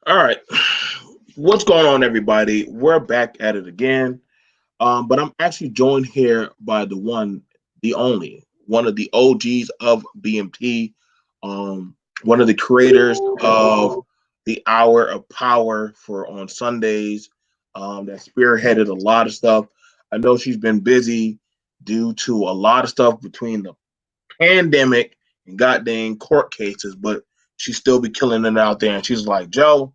All right. What's going on, everybody? We're back at it again. But I'm actually joined here by the one, the only, one of the OGs of BMT, one of the creators of the Hour of Power for on Sundays, that spearheaded a lot of stuff. I know she's been busy due to a lot of stuff between the pandemic and goddamn court cases, but she still be killing it out there. And she's like, Joe,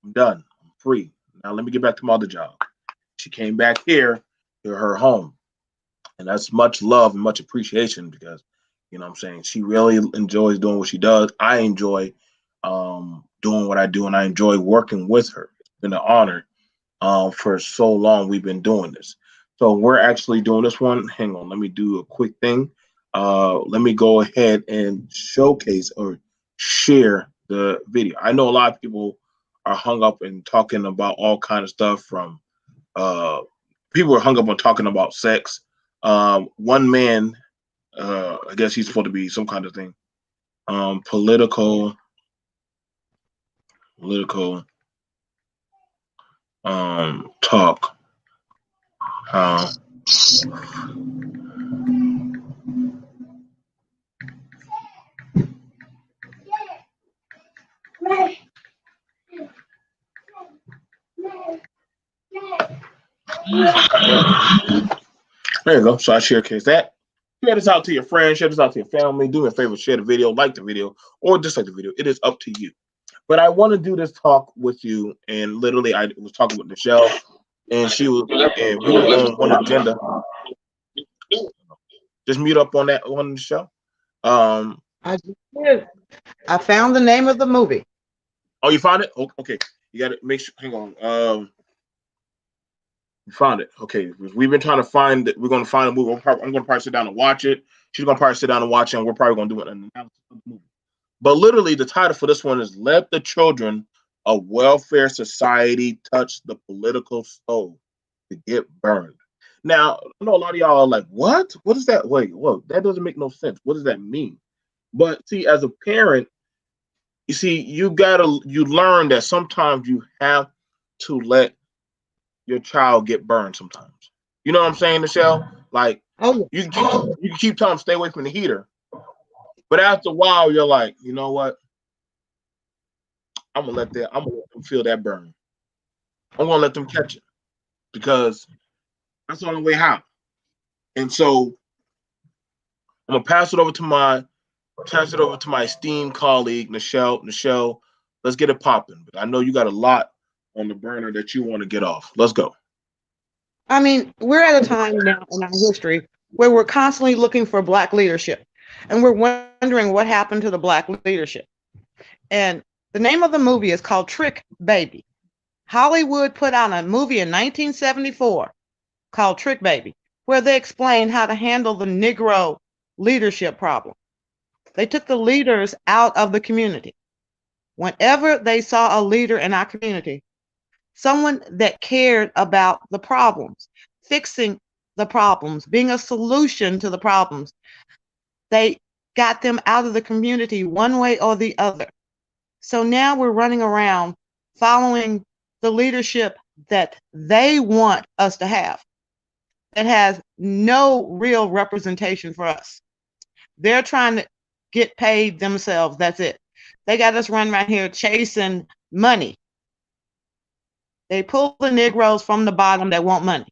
I'm done. I'm free. Now let me get back to my other job. She came back here to her home. And that's much love and much appreciation because, what I'm saying, she really enjoys doing what she does. I enjoy doing what I do, and I enjoy working with her. It's been an honor. For so long we've been doing this. So we're actually doing this one. Hang on, let me do a quick thing. Let me go ahead and showcase or share the video. I know a lot of people are hung up and talking about all kind of stuff from people are hung up on talking about sex. One man, I guess he's supposed to be some kind of thing. Political talk. Uh, there you go. So I showcase that. Share this out to your friends, share this out to your family. Do me a favor, share the video, like the video, or dislike the video. It is up to you. But I want to do this talk with you, and literally, I was talking with Michelle, and and we were on one agenda. Just mute up on that one, Michelle. I just did. I found the name of the movie. Oh, you found it? Oh, okay, you got to make sure. Hang on. You found it. Okay, we've been trying to find it. We're going to find a movie. I'm going to probably sit down and watch it. She's going to probably sit down and watch it, and we're probably going to do an analysis of the movie. But literally, the title for this one is "Let the Children of Welfare Society Touch the Political Stove to Get Burned." Now, I know a lot of y'all are like, "What? What is that? Wait, whoa, that doesn't make no sense. What does that mean?" But see, as a parent, you learn that sometimes you have to let your child get burned sometimes. You know what I'm saying, Michelle? Like, Oh, you can keep telling them stay away from the heater, but after a while, you're like, you know what? I'm gonna let them feel that burn. I'm gonna let them catch it because that's the only way how. And so I'm gonna pass it over to my esteemed colleague, Michelle. Michelle, let's get it popping. But I know you got a lot on the burner that you want to get off. Let's go. I mean, we're at a time now in our history where we're constantly looking for Black leadership, and we're wondering what happened to the Black leadership. And the name of the movie is called Trick Baby. Hollywood put out a movie in 1974 called Trick Baby, where they explain how to handle the Negro leadership problem. They took the leaders out of the community. Whenever they saw a leader in our community, someone that cared about the problems, fixing the problems, being a solution to the problems, they got them out of the community one way or the other. So now we're running around following the leadership that they want us to have, that has no real representation for us. They're trying to get paid themselves. That's it. They got us running around here chasing money. They pull the Negroes from the bottom that want money.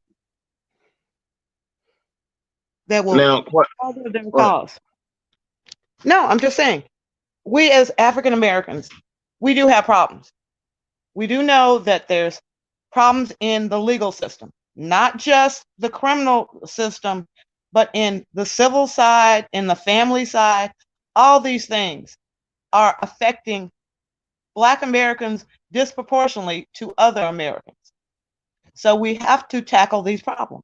That will Now, further their cause. No, I'm just saying, we as African Americans, we do have problems. We do know that there's problems in the legal system, not just the criminal system, but in the civil side, in the family side. All these things are affecting Black Americans disproportionately to other Americans. So we have to tackle these problems.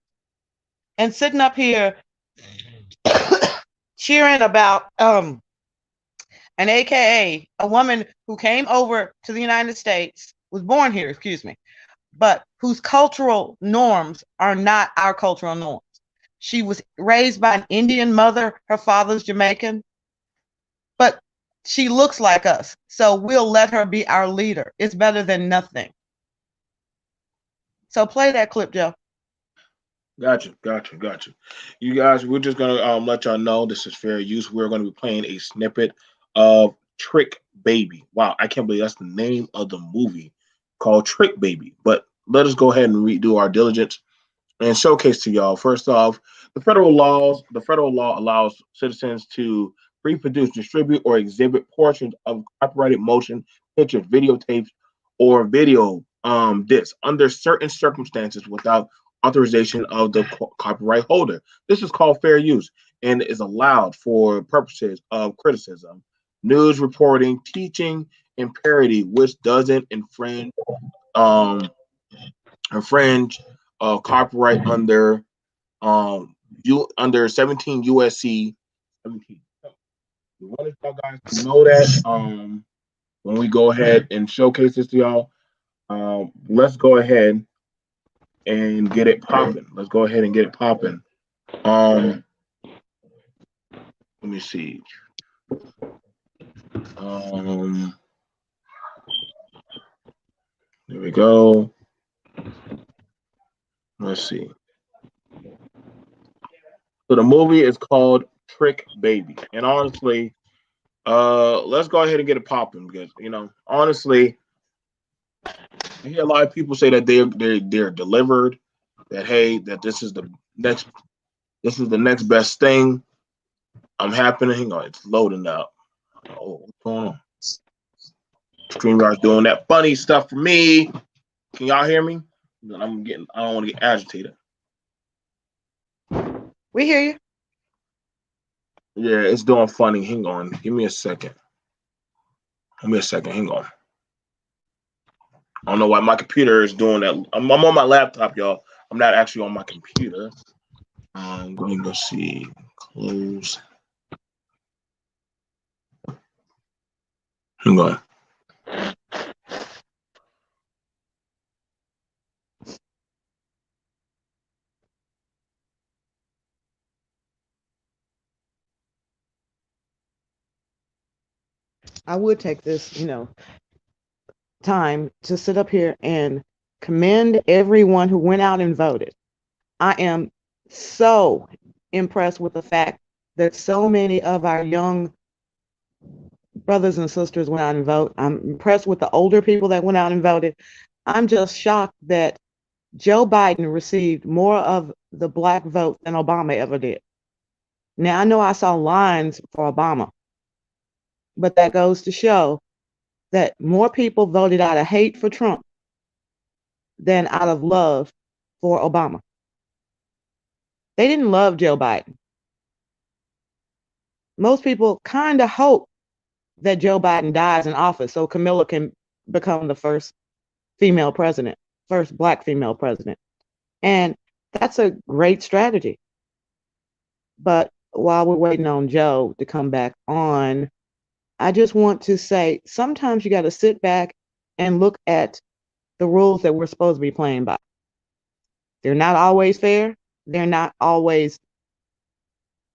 And sitting up here cheering about an AKA, a woman who came over to the United States, was born here, excuse me, but whose cultural norms are not our cultural norms. She was raised by an Indian mother. Her father's Jamaican. But she looks like us, so we'll let her be our leader. It's better than nothing. So play that clip, Joe. Gotcha. You guys, we're just gonna let y'all know this is fair use. We're gonna be playing a snippet of Trick Baby. Wow, I can't believe that's the name of the movie called Trick Baby. But let us go ahead and redo our diligence and showcase to y'all. First off, the federal law allows citizens to reproduce, distribute, or exhibit portions of copyrighted motion pictures, videotapes, or video discs under certain circumstances without authorization of the copyright holder. This is called fair use and is allowed for purposes of criticism, news reporting, teaching, and parody, which doesn't um, infringe copyright under 17 USC 17. We wanted y'all guys to know that when we go ahead and showcase this to y'all, let's go ahead and get it popping. Let's go ahead and get it popping. Let me see. Um, there we go. Let's see. So the movie is called Trick Baby, and honestly, let's go ahead and get it popping because honestly, I hear a lot of people say that they're delivered, that hey, that next this is the next best thing. I'm happening. Hang on, it's loading up. Oh, what's going on? StreamYard's doing that funny stuff for me. Can y'all hear me? I don't want to get agitated. We hear you. Yeah, it's doing funny. Hang on. Give me a second. Hang on. I don't know why my computer is doing that. I'm on my laptop, y'all. I'm not actually on my computer. I'm going to see. Close. Hang on. I would take this, time to sit up here and commend everyone who went out and voted. I am so impressed with the fact that so many of our young brothers and sisters went out and vote. I'm impressed with the older people that went out and voted. I'm just shocked that Joe Biden received more of the black vote than Obama ever did. Now, I know I saw lines for Obama, but that goes to show that more people voted out of hate for Trump than out of love for Obama. They didn't love Joe Biden. Most people kind of hope that Joe Biden dies in office so Camilla can become the first female president, first black female president. And that's a great strategy. But while we're waiting on Joe to come back on, I just want to say sometimes you got to sit back and look at the rules that we're supposed to be playing by. They're not always fair. They're not always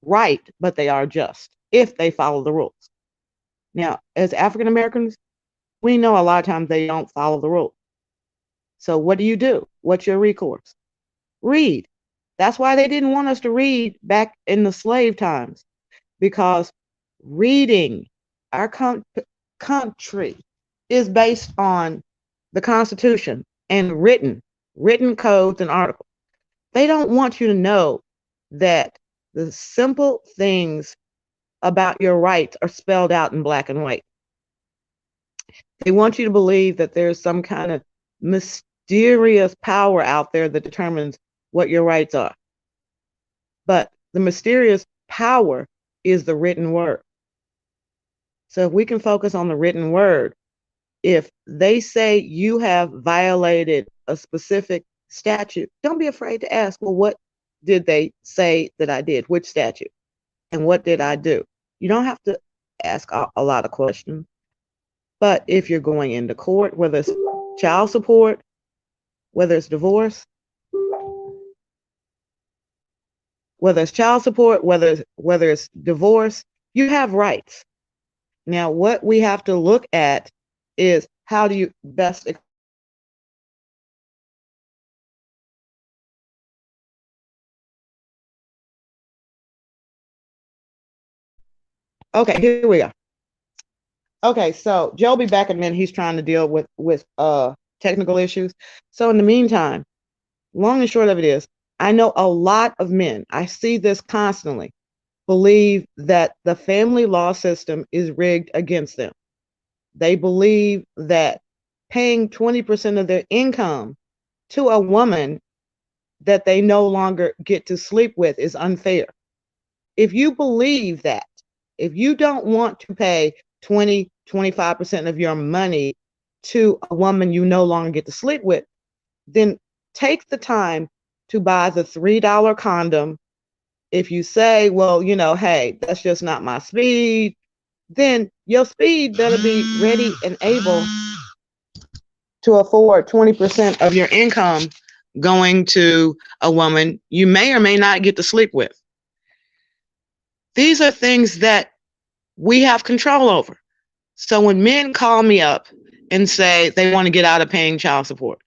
right, but they are just if they follow the rules. Now, as African Americans, we know a lot of times they don't follow the rules. So what do? What's your recourse? Read. That's why they didn't want us to read back in the slave times, because reading, our country is based on the Constitution and written codes and articles. They don't want you to know that the simple things about your rights are spelled out in black and white. They want you to believe that there's some kind of mysterious power out there that determines what your rights are. But the mysterious power is the written word. So if we can focus on the written word, if they say you have violated a specific statute, don't be afraid to ask, well, what did they say that I did? Which statute? And what did I do? You don't have to ask a lot of questions. But if you're going into court, whether it's child support, whether it's divorce, whether it's child support, whether it's divorce, you have rights. Now, what we have to look at is how do you best explain this to our children? Okay, here we go. Okay, so Joe will be back in a minute. He's trying to deal with technical issues. So in the meantime, long and short of it is, I know a lot of men, I see this constantly, believe that the family law system is rigged against them. They believe that paying 20% of their income to a woman that they no longer get to sleep with is unfair. If you believe that, if you don't want to pay 20, 25% of your money to a woman you no longer get to sleep with, then take the time to buy the $3 condom. If you say, well, hey, that's just not my speed, then your speed better be ready and able to afford 20% of your income going to a woman you may or may not get to sleep with. These are things that we have control over. So when men call me up and say they want to get out of paying child support,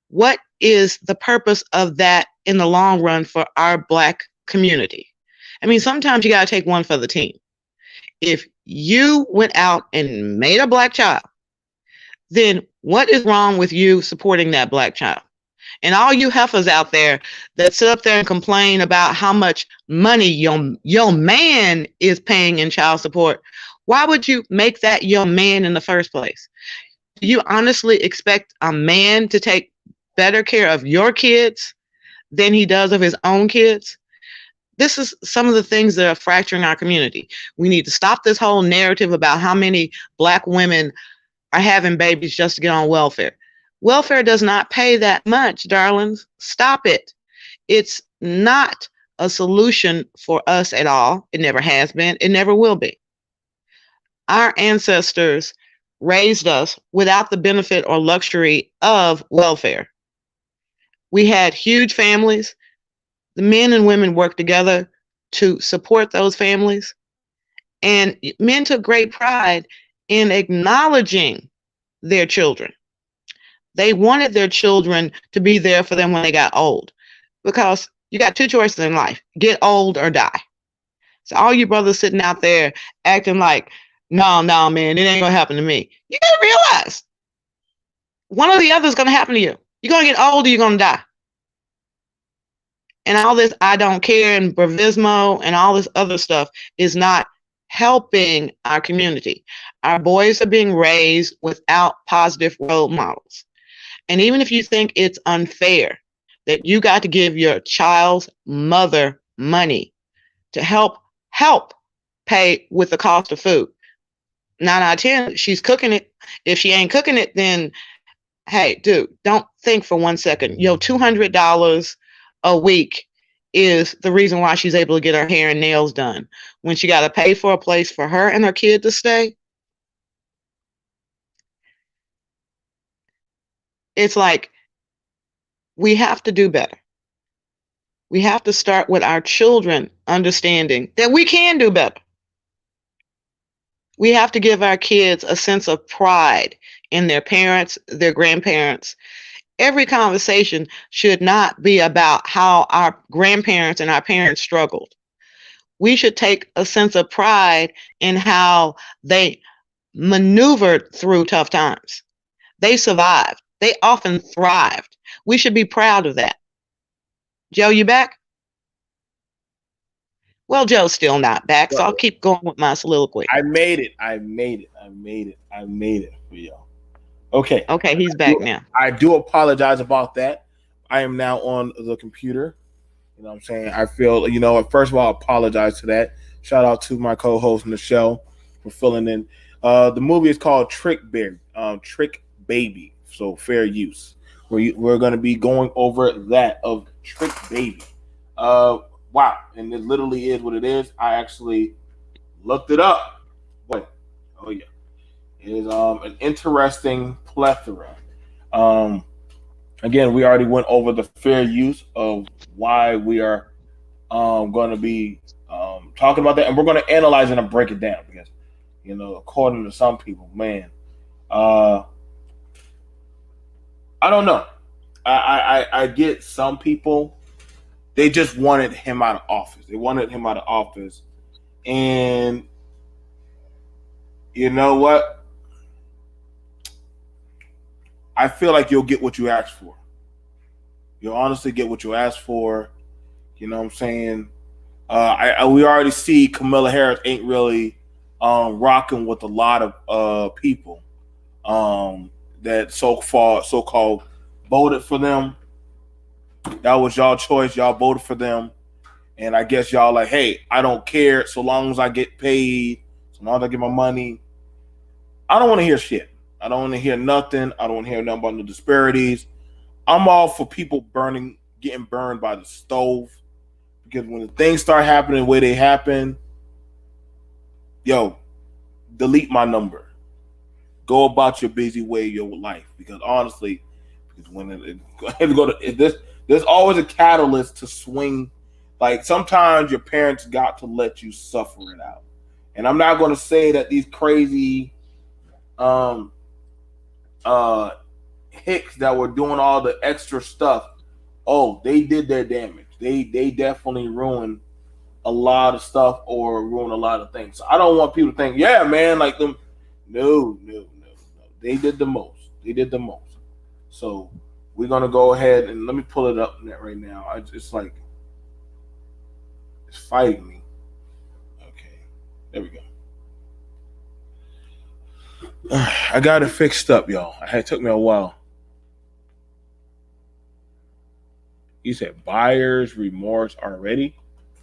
what is the purpose of that in the long run for our Black community? I mean, sometimes you got to take one for the team. If you went out and made a Black child, then what is wrong with you supporting that Black child? And all you heifers out there that sit up there and complain about how much money your man is paying in child support, why would you make that your man in the first place? Do you honestly expect a man to take better care of your kids than he does of his own kids? This is some of the things that are fracturing our community. We need to stop this whole narrative about how many Black women are having babies just to get on welfare. Welfare does not pay that much, darlings. Stop it. It's not a solution for us at all. It never has been. It never will be. Our ancestors raised us without the benefit or luxury of welfare. We had huge families. The men and women worked together to support those families. And men took great pride in acknowledging their children. They wanted their children to be there for them when they got old, because you got two choices in life: get old or die. So all you brothers sitting out there acting like, no, man, it ain't gonna happen to me. You gotta realize one or the other is gonna happen to you. You're gonna get old or you're gonna die. And all this I don't care and bravismo and all this other stuff is not helping our community. Our boys are being raised without positive role models. And even if you think it's unfair that you got to give your child's mother money to help pay with the cost of food, 9 out of 10, she's cooking it. If she ain't cooking it, then hey, dude, don't think for 1 second. Yo, $200 a week is the reason why she's able to get her hair and nails done. When she got to pay for a place for her and her kid to stay, it's like we have to do better. We have to start with our children understanding that we can do better. We have to give our kids a sense of pride in their parents, their grandparents. Every conversation should not be about how our grandparents and our parents struggled. We should take a sense of pride in how they maneuvered through tough times. They survived. They often thrived. We should be proud of that. Joe, you back? Well, Joe's still not back, so I'll keep going with my soliloquy. I made it for y'all. Okay. Okay, he's back now. I do apologize about that. I am now on the computer. You know what I'm saying? I feel, first of all, I apologize to that. Shout out to my co-host Michelle for filling in. The movie is called Trick Baby. So fair use. We're going to be going over that of Trick Baby. Wow. And it literally is what it is. I actually looked it up. Boy. Oh, yeah. It is an interesting plethora. Again, we already went over the fair use of why we are going to be talking about that. And we're going to analyze it and break it down because according to some people, man. Uh, I don't know. I get some people. They just wanted him out of office. They wanted him out of office, and you know what? I feel like you'll get what you asked for. You'll honestly get what you asked for. You know what I'm saying? We already see Kamala Harris ain't really rocking with a lot of people that so-called voted for them. That was y'all choice. Y'all voted for them. And I guess y'all like, hey, I don't care so long as I get paid, so long as I get my money. I don't want to hear shit. I don't want to hear nothing. I don't want to hear nothing about the disparities. I'm all for people getting burned by the stove. Because when the things start happening the way they happen, yo, delete my number. Go about your busy way of your life. Because honestly, because when there's always a catalyst to swing. Like sometimes your parents got to let you suffer it out. And I'm not going to say that these crazy um, hicks that were doing all the extra stuff, oh, they did their damage. They definitely ruined a lot of stuff or ruin a lot of things. So I don't want people to think, yeah, man, like them. No, no, no, no. They did the most. They did the most. So we're gonna go ahead and let me pull it up right now. It's like it's fighting me. Okay, there we go. I got it fixed up, y'all. It took me a while. You said buyer's remorse already?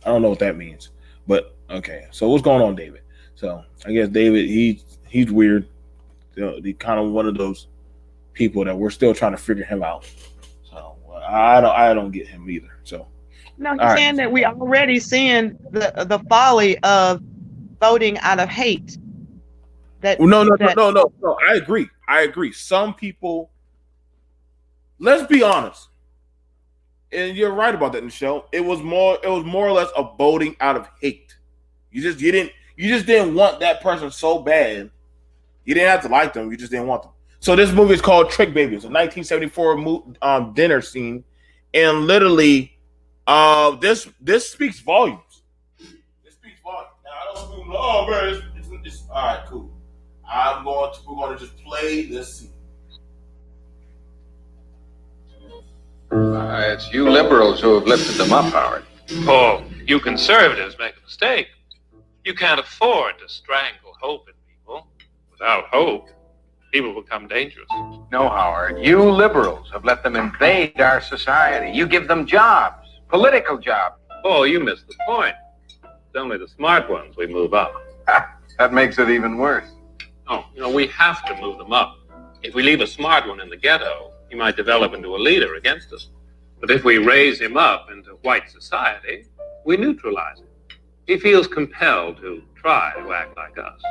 I don't know what that means, but okay. So what's going on, David? So I guess David, he's weird. He kind of one of those people that we're still trying to figure him out. So I don't get him either. So no, he's saying that we already seeing the folly of voting out of hate. No. I agree. Some people. Let's be honest. And you're right about that, Michelle. It was more or less a voting out of hate. You just didn't want that person so bad. You didn't have to like them. You just didn't want them. So this movie is called Trick Baby. It's a 1974 dinner scene, and literally, this speaks volumes. This speaks volumes. Now I don't know. Oh man, it's all right. Cool. We're going to just play this scene. It's you liberals who have lifted them up, Howard. Oh, you conservatives make a mistake. You can't afford to strangle hope in people. Without hope, people become dangerous. No, Howard, you liberals have let them invade our society. You give them jobs, political jobs. Oh, you missed the point. It's only the smart ones we move up. That makes it even worse. Oh, we have to move them up. If we leave a smart one in the ghetto, he might develop into a leader against us. But if we raise him up into white society, we neutralize him. He feels compelled to try to act like us.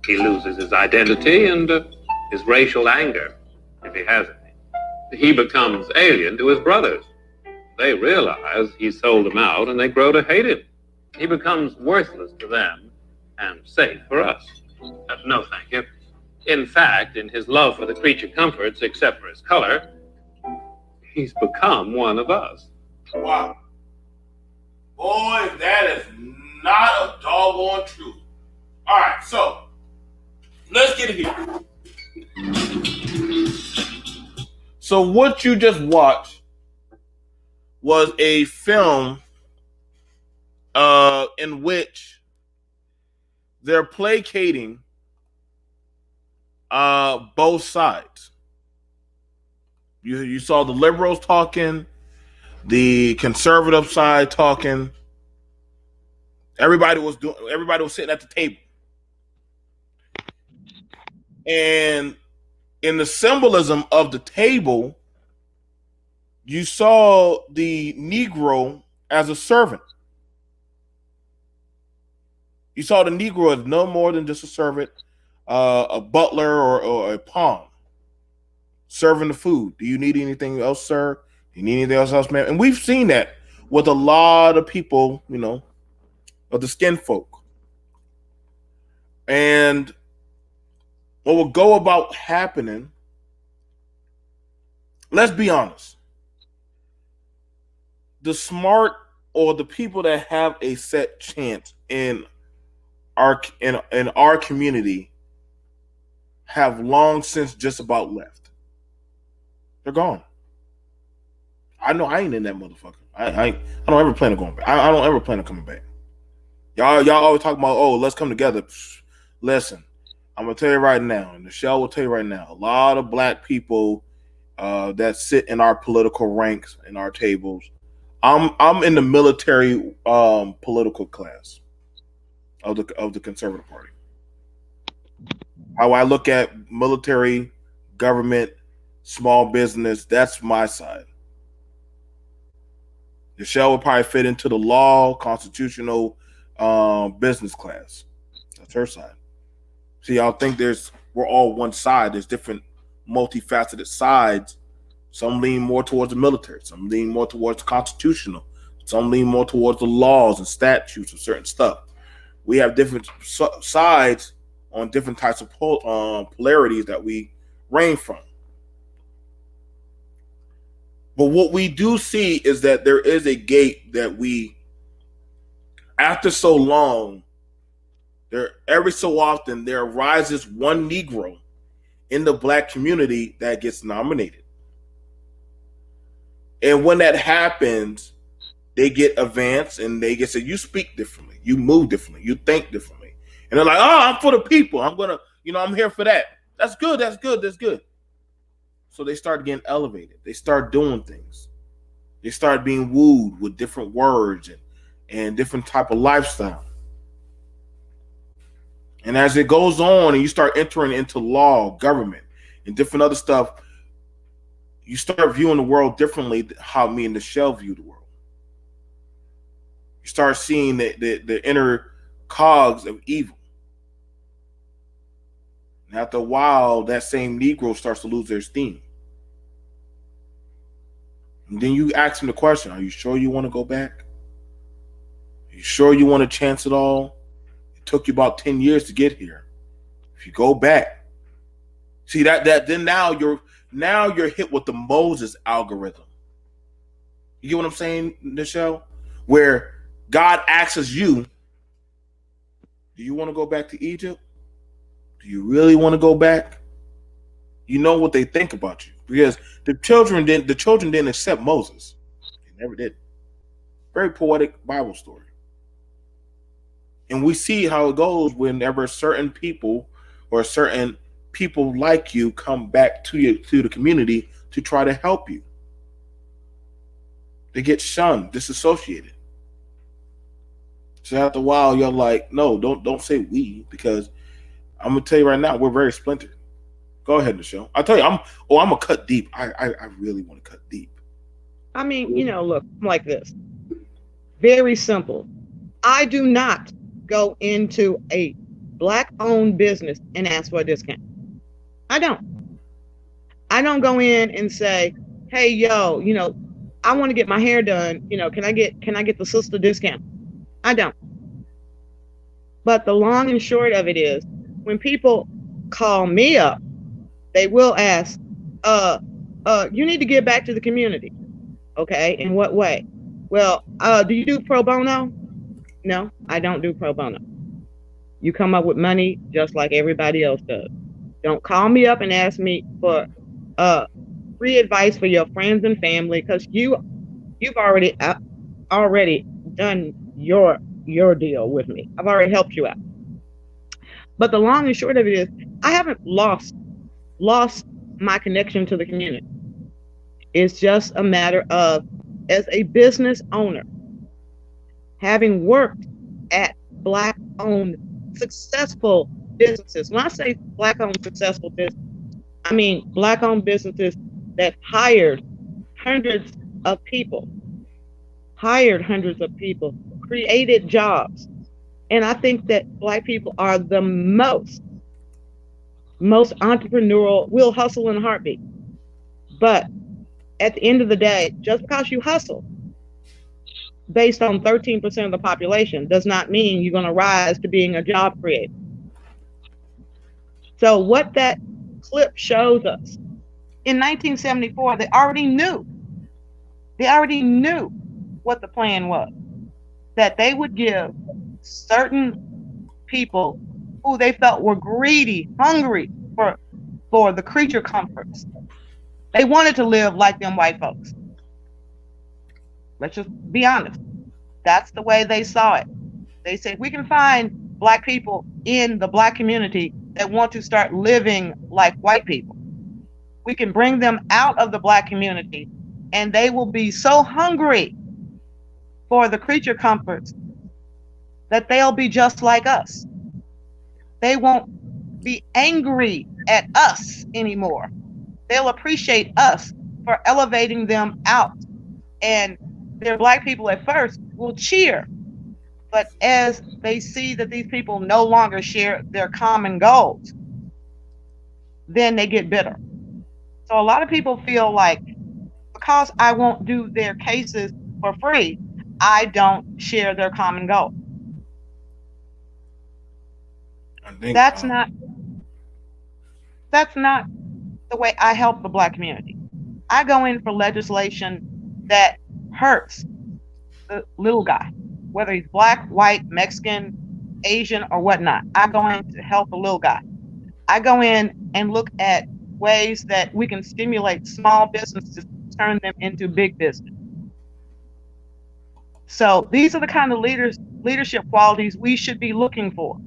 He loses his identity and his racial anger, if he has any. He becomes alien to his brothers. They realize he sold them out and they grow to hate him. He becomes worthless to them and safe for us. No, thank you. In fact, in his love for the creature comforts, except for his color, he's become one of us. Wow. Boy, that is not a doggone truth. All right, so let's get it here. So what you just watched was a film in which they're placating both sides. You saw the liberals talking, the conservative side talking. Everybody was sitting at the table. And in the symbolism of the table, you saw the Negro as a servant. You saw the Negro as no more than just a servant, a butler or a pawn, serving the food. Do you need anything else, sir? Do you need anything else, ma'am? And we've seen that with a lot of people, of the skin folk. And what will go about happening, let's be honest, the smart or the people that have a set chance in our community have long since just about left. They're gone. I know I ain't in that motherfucker. I don't ever plan on going back. I don't ever plan on coming back. Y'all always talk about, oh, let's come together. Listen, I'm gonna tell you right now, and Michelle will tell you right now, a lot of black people that sit in our political ranks in our tables. I'm in the military political class of the conservative party. How I look at military, government, small business, that's my side. Michelle would probably fit into the law, constitutional, business class. That's her side. See, y'all think we're all one side. There's different multifaceted sides. Some lean more towards the military. Some lean more towards the constitutional. Some lean more towards the laws and statutes of certain stuff. We have different sides on different types of polarities that we range from. But what we do see is that there is a gate that after so long, every so often there arises one Negro in the black community that gets nominated. And when that happens, they get advanced and they get said, you speak differently, you move differently, you think differently. And they're like, oh, I'm for the people. I'm here for that. That's good, that's good, that's good. So they start getting elevated. They start doing things. They start being wooed with different words and different type of lifestyle. And as it goes on and you start entering into law, government, and different other stuff, you start viewing the world differently than how me and Michelle view the world. You start seeing the inner cogs of evil. And after a while, that same Negro starts to lose their esteem. And then you ask him the question, are you sure you want to go back? Are you sure you want to chance it all? It took you about 10 years to get here. If you go back, see that then now you're hit with the Moses algorithm. You get what I'm saying, Michelle? Where God asks you, do you want to go back to Egypt? Do you really want to go back? You know what they think about you. Because the children didn't accept Moses. They never did. Very poetic Bible story. And we see how it goes whenever certain people or certain people like you come back to the community to try to help you. They get shunned, disassociated. So after a while, you're like, no, don't say we, because I'm gonna tell you right now, we're very splintered. Go ahead, Michelle. I'll tell you, I'm gonna cut deep. I really want to cut deep. I mean, look, I'm like this. Very simple. I do not go into a black-owned business and ask for a discount. I don't go in and say, hey, yo, I want to get my hair done. Can I get the sister discount? I don't. But the long and short of it is, when people call me up, they will ask, you need to give back to the community. Okay, in what way? Well, do you do pro bono? No, I don't do pro bono. You come up with money just like everybody else does. Don't call me up and ask me for free advice for your friends and family, because you've already done your deal with me. I've already helped you out. But the long and short of it is, I haven't lost my connection to the community. It's just a matter of, as a business owner, having worked at black-owned successful businesses. When I say black-owned successful business, I mean black-owned businesses that hired hundreds of people, created jobs. And I think that black people are the most entrepreneurial. We'll hustle in a heartbeat. But at the end of the day, just because you hustle based on 13% of the population does not mean you're going to rise to being a job creator. So what that clip shows us, in 1974, they already knew what the plan was, that they would give certain people who they felt were greedy, hungry for the creature comforts. They wanted to live like them white folks. Let's just be honest. That's the way they saw it. They said, we can find Black people in the Black community that want to start living like white people. We can bring them out of the Black community, and they will be so hungry for the creature comforts that they'll be just like us. They won't be angry at us anymore. They'll appreciate us for elevating them out. And their Black people at first will cheer, but as they see that these people no longer share their common goals, then they get bitter. So a lot of people feel like, because I won't do their cases for free, I don't share their common goal. I think That's not the way I help the Black community. I go in for legislation that hurts the little guy, whether he's Black, white, Mexican, Asian, or whatnot. I go in to help the little guy. I go in and look at ways that we can stimulate small businesses, turn them into big business. So these are the kind of leadership qualities we should be looking for.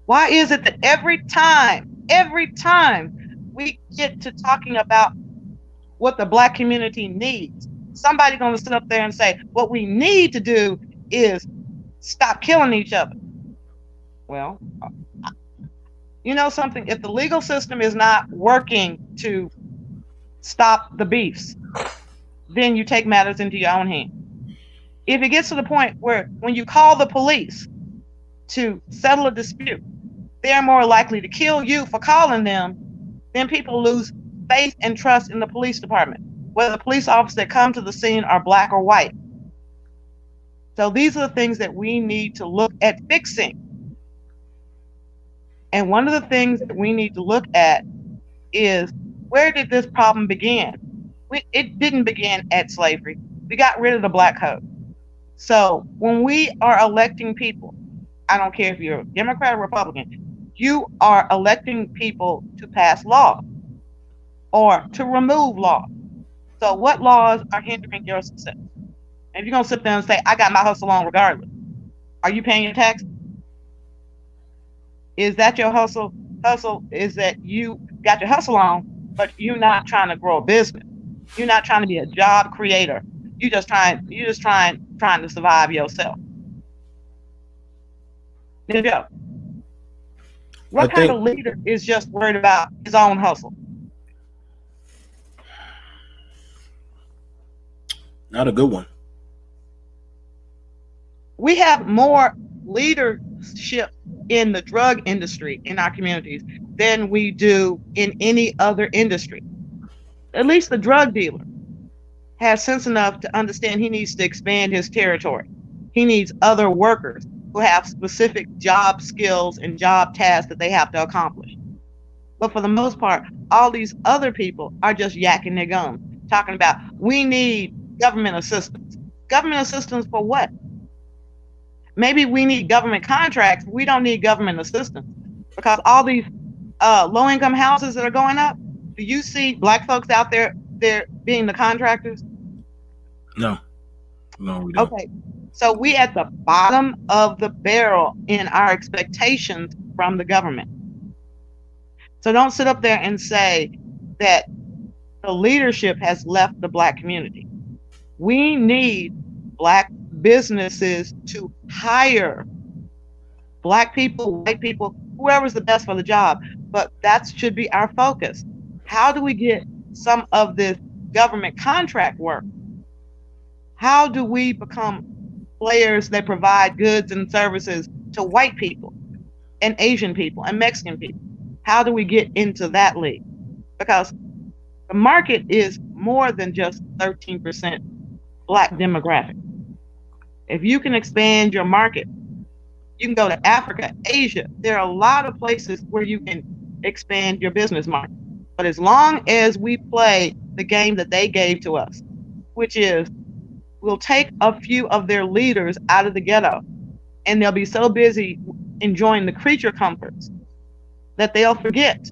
Why is it that every time we get to talking about what the Black community needs, somebody's going to sit up there and say, what we need to do is stop killing each other? Well, you know something? If the legal system is not working to stop the beefs, then you take matters into your own hands. If it gets to the point where when you call the police to settle a dispute, they're more likely to kill you for calling them, then people lose faith and trust in the police department, whether the police officers that come to the scene are Black or white. So these are the things that we need to look at fixing. And one of the things that we need to look at is, where did this problem begin? It didn't begin at slavery. We got rid of the Black Code. So when we are electing people, I don't care if you're a Democrat or Republican, you are electing people to pass laws or to remove laws. So what laws are hindering your success? And if you're going to sit there and say, I got my hustle on regardless, are you paying your taxes? Is that your hustle? Hustle is that you got your hustle on, but you're not trying to grow a business. You're not trying to be a job creator. You're just trying to survive yourself. Joe, what kind of leader is just worried about his own hustle? Not a good one. We have more leadership in the drug industry in our communities than we do in any other industry. At least the drug dealer has sense enough to understand he needs to expand his territory. He needs other workers who have specific job skills and job tasks that they have to accomplish. But for the most part, all these other people are just yakking their gums, talking about, we need government assistance. Government assistance for what? Maybe we need government contracts. We don't need government assistance, because all these low-income houses that are going up, do you see Black folks out there being the contractors? No, we don't. Okay, so we at the bottom of the barrel in our expectations from the government. So don't sit up there and say that the leadership has left the Black community. We need Black businesses to hire Black people, white people, whoever's the best for the job. But that should be our focus. How do we get some of this government contract work? How do we become players that provide goods and services to white people and Asian people and Mexican people? How do we get into that league? Because the market is more than just 13% Black demographic. If you can expand your market, you can go to Africa, Asia. There are a lot of places where you can expand your business market. But as long as we play the game that they gave to us, which is we'll take a few of their leaders out of the ghetto and they'll be so busy enjoying the creature comforts that they'll forget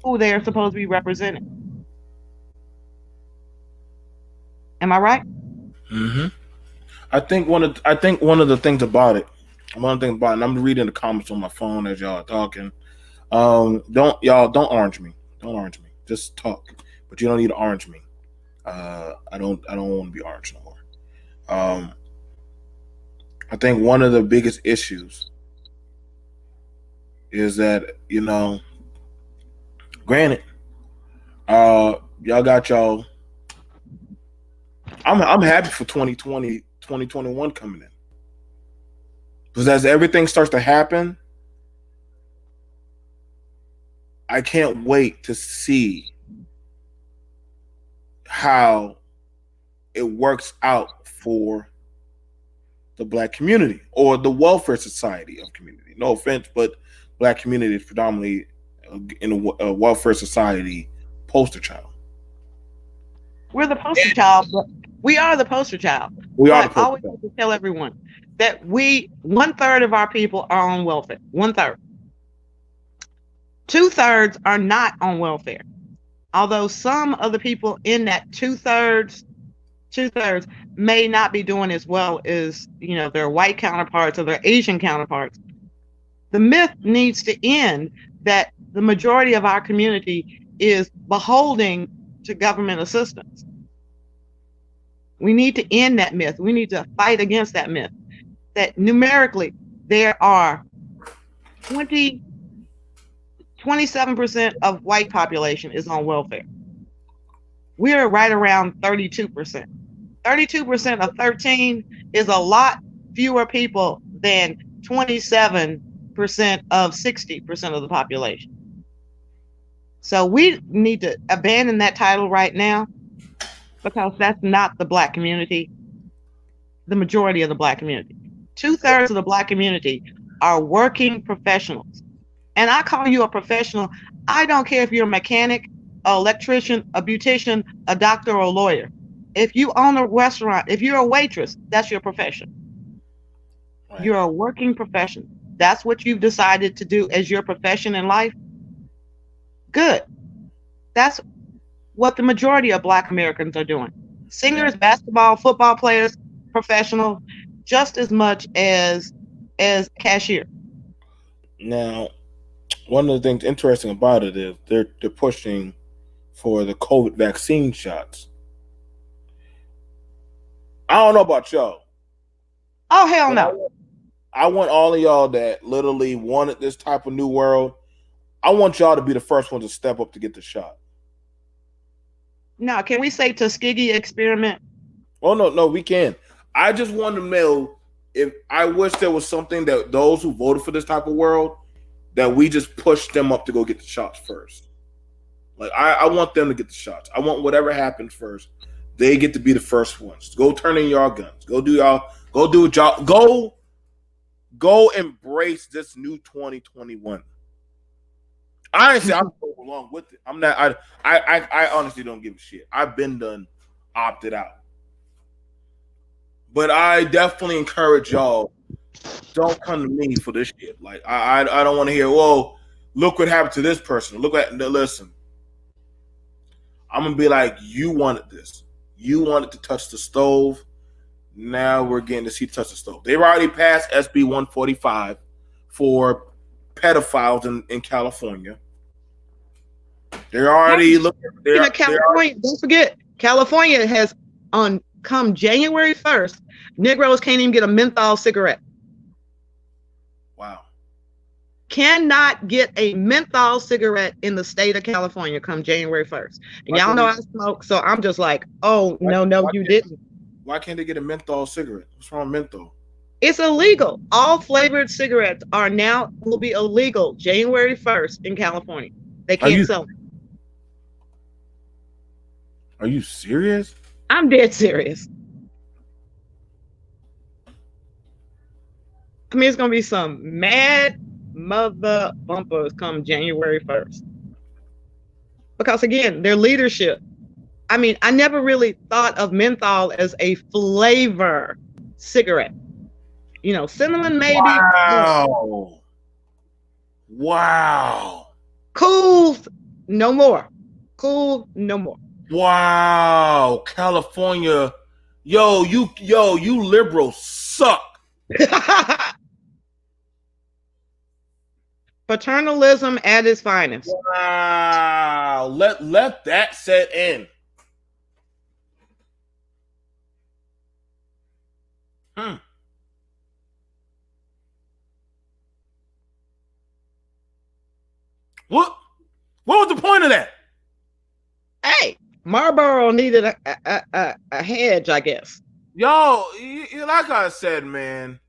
who they're supposed to be representing. Am I right? Mm-hmm. I think one of the things about it, and I'm reading the comments on my phone as y'all are talking. Don't orange me. Don't orange me. Just talk. But you don't need to orange me. I don't want to be orange no more. I think one of the biggest issues is that, granted, y'all got y'all. I'm happy for 2020, 2021 coming in. Because as everything starts to happen, I can't wait to see how it works out for the Black community or the welfare society of community. No offense, but Black community is predominantly in a welfare society poster child. We're the poster child, but we are the poster child. We are the But I poster always child. have to tell everyone that 1/3 of our people are on welfare. 1/3. 2/3 are not on welfare. Although some of the people in that 2/3 may not be doing as well as their white counterparts or their Asian counterparts. The myth needs to end that the majority of our community is beholding to government assistance. We need to end that myth. We need to fight against that myth. That numerically there are 27% of white population is on welfare. We're right around 32%. 32% of 13 is a lot fewer people than 27% of 60% of the population. So we need to abandon that title right now because that's not the Black community, the majority of the Black community. 2/3 of the Black community are working professionals. And I call you a professional. I don't care if you're a mechanic, an electrician, a beautician, a doctor, or a lawyer. If you own a restaurant, if you're a waitress, that's your profession. Right. You're a working professional. That's what you've decided to do as your profession in life. Good. That's what the majority of Black Americans are doing. Singers, basketball, football players, professional, just as much as cashier. Now, one of the things interesting about it is they're pushing for the COVID vaccine shots. I don't know about y'all. Oh, hell no. I want all of y'all that literally wanted this type of new world. I want y'all to be the first ones to step up to get the shot. Now, can we say Tuskegee experiment? Oh, no, we can. I just want to know if I wish there was something that those who voted for this type of world, that we just push them up to go get the shots first. Like, I want them to get the shots. I want whatever happens first. They get to be the first ones. Go turn in y'all guns. Go do what y'all. Go embrace this new 2021. I ain't say I'm going along with it. I'm not. I honestly don't give a shit. I've been done opted out. But I definitely encourage y'all, don't come to me for this shit. Like, I don't want to hear, whoa, look what happened to this person. Listen. I'm going to be like, you wanted this. You wanted to touch the stove. Now we're getting to see touch the stove. They've already passed SB 145 for pedophiles in California. They're already looking. California. Don't forget, California has come January 1st. Negroes can't even get a menthol cigarette. Wow. Cannot get a menthol cigarette in the state of California come January 1st. And y'all know I smoke, so I'm just like, oh, no, you didn't. Why can't they get a menthol cigarette? What's wrong with menthol? It's illegal. All flavored cigarettes will be illegal January 1st in California. They can't sell them. Are you serious? I'm dead serious. I mean, it's going to be some mad mother bumpers come January 1st. Because again, their leadership. I mean, I never really thought of menthol as a flavor cigarette. You know, cinnamon maybe. Wow. Wow. Cool, no more. Cool, no more. Wow. California. Yo, you liberals suck. Paternalism at its finest. Wow. Let that set in. What was the point of that? Hey, Marlboro needed a hedge, I guess. Yo, like I said, man,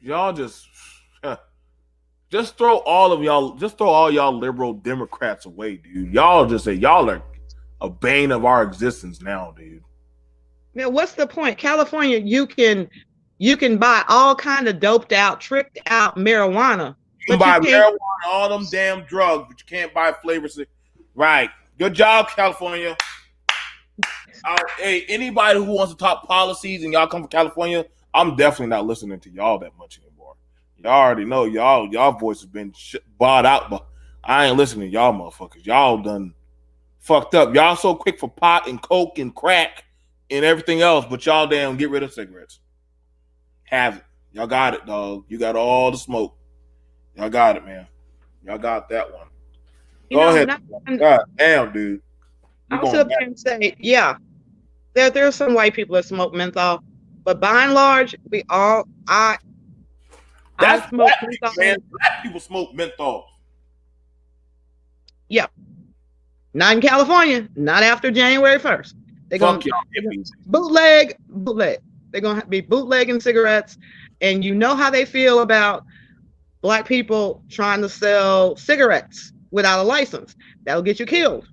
y'all just throw all y'all liberal Democrats away, dude. Y'all just say y'all are a bane of our existence now, dude. Now, what's the point? California, you can buy all kind of doped out, tricked out marijuana. You can buy marijuana, all them damn drugs, but you can't buy flavors. Right. Good job, California. Hey, anybody who wants to talk policies and y'all come from California, I'm definitely not listening to y'all that much anymore. Y'all already know y'all voice has been bought out, but I ain't listening to y'all motherfuckers. Y'all done fucked up. Y'all so quick for pot and coke and crack and everything else, but y'all damn get rid of cigarettes. Have it. Y'all got it, dog. You got all the smoke. Y'all got it, man. Y'all got that one. Go ahead. God damn, dude. I'll sit up here and say, yeah, there are some white people that smoke menthol, but by and large, I smoke menthol. Man. Black people smoke menthol. Yeah. Not in California, not after January 1st. They're going to bootleg. They're going to be bootlegging cigarettes, and you know how they feel about Black people trying to sell cigarettes without a license. That'll get you killed.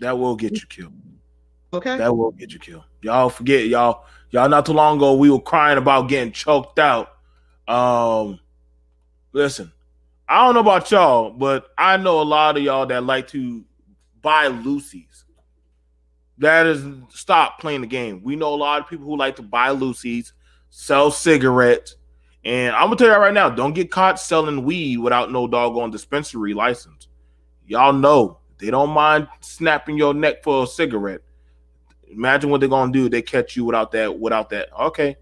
That will get you killed. Okay. That will get you killed. Y'all forget, y'all not too long ago we were crying about getting choked out. Listen, I don't know about y'all, but I know a lot of y'all that like to buy loosies. That is, stop playing the game. We know a lot of people who like to buy loosies, sell cigarettes, and I'm gonna tell you right now, don't get caught selling weed without no doggone dispensary license. Y'all know they don't mind snapping your neck for a cigarette. Imagine what they're gonna do if they catch you without that. Okay.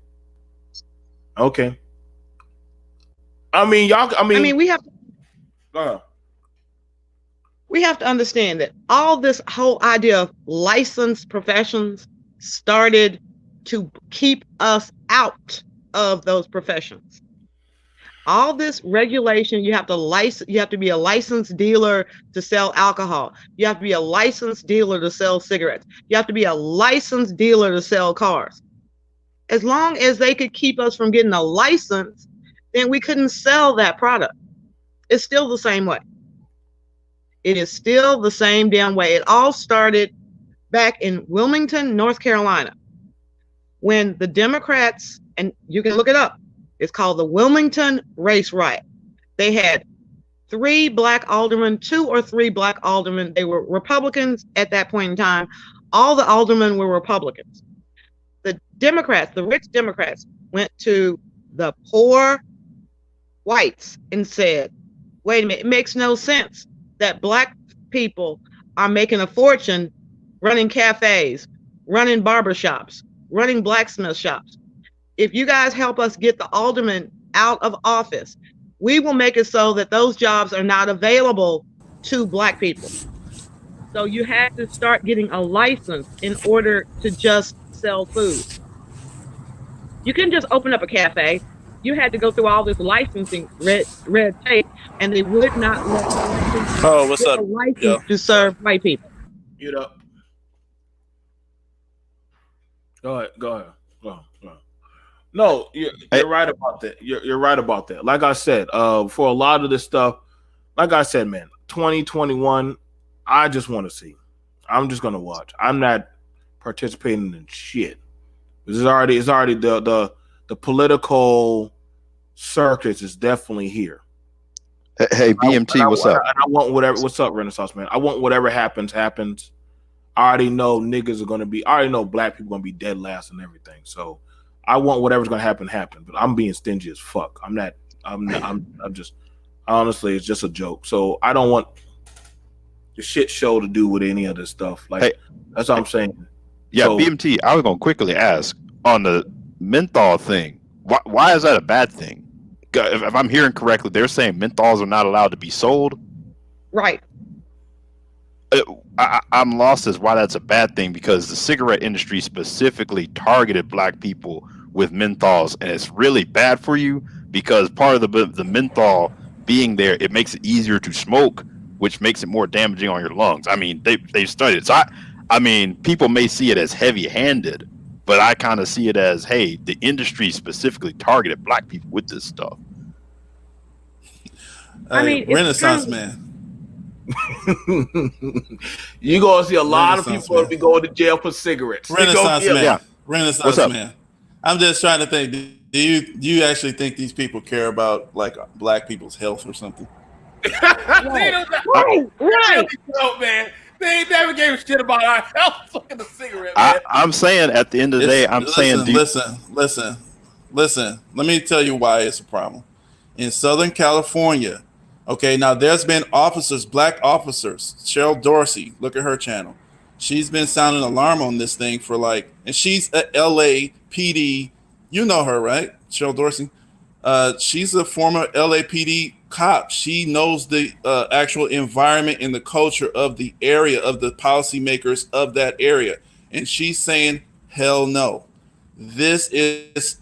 I mean, we have to understand that all this whole idea of licensed professions started to keep us out of those professions. All this regulation, you have to be a licensed dealer to sell alcohol. You have to be a licensed dealer to sell cigarettes. You have to be a licensed dealer to sell cars. As long as they could keep us from getting a license, then we couldn't sell that product. It's still the same way. It is still the same damn way. It all started back in Wilmington, North Carolina, when the Democrats, and you can look it up, it's called the Wilmington Race Riot. They had 3 black aldermen, 2 or 3 black aldermen. They were Republicans at that point in time. All the aldermen were Republicans. The Democrats, the rich Democrats, went to the poor whites and said, wait a minute, it makes no sense that black people are making a fortune running cafes, running barbershops, running blacksmith shops. If you guys help us get the aldermen out of office, we will make it so that those jobs are not available to black people. So you had to start getting a license in order to just sell food. You couldn't just open up a cafe. You had to go through all this licensing red tape, and they would not let what's up? A license to serve white people. Mute up. Go ahead. No, you're right about that. You're right about that. Like I said, for a lot of this stuff, like I said, man, 2021, I just want to see. I'm just gonna watch. I'm not participating in shit. It's already the political circus is definitely here. Hey, BMT, what's up? I want whatever. What's up, Renaissance man? I want whatever happens. I already know niggas are gonna be. I already know black people are gonna be dead last and everything. So I want whatever's gonna happen. But I'm being stingy as fuck. I'm just honestly, it's just a joke. So I don't want the shit show to do with any of this stuff. Like, hey, that's what I'm saying. Yeah, so, BMT. I was gonna quickly ask on the menthol thing. Why is that a bad thing? If I'm hearing correctly, they're saying menthols are not allowed to be sold. Right. I'm lost as why that's a bad thing, because the cigarette industry specifically targeted black people with menthols, and it's really bad for you because part of the menthol being there, it makes it easier to smoke, which makes it more damaging on your lungs. I mean, they've studied it. So I mean, people may see it as heavy-handed, but I kind of see it as, hey, the industry specifically targeted black people with this stuff. I mean, Renaissance man. You gonna see a lot of people gonna be going to jail for cigarettes. Renaissance man. Yeah. Renaissance man. I'm just trying to think. Do you actually think these people care about like black people's health or something? Right. No, man. They ain't never gave a shit about our health. Fucking the cigarette, man. I'm saying at the end of the day, listen. Let me tell you why it's a problem. In Southern California, okay, now there's been officers, black officers. Cheryl Dorsey, look at her channel. She's been sounding alarm on this thing for and she's a LAPD. You know her, right? Cheryl Dorsey. She's a former LAPD cop. She knows the actual environment and the culture of the area, of the policymakers of that area. And she's saying, hell no. This is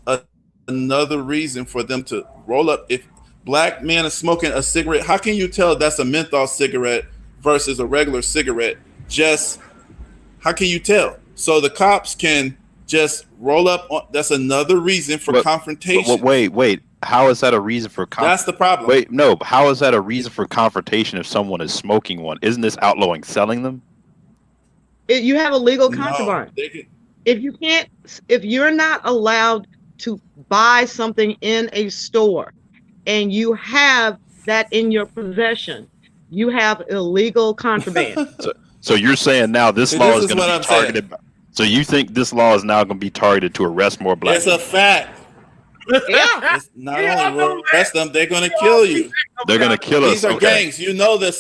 another reason for them to roll up. If black men are smoking a cigarette, how can you tell that's a menthol cigarette versus a regular cigarette? How can you tell? So the cops can just roll up. That's another reason for confrontation. Wait. How is that a reason for confrontation? That's the problem. Wait, no. How is that a reason for confrontation if someone is smoking one? Isn't this outlawing selling them? You have a legal contraband. If you're not allowed to buy something in a store and you have that in your possession, you have illegal contraband. So you're saying now this law is going to be targeted. So you think this law is now going to be targeted to arrest more black people? It's a fact. Yeah. It's not only arrest them, they're going to kill you. They're going to kill us. These are gangs. You know, the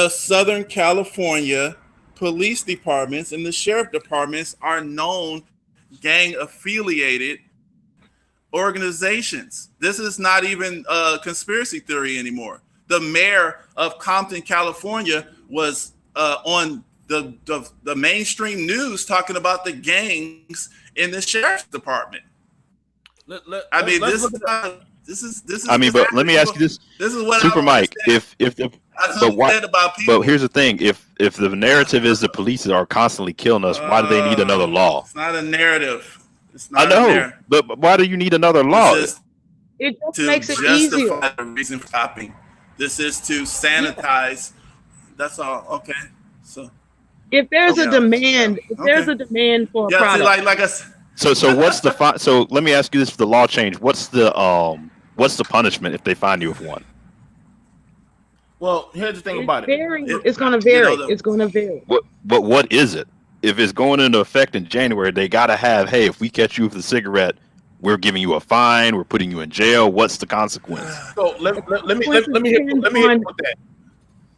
Southern California police departments and the sheriff departments are known gang affiliated organizations. This is not even a conspiracy theory anymore. The mayor of Compton, California was on the mainstream news talking about the gangs in the sheriff's department. I mean, this is. I mean, but let me ask you this. This is what Super Mike. But here's the thing: if the narrative is the police are constantly killing us, why do they need another law? It's not a narrative. I know, but why do you need another law? It just makes it easier. The reason for stopping. This is to sanitize. That's all. Okay. So if there's a demand, there's a demand for a product. So what's the so let me ask you this: for the law change, what's the punishment if they find you with one? Well, here's the thing about it. It's going to vary. It's going to vary. But what is it? If it's going into effect in January, they got to have, hey, if we catch you with a cigarette, we're giving you a fine, we're putting you in jail. What's the consequence? So let me hit you with that.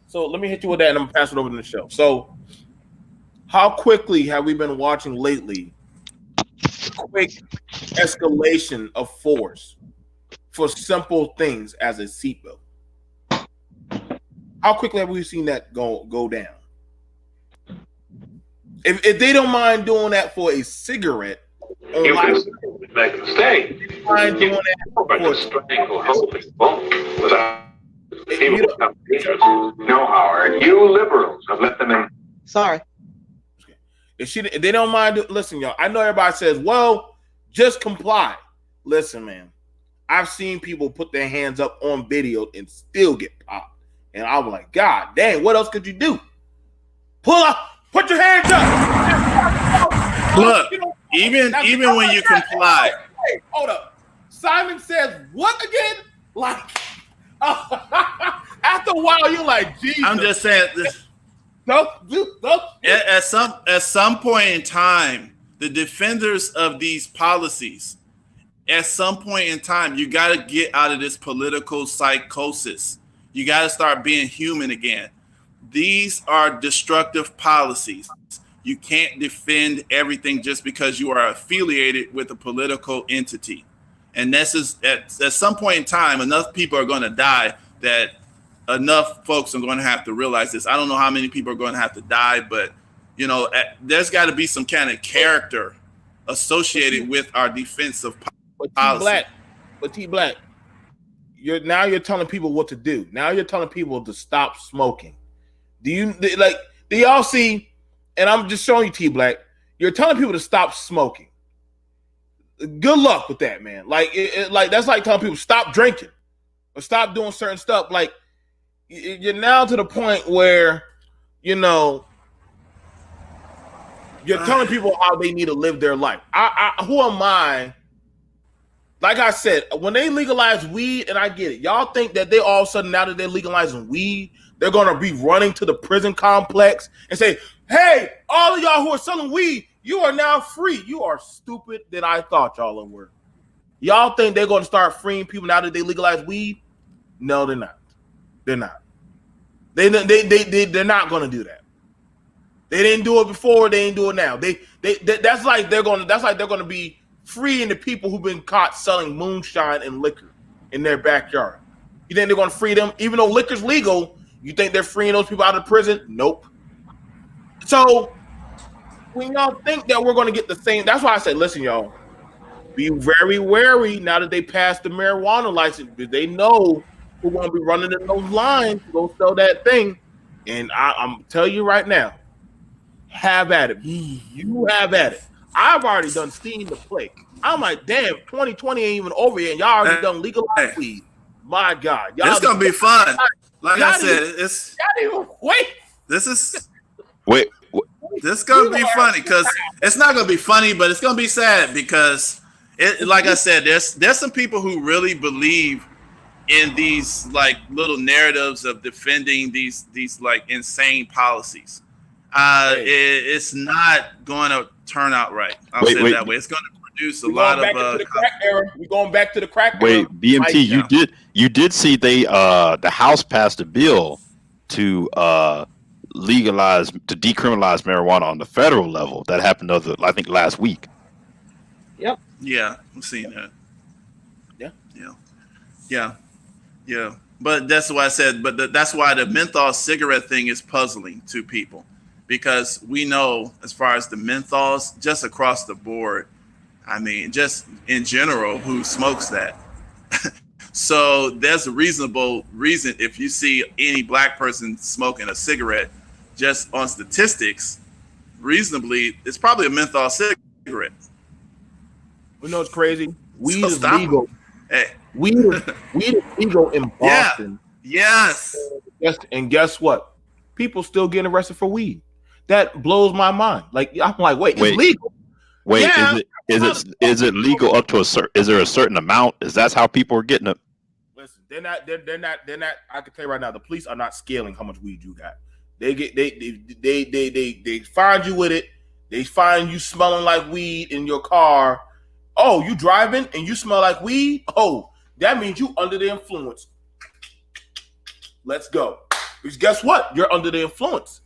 So let me hit you with that, and I'm gonna pass it over to the show. So, how quickly have we been watching lately? Quick escalation of force for simple things as a seatbelt. How quickly have we seen that go down? If they don't mind doing that for a cigarette, you can make a mistake. Mind doing that for strangle hope without people know, Howard. You liberals have let them in. Sorry. If they don't mind, listen, y'all. I know everybody says, "Well, just comply." Listen, man. I've seen people put their hands up on video and still get popped, and I was like, "God dang, what else could you do? Pull up, put your hands up." Look, even when you comply. Hey, hold up. Simon says what again? Like after a while, you're like, Jesus. I'm just saying this. No. At some point in time, the defenders of these policies, at some point in time, you got to get out of this political psychosis. You got to start being human again. These are destructive policies. You can't defend everything just because you are affiliated with a political entity. And this is at some point in time, enough people are going to die that enough folks are going to have to realize this. I don't know how many people are going to have to die, but there's got to be some kind of character associated with our defense of policy. But T Black, you're telling people what to do. Now you're telling people to stop smoking. Do y'all see? And I'm just showing you, T Black. You're telling people to stop smoking. Good luck with that, man. Like that's like telling people stop drinking or stop doing certain stuff. Like you're now to the point where you're telling people how they need to live their life. Who am I? Like I said, when they legalize weed, and I get it, y'all think that they all of a sudden, now that they're legalizing weed, they're going to be running to the prison complex and say, hey, all of y'all who are selling weed, you are now free. You are stupid than I thought y'all were. Y'all think they're going to start freeing people now that they legalize weed? No, they're not. They're not. They're not going to do that. They didn't do it before. They ain't do it now. That's like they're going to be freeing the people who've been caught selling moonshine and liquor in their backyard. You think they're going to free them? Even though liquor's legal, you think they're freeing those people out of prison? Nope. So when y'all think that we're going to get the same, that's why I say, listen, y'all, be very wary now that they passed the marijuana license, because they know who's going to be running in those lines to go sell that thing. And I'm telling you right now, have at it. You have at it. I've already done seen the play. I'm like, damn, 2020 ain't even over yet. Y'all already done legalized weed. My God. It's going to be fun. Like I said, This is going to be funny because it's not going to be funny, but it's going to be sad because, like I said, there's some people who really believe in these like little narratives of defending these like insane policies. It's not going to turn out right. I'll say it that way. It's going to produce a lot of. We're going back to the crack era. Wait, BMT, you did see the House passed a bill to decriminalize marijuana on the federal level. That happened I think last week. Yep. Yeah, I'm seeing that. Yeah. But that's why I said. But that's why the menthol cigarette thing is puzzling to people. Because we know, as far as the menthols, just across the board, I mean, just in general, who smokes that? So there's a reasonable reason if you see any black person smoking a cigarette, just on statistics, reasonably, it's probably a menthol cigarette. You know what's crazy? Weed is legal. Hey. Weed is legal in Boston. Yeah. Yes. And guess what? People still getting arrested for weed. That blows my mind. Like I'm like, wait, it's legal. Wait, yeah. Is it legal up to is there a certain amount? Is that how people are getting it? Listen, they're not. I can tell you right now, the police are not scaling how much weed you got. They find you with it. They find you smelling like weed in your car. Oh, you driving and you smell like weed? Oh, that means you under the influence. Let's go. Because guess what? You're under the influence.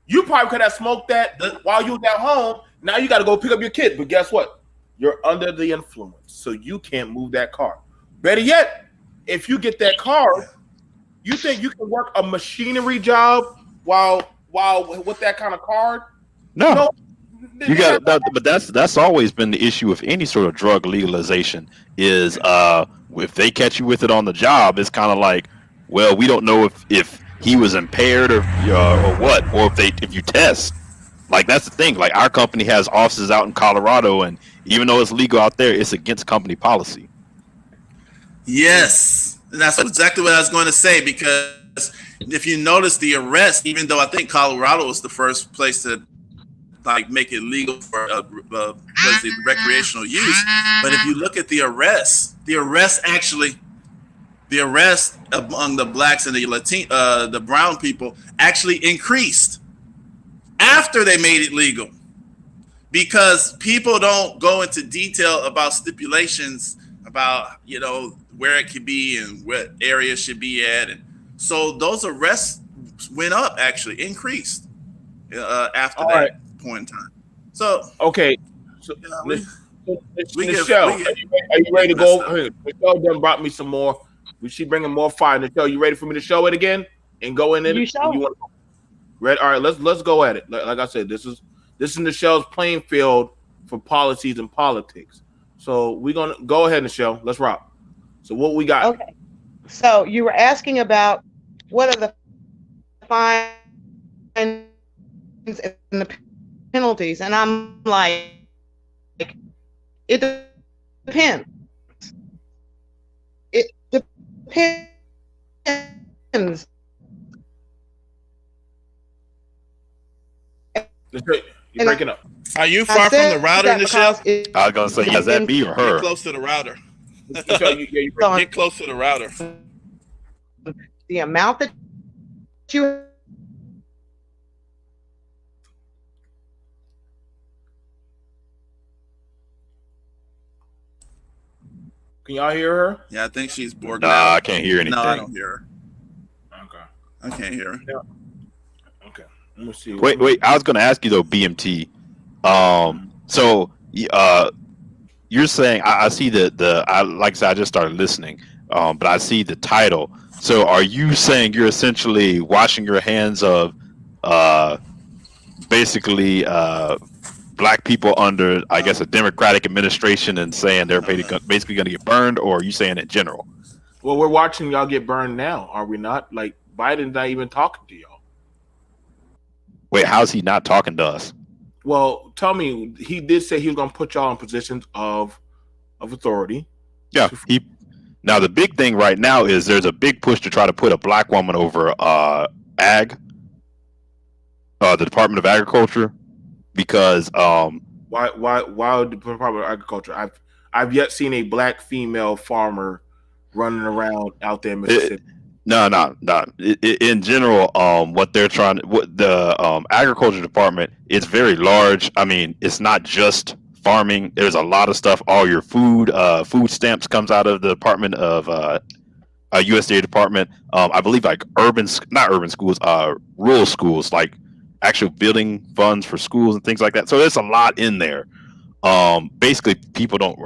You probably could have smoked that while you was at home. Now you got to go pick up your kid. But guess what? You're under the influence. So you can't move that car. Better yet, if you get that car, you think you can work a machinery job while with that kind of card? No. You got that, but that's always been the issue with any sort of drug legalization is if they catch you with it on the job, it's kind of like, well, we don't know if he was impaired or what, or if you test. Like that's the thing. Like our company has offices out in Colorado, and even though it's legal out there, it's against company policy. Yes, and that's exactly what I was going to say. Because if you notice the arrest, even though I think Colorado was the first place to like make it legal for was it recreational use. But if you look at the arrests among the blacks and the brown people actually increased after they made it legal, because people don't go into detail about stipulations about where it could be and what area should be at, and so those arrests went up, actually increased after that point in time. So okay, so we Michelle, are you ready to go? Michelle done brought me some more. She bringing more fire. Michelle, you ready for me to show it again and go in it? You show. You want to ready? All right, let's go at it. Like I said, this is Michelle's playing field for policies and politics. So we're gonna go ahead, Michelle. Let's rock. So what we got? Okay. So you were asking about what are the fines and the penalties, and I'm like, it depends. It depends. You're breaking up. Are you far from the router, Michelle? I was gonna say, is that me or her? Get close to the router. Michelle, Get close to the router. The amount that you can y'all hear her? Yeah, I think she's bored. Nah, I can't hear anything. No, I don't hear her. Okay. I can't hear her. Yeah. Okay. Let me see. Wait. I was gonna ask you though, BMT. So you're saying I see I like I said, I just started listening, but I see the title. So are you saying you're essentially washing your hands of basically black people under, I guess, a Democratic administration and saying they're basically going to get burned, or are you saying in general? Well, we're watching y'all get burned now, are we not? Like, Biden's not even talking to y'all. Wait, how's he not talking to us? Well, tell me, he did say he was going to put y'all in positions of authority. Yeah. Now, the big thing right now is there's a big push to try to put a black woman over the Department of Agriculture, because why the Department of Agriculture? I've yet seen a black female farmer running around out there in Mississippi. No. In general, what they're trying, what the agriculture department, it's very large. I mean, it's not just farming. There's a lot of stuff. All your food stamps comes out of the Department of USDA department. I believe like not urban schools, rural schools, like actual building funds for schools and things like that. So there's a lot in there. Basically, people don't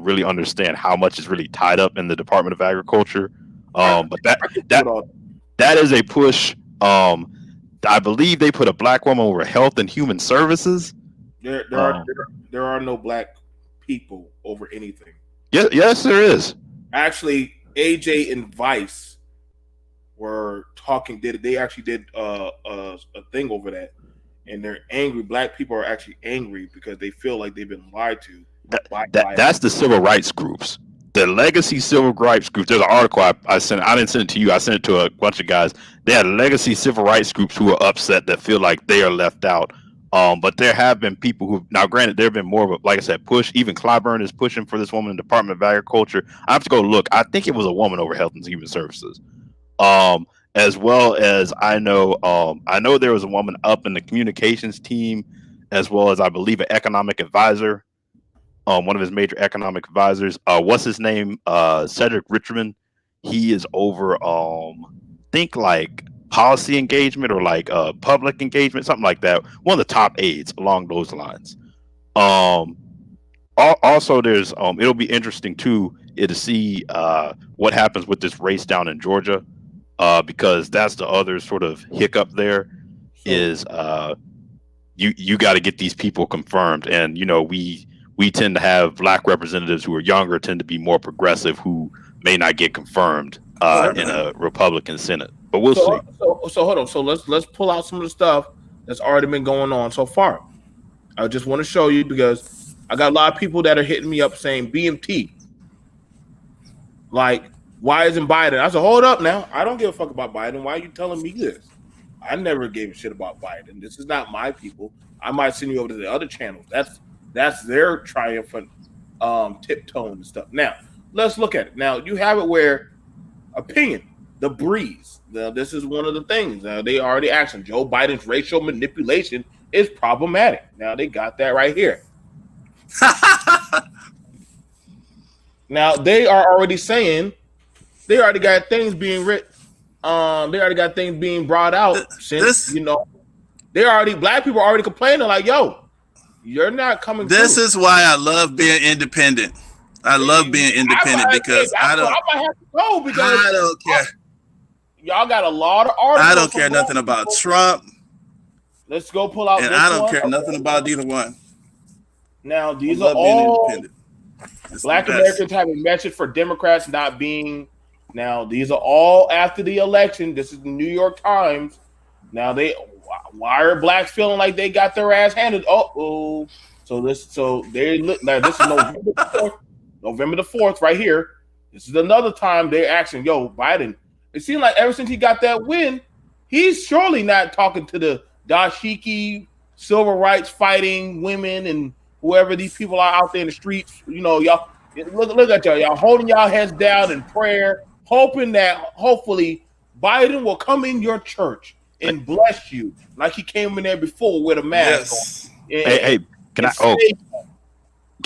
really understand how much is really tied up in the Department of Agriculture. But that is a push. I believe they put a black woman over Health and Human Services. There are no black people over anything. Yes, there is. Actually, AJ and Vice were talking. They actually did a thing over that, and they're angry. Black people are actually angry because they feel like they've been lied to. That's the civil rights groups. The legacy civil rights groups. There's an article I sent. I didn't send it to you. I sent it to a bunch of guys. They had legacy civil rights groups who are upset, that feel like they are left out. But there have been people who, now granted, there have been more of a, like I said, push. Even Clyburn is pushing for this woman in the Department of Agriculture. I have to go look. I think it was a woman over Health and Human Services. As well as I know there was a woman up in the communications team, as well as I believe an economic advisor. One of his major economic advisors. What's his name? Cedric Richmond. He is over think like policy engagement or like public engagement, something like that. One of the top aides along those lines. Also, there's it'll be interesting too to see what happens with this race down in Georgia, because that's the other sort of hiccup there. Is you got to get these people confirmed, and we tend to have black representatives who are younger, tend to be more progressive, who may not get confirmed in a Republican Senate. But we'll see. So hold on. So let's pull out some of the stuff that's already been going on so far. I just want to show you, because I got a lot of people that are hitting me up saying BMT. Like, why isn't Biden? I said, hold up now. I don't give a fuck about Biden. Why are you telling me this? I never gave a shit about Biden. This is not my people. I might send you over to the other channels. That's their triumphant tiptoeing and stuff. Now, let's look at it. Now, you have it where opinion, the breeze. Now, this is one of the things. Now, they already asked Joe Biden's racial manipulation is problematic. Now, they got that right here. Now, they are already saying they already got things being written. They already got things being brought out since black people are already complaining like, yo, you're not coming. This through. is why I love being independent. I love being independent because I might have to go because I don't care. Y'all got a lot of articles. I don't care nothing about Trump. Let's go pull out. And I don't care nothing about either one. Now these are all Black Americans have a message for Democrats not being. Now these are all after the election. This is the New York Times. Now why are blacks feeling like they got their ass handed? So this is November the 4th right here. This is another time they're asking, yo, Biden. It seems like ever since he got that win, he's surely not talking to the dashiki, civil rights fighting women and whoever these people are out there in the streets. You know, y'all look at y'all holding y'all heads down in prayer, hoping that hopefully Biden will come in your church and bless you like he came in there before with a mask on. Hey, can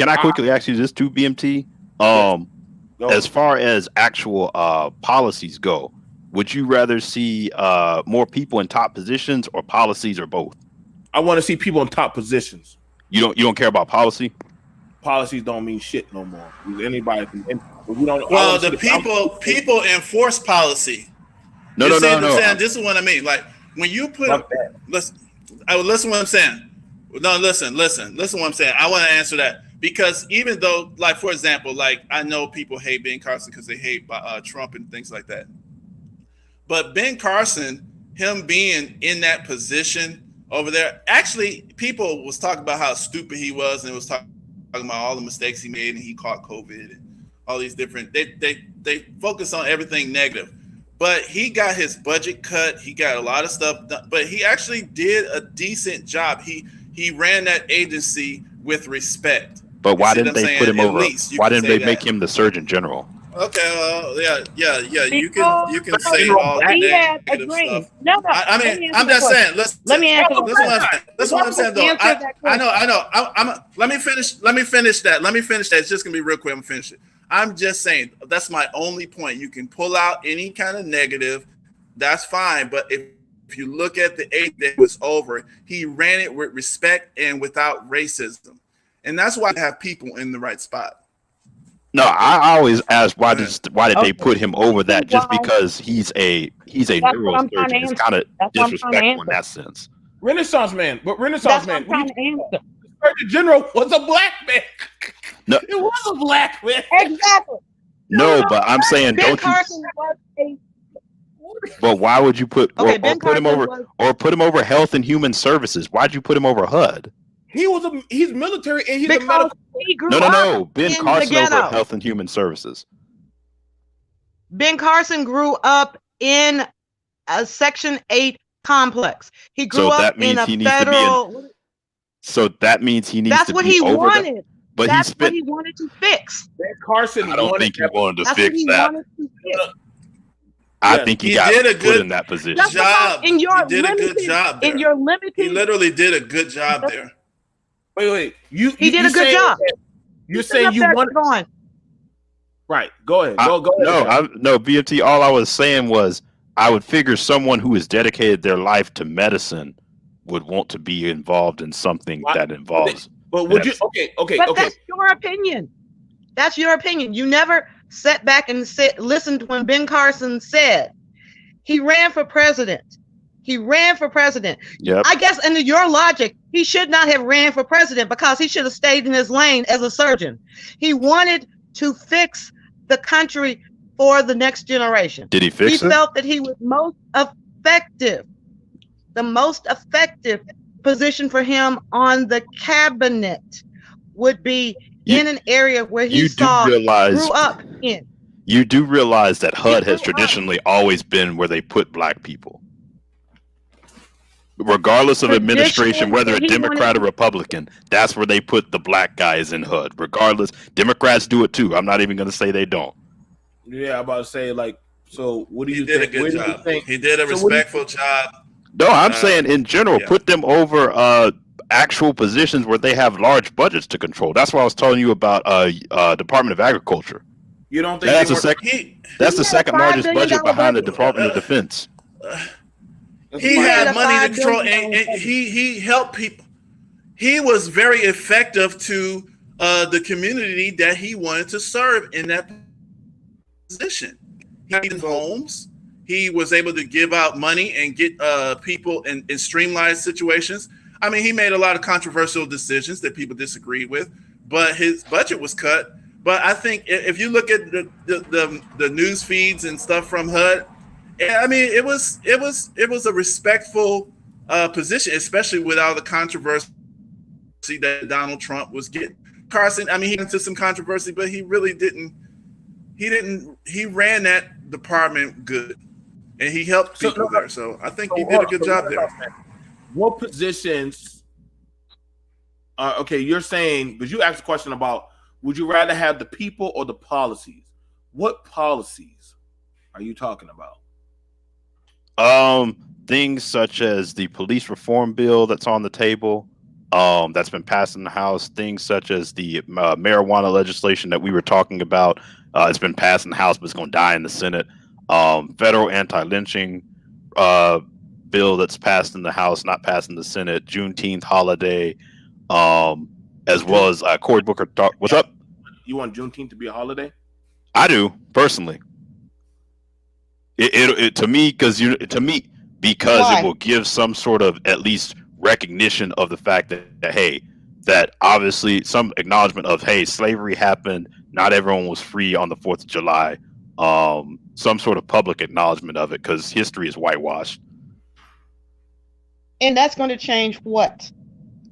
I quickly ask you this too, BMT? As far as actual policies go, would you rather see more people in top positions or policies or both? I want to see people in top positions. You don't care about policy? Policies don't mean shit no more. Anybody can. We don't. Well, the people enforce policy. No. This is what I mean. Like when you put listen what I'm saying. No, listen what I'm saying. I want to answer that because even though, like for example, like I know people hate Ben Carson because they hate Trump and things like that. But Ben Carson, him being in that position over there, actually, people was talking about how stupid he was, and it was talking about all the mistakes he made, and he caught COVID and all these different. They focus on everything negative, but he got his budget cut. He got a lot of stuff done, but he actually did a decent job. He ran that agency with respect. But why didn't they put him over? Why didn't they make him the Surgeon General? Okay, yeah. You can say all that negative stuff. No. I mean, I'm just saying. Let me answer. That's what I'm saying, though. I know. Let me finish that. It's just gonna be real quick. I'm gonna finish it. I'm just saying that's my only point. You can pull out any kind of negative, that's fine. But if you look at the age that was over, he ran it with respect and without racism, and that's why I have people in the right spot. No, I always ask why did they put him over that? Just because he's a neurosurgeon. It's kind of disrespectful in that sense. Renaissance man. Surgeon General was a black man. No, it was a black man. Exactly. No, but I'm saying don't you? But why would you put put him over Health and Human Services? Why'd you put him over HUD? He's military and he's a medical. No. Ben Carson over Health and Human Services. Ben Carson grew up in a Section 8 complex. He grew up in a federal. So that means he needs to be. That's what he wanted. But that's what he wanted to fix. Ben Carson. I don't think he wanted to fix that. I think he got put in that position. Job. He did a good job there. In your limited. He literally did a good job there. Wait. He did a good job. You're saying you want going. Right. Go ahead. Go ahead. No, BMT. All I was saying was I would figure someone who has dedicated their life to medicine would want to be involved in something that involves. But would you? Okay. That's your opinion. That's your opinion. You never sat back and listened when Ben Carson said he ran for president. Yep. I guess under your logic, he should not have ran for president because he should have stayed in his lane as a surgeon. He wanted to fix the country for the next generation. Did he fix it? He felt that he was most effective. The most effective position for him on the cabinet would be in an area where he grew up in. You do realize that HUD has traditionally always been where they put black people. regardless of administration, traditionally whether a that he Democrat or wanted. Republican, that's where they put the black guys in HUD. Regardless, Democrats do it too. I'm not even going to say they don't. Yeah, I'm about to say like. So what do He you did a think? good Where do you job. think? He did a So what do you respectful job. No, I'm saying in general, Yeah. put them over actual positions where they have large budgets to control. That's why I was telling you about Department of Agriculture. You don't think That's they the were? second. That's the He had a second $5 largest billion budget behind the budget. Department of Defense. That's He why- had a money to $5 control, billion and he helped people. He was very effective to the community that he wanted to serve in that position. He had homes. He was able to give out money and get people in streamlined situations. I mean, he made a lot of controversial decisions that people disagreed with, but his budget was cut. But I think if you look at the news feeds and stuff from HUD, I mean, it was a respectful position, especially with all the controversy that Donald Trump was getting. Carson, I mean, he got into some controversy, but he really didn't. He ran that department good, and he helped people there. So I think he did a good job there. What positions? Okay, you're saying, but you asked a question about would you rather have the people or the policies? What policies are you talking about? Things such as the police reform bill that's on the table, that's been passed in the House. Things such as the marijuana legislation that we were talking about. It's been passed in the House, but it's going to die in the Senate. Federal anti-lynching bill that's passed in the House, not passed in the Senate. Juneteenth holiday, as well as Cory Booker. What's up? You want Juneteenth to be a holiday? I do personally. It to me because Why? it will give some sort of at least recognition of the fact that hey, that obviously some acknowledgement of hey, slavery happened. Not everyone was free on the 4th of July. Some sort of public acknowledgement of it because history is whitewashed. And that's going to change what?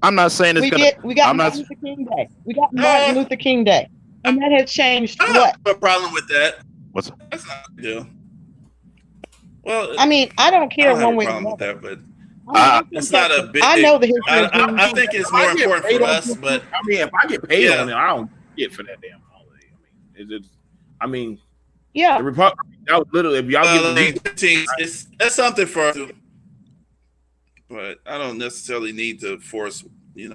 I'm not saying it's We got I'm not. Martin Luther King Day. We got Martin Luther King Day. And that has changed I don't what? have a problem with that. What's That's not a big deal. Well, I mean, I don't I care don't have one a way or problem with another. that, but it's not a big. I know the history I, of Juneteenth. I think it's more important for us, but I mean, if I get paid Yeah. on it, I don't get for that damn holiday. I mean, Yeah. the Republic. That was literally if y'all I mean, give it's something for us. But I don't necessarily need to force,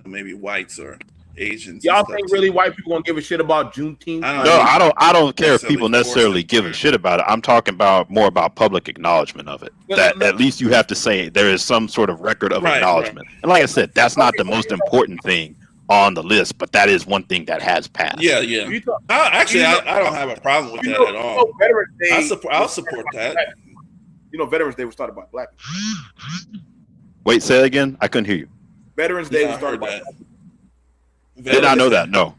maybe whites or Asians. y'all and stuff think to- really white people gonna give a shit about Juneteenth? I don't No, know. I don't care if necessarily people force necessarily it. give a shit about it. I'm talking about more about public acknowledgement of it. But- That at least you have to say there is some sort of record of Right, acknowledgement. And like I said, that's not the most important thing on the list, but that is one thing that has passed. Yeah. You talk- I you know- don't have a problem with you that know- at you all. know Veterans Day. I'll support that. You know, Veterans Day was started by black people. Wait, say it again. I couldn't hear you. Veterans Day Yeah, was I started heard by that. black people. Did I know that? No.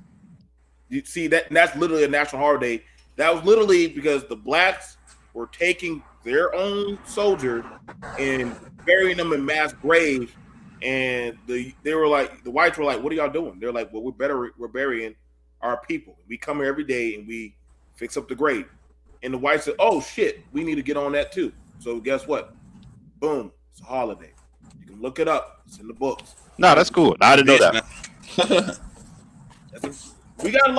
You see that, and that's literally a national holiday. That was literally because the blacks were taking their own soldiers and burying them in mass graves, and they were like, the whites were like, "What are y'all doing?" They're like, "Well, we're burying our people. We come here every day and we fix up the grave." And the whites said, "Oh shit, we need to get on that too." So guess what? Boom, it's a holiday. You can look it up. It's in the books. No, that's cool. I didn't know that. We got a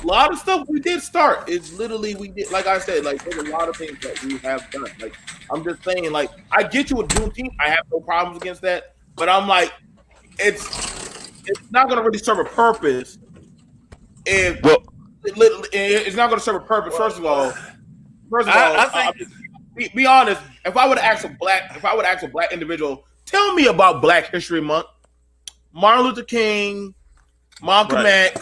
lot of stuff we did start. It's literally we did, like I said, like there's a lot of things that we have done. Like I'm just saying, like I get you with Juneteenth, I have no problems against that, but I'm like, it's not gonna really serve a purpose if Well, it's not gonna serve a purpose. First of all, I think be honest. If I would ask a black individual, tell me about Black History Month, Martin Luther King, Malcolm Right.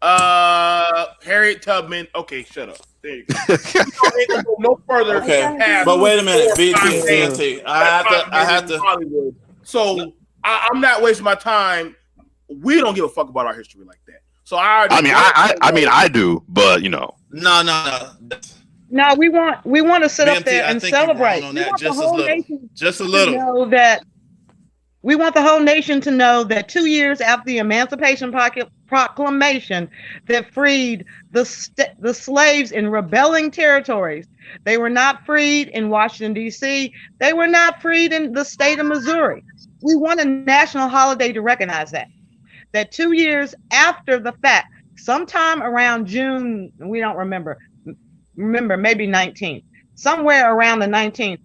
X, Harriet Tubman. Okay, shut up. There you go. You don't go no further. Okay, past but wait a minute, 4 or 5 days. BT. I have to. Hollywood. So I'm not wasting my time. We don't give a fuck about our history like that. So I do, but No. No, we want to sit up BMT, there I and think you're wrong celebrate. on We that want the just a whole little. nation Just a to little. know that We want the whole nation to know that 2 years after the Emancipation Proclamation that freed the slaves in rebelling territories, they were not freed in Washington, D.C. They were not freed in the state of Missouri. We want a national holiday to recognize that 2 years after the fact, sometime around June, we don't remember, maybe 19th, somewhere around the 19th,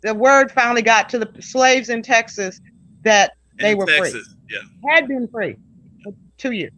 the word finally got to the slaves in Texas that they were free. Had been free for 2 years.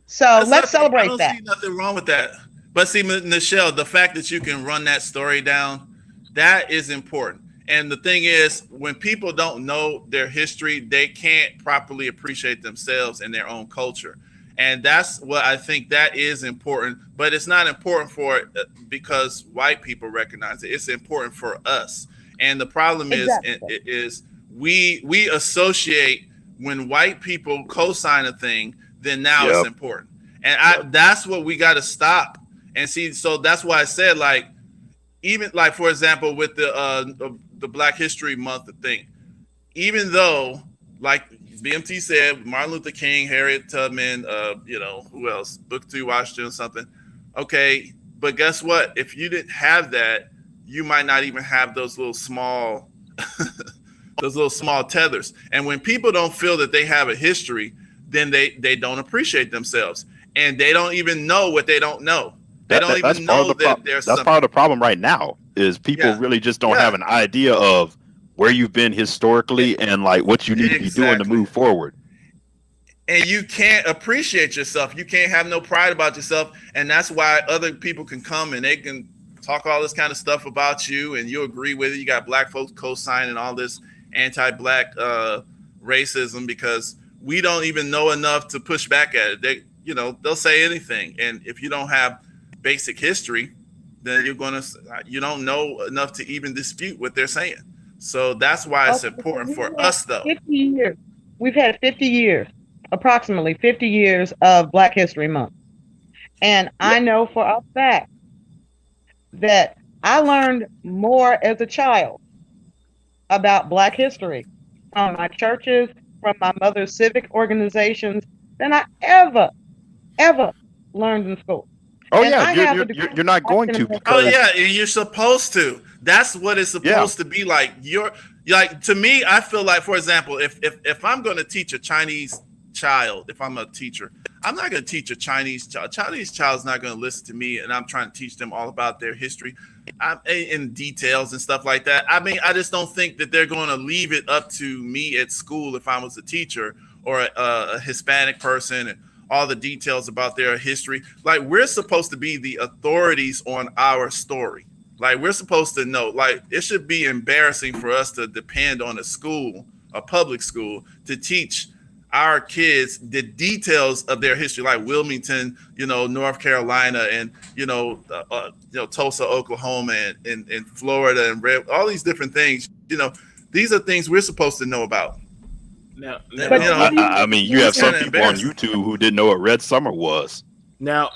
So let's celebrate that. I don't see nothing wrong with that. But see, Michelle, the fact that you can run that story down, that is important. And the thing is, when people don't know their history, they can't properly appreciate themselves and their own culture. And that's what I think that is important. But it's not important for because white people recognize it. It's important for us. And the problem is we associate when white people co-sign a thing, then now it's important. And that's what we got to stop. And see, so that's why I said, like, even like, for example, with the Black History Month thing, even though, like BMT said, Martin Luther King, Harriet Tubman, who else? Booker T. Washington, something. Okay, but guess what? If you didn't have that, you might not even have those little small tethers. And when people don't feel that they have a history, then they don't appreciate themselves, and they don't even know what they don't know. They don't even know that there's that's part of the problem right now is people really just don't have an idea of where you've been historically and like what you need to be doing to move forward. And you can't appreciate yourself. You can't have no pride about yourself. And that's why other people can come and they can talk all this kind of stuff about you and you agree with it. You got black folks co-signing all this anti-black racism because we don't even know enough to push back at it. They'll say anything. And if you don't have basic history, then you don't know enough to even dispute what they're saying. So that's why it's important for us, though. 50 years. We've had 50 years, approximately 50 years of Black History Month. And I know for a fact that I learned more as a child about Black history from my churches, from my mother's civic organizations than I ever learned in school. Oh, and you're not going to. Because you're supposed to. That's what it's supposed to be like. You're like, to me, I feel like, for example, if I'm going to teach a Chinese child, if I'm a teacher, I'm not going to teach a Chinese child. Chinese child's not going to listen to me, and I'm trying to teach them all about their history in details and stuff like that. I mean, I just don't think that they're going to leave it up to me at school if I was a teacher or a Hispanic person and all the details about their history. Like, we're supposed to be the authorities on our story. Like, we're supposed to know. Like, it should be embarrassing for us to depend on a public school, to teach our kids the details of their history, like Wilmington, North Carolina, and Tulsa, Oklahoma, and Florida, and all these different things. These are things we're supposed to know about. Now, I mean, you have some people on YouTube who didn't know what Red Summer was. Now,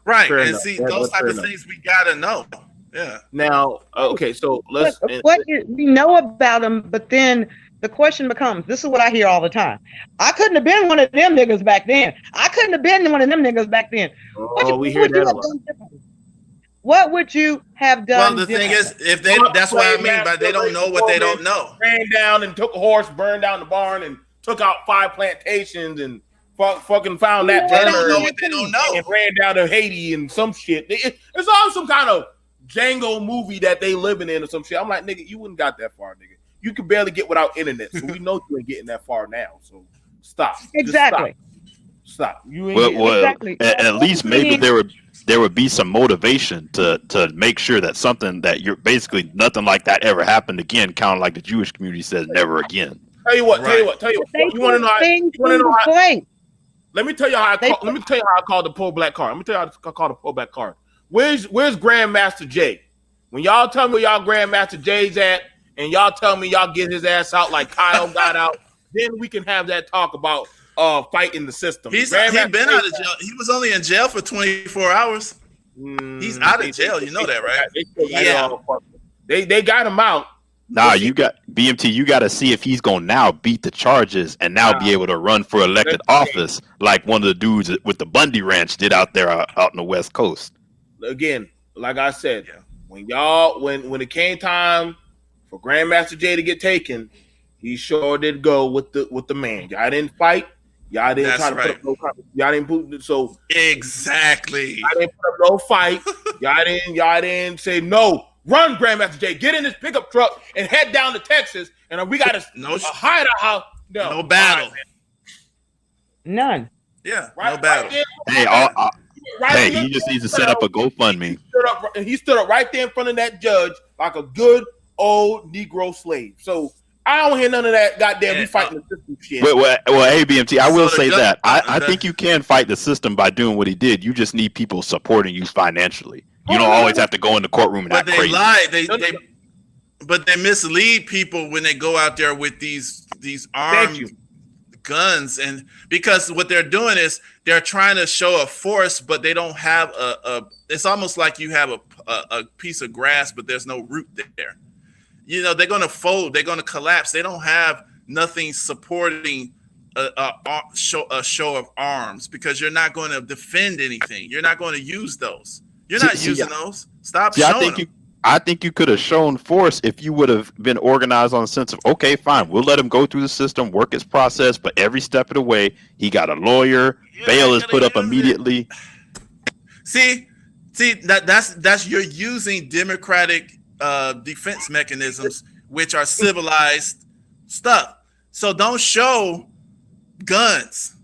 right, and enough. See, those type of things we gotta know. Yeah. Now, okay, so let's. What we know about them, but then the question becomes: this is what I hear all the time. I couldn't have been one of them niggas back then. I couldn't have been one of them niggas back then. We hear that a lot. What would you have done? Well, the thing is, that's what I mean by they don't know what they don't know. Ran down and took a horse, burned down the barn, and took out 5 plantations, and fucking found that burner. They don't know what they don't know. And ran down to Haiti and some shit. It's all some kind of Django movie that they living in or some shit. I'm like, nigga, you wouldn't got that far, nigga. You could barely get without internet, so we know you ain't getting that far now. So stop. Exactly. Stop. You ain't exactly. At least maybe there would be some motivation to make sure that something that you're basically nothing like that ever happened again, kind of like the Jewish community says never again. Tell you what. You want to know how? Let me tell you how I called the Poor Black Card. Let me tell you how I called the Poor Black Card. Where's Grandmaster Jay? When y'all tell me where y'all Grandmaster Jay's at, and y'all tell me y'all get his ass out like Kyle got out, then we can have that talk about fighting the system. He's been out of jail. He was only in jail for 24 hours. He's out of jail. You know that, right? They got him out. Nah, you got BMT. You got to see if he's gonna now beat the charges and now be able to run for elected office like one of the dudes with the Bundy Ranch did out there out in the West Coast. Again, like I said, when it came time for Grandmaster Jay to get taken, he sure did go with the man. Y'all didn't fight. Y'all didn't try to put up no. Y'all didn't put so exactly. Y'all didn't put up no fight. Y'all didn't say no. Run, Grandmaster Jay. Get in this pickup truck and head down to Texas. And we got to hide our house. No battle. Right, None. Yeah, no battle. Hey, he just needs to set up a GoFundMe. He stood up right there in front of that judge like a good old Negro slave. So I don't hear none of that goddamn we fighting the system shit. Well, hey, BMT, I will say that. I think you can fight the system by doing what he did. You just need people supporting you financially. You don't always have to go in the courtroom and act crazy. But they mislead people when they go out there with these armed guns, and because what they're doing is they're trying to show a force, but they don't have it's almost like you have a piece of grass, but there's no root there. You know, they're going to fold, they're going to collapse. They don't have nothing supporting a show of arms, because you're not going to defend anything. You're not going to use those. You're not using those. Stop showing them. I think you could have shown force if you would have been organized on the sense of, okay, fine, we'll let him go through the system, work his process, but every step of the way, he got a lawyer, bail is put up immediately. See, that's you're using democratic defense mechanisms, which are civilized stuff. So don't show guns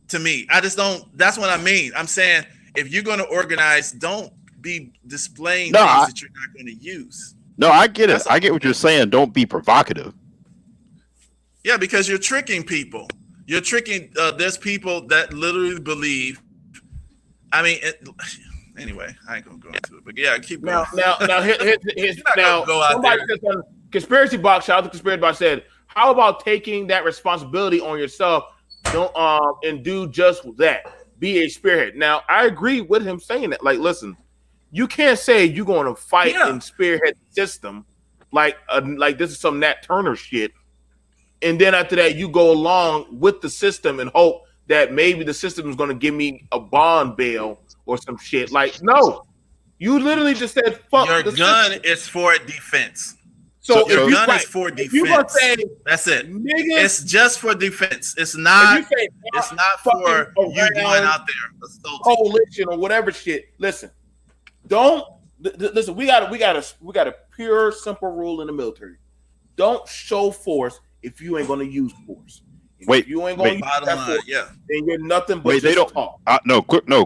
to me. I just don't. That's what I mean. I'm saying if you're going to organize, don't be displaying things that you're not going to use. No, I get it. I get what you're saying. Don't be provocative. Yeah, because you're tricking people. You're tricking. There's people that literally believe. I mean, anyway, I ain't gonna go into it, but yeah, keep going. Now, go out there. Conspiracy box. Shout out to conspiracy box. Said, how about taking that responsibility on yourself? Don't and do just that. Be a spearhead. Now, I agree with him saying that. Like, listen, you can't say you're going to fight and spearhead the system like this is some Nat Turner shit, and then after that you go along with the system and hope that maybe the system is going to give me a bond bail or some shit. Like, no, you literally just said fuck. Your gun is for defense. So your gun is for defense. You're gonna say, that's it. Nigga, it's just for defense. It's not. It's not for you going out there assaulting. Coalition or whatever shit. Listen, don't listen. We got a pure, simple rule in the military. Don't show force if you ain't gonna use force. If you ain't gonna use that force, then you're nothing but talk.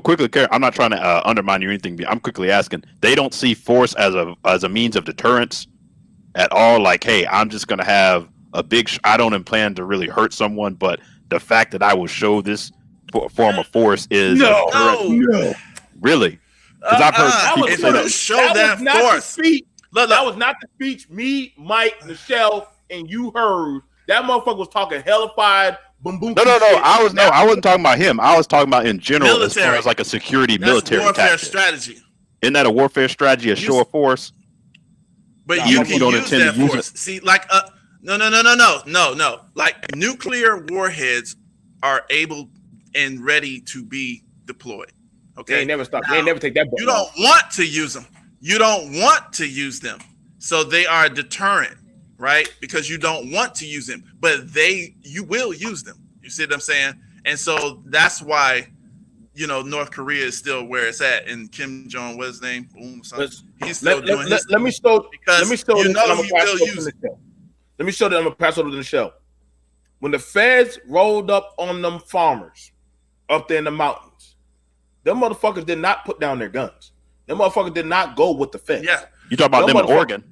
Quickly, I'm not trying to undermine you or anything. I'm quickly asking. They don't see force as a means of deterrence at all. Like, hey, I'm just gonna have a big. I don't plan to really hurt someone, but the fact that I will show this form of force is no. Really. Because I've heard people say that. Show that force. That was not the speech me, Mike, Michelle, and you heard. That motherfucker was talking hellified, boom, boom. No. I wasn't talking about him. I was talking about in general, military. As far as like a security military warfare tactic. Strategy. Isn't that a warfare strategy? A show of force. But you can use that force. See, like, no. Like, nuclear warheads are able and ready to be deployed. Okay, they never stop. They never take that. You don't want to use them. You don't want to use them, so they are a deterrent, right? Because you don't want to use them, but you will use them. You see what I'm saying? And so that's why, North Korea is still where it's at. And Kim Jong, what's his name? Boom, he's still doing his. Let me show. Because let me show you will use it. Let me show that I'm gonna pass over to the show. When the feds rolled up on them farmers up there in the mountains, them motherfuckers did not put down their guns. Them motherfuckers did not go with the feds. Yeah, you talk about them in Oregon.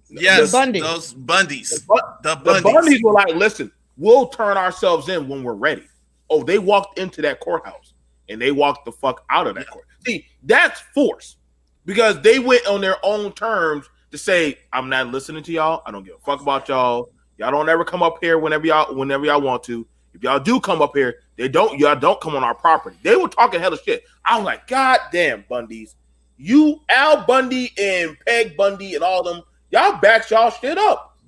Yes, those Bundys. The Bundys were like, listen, we'll turn ourselves in when we're ready. Oh, they walked into that courthouse and they walked the fuck out of that court. See, that's force because they went on their own terms to say, I'm not listening to y'all. I don't give a fuck about y'all. Y'all don't ever come up here whenever y'all want to. If y'all do come up here, y'all don't come on our property. They were talking hella shit. I was like, God damn, Bundys. You, Al Bundy and Peg Bundy and all them, Y'all backed y'all shit up.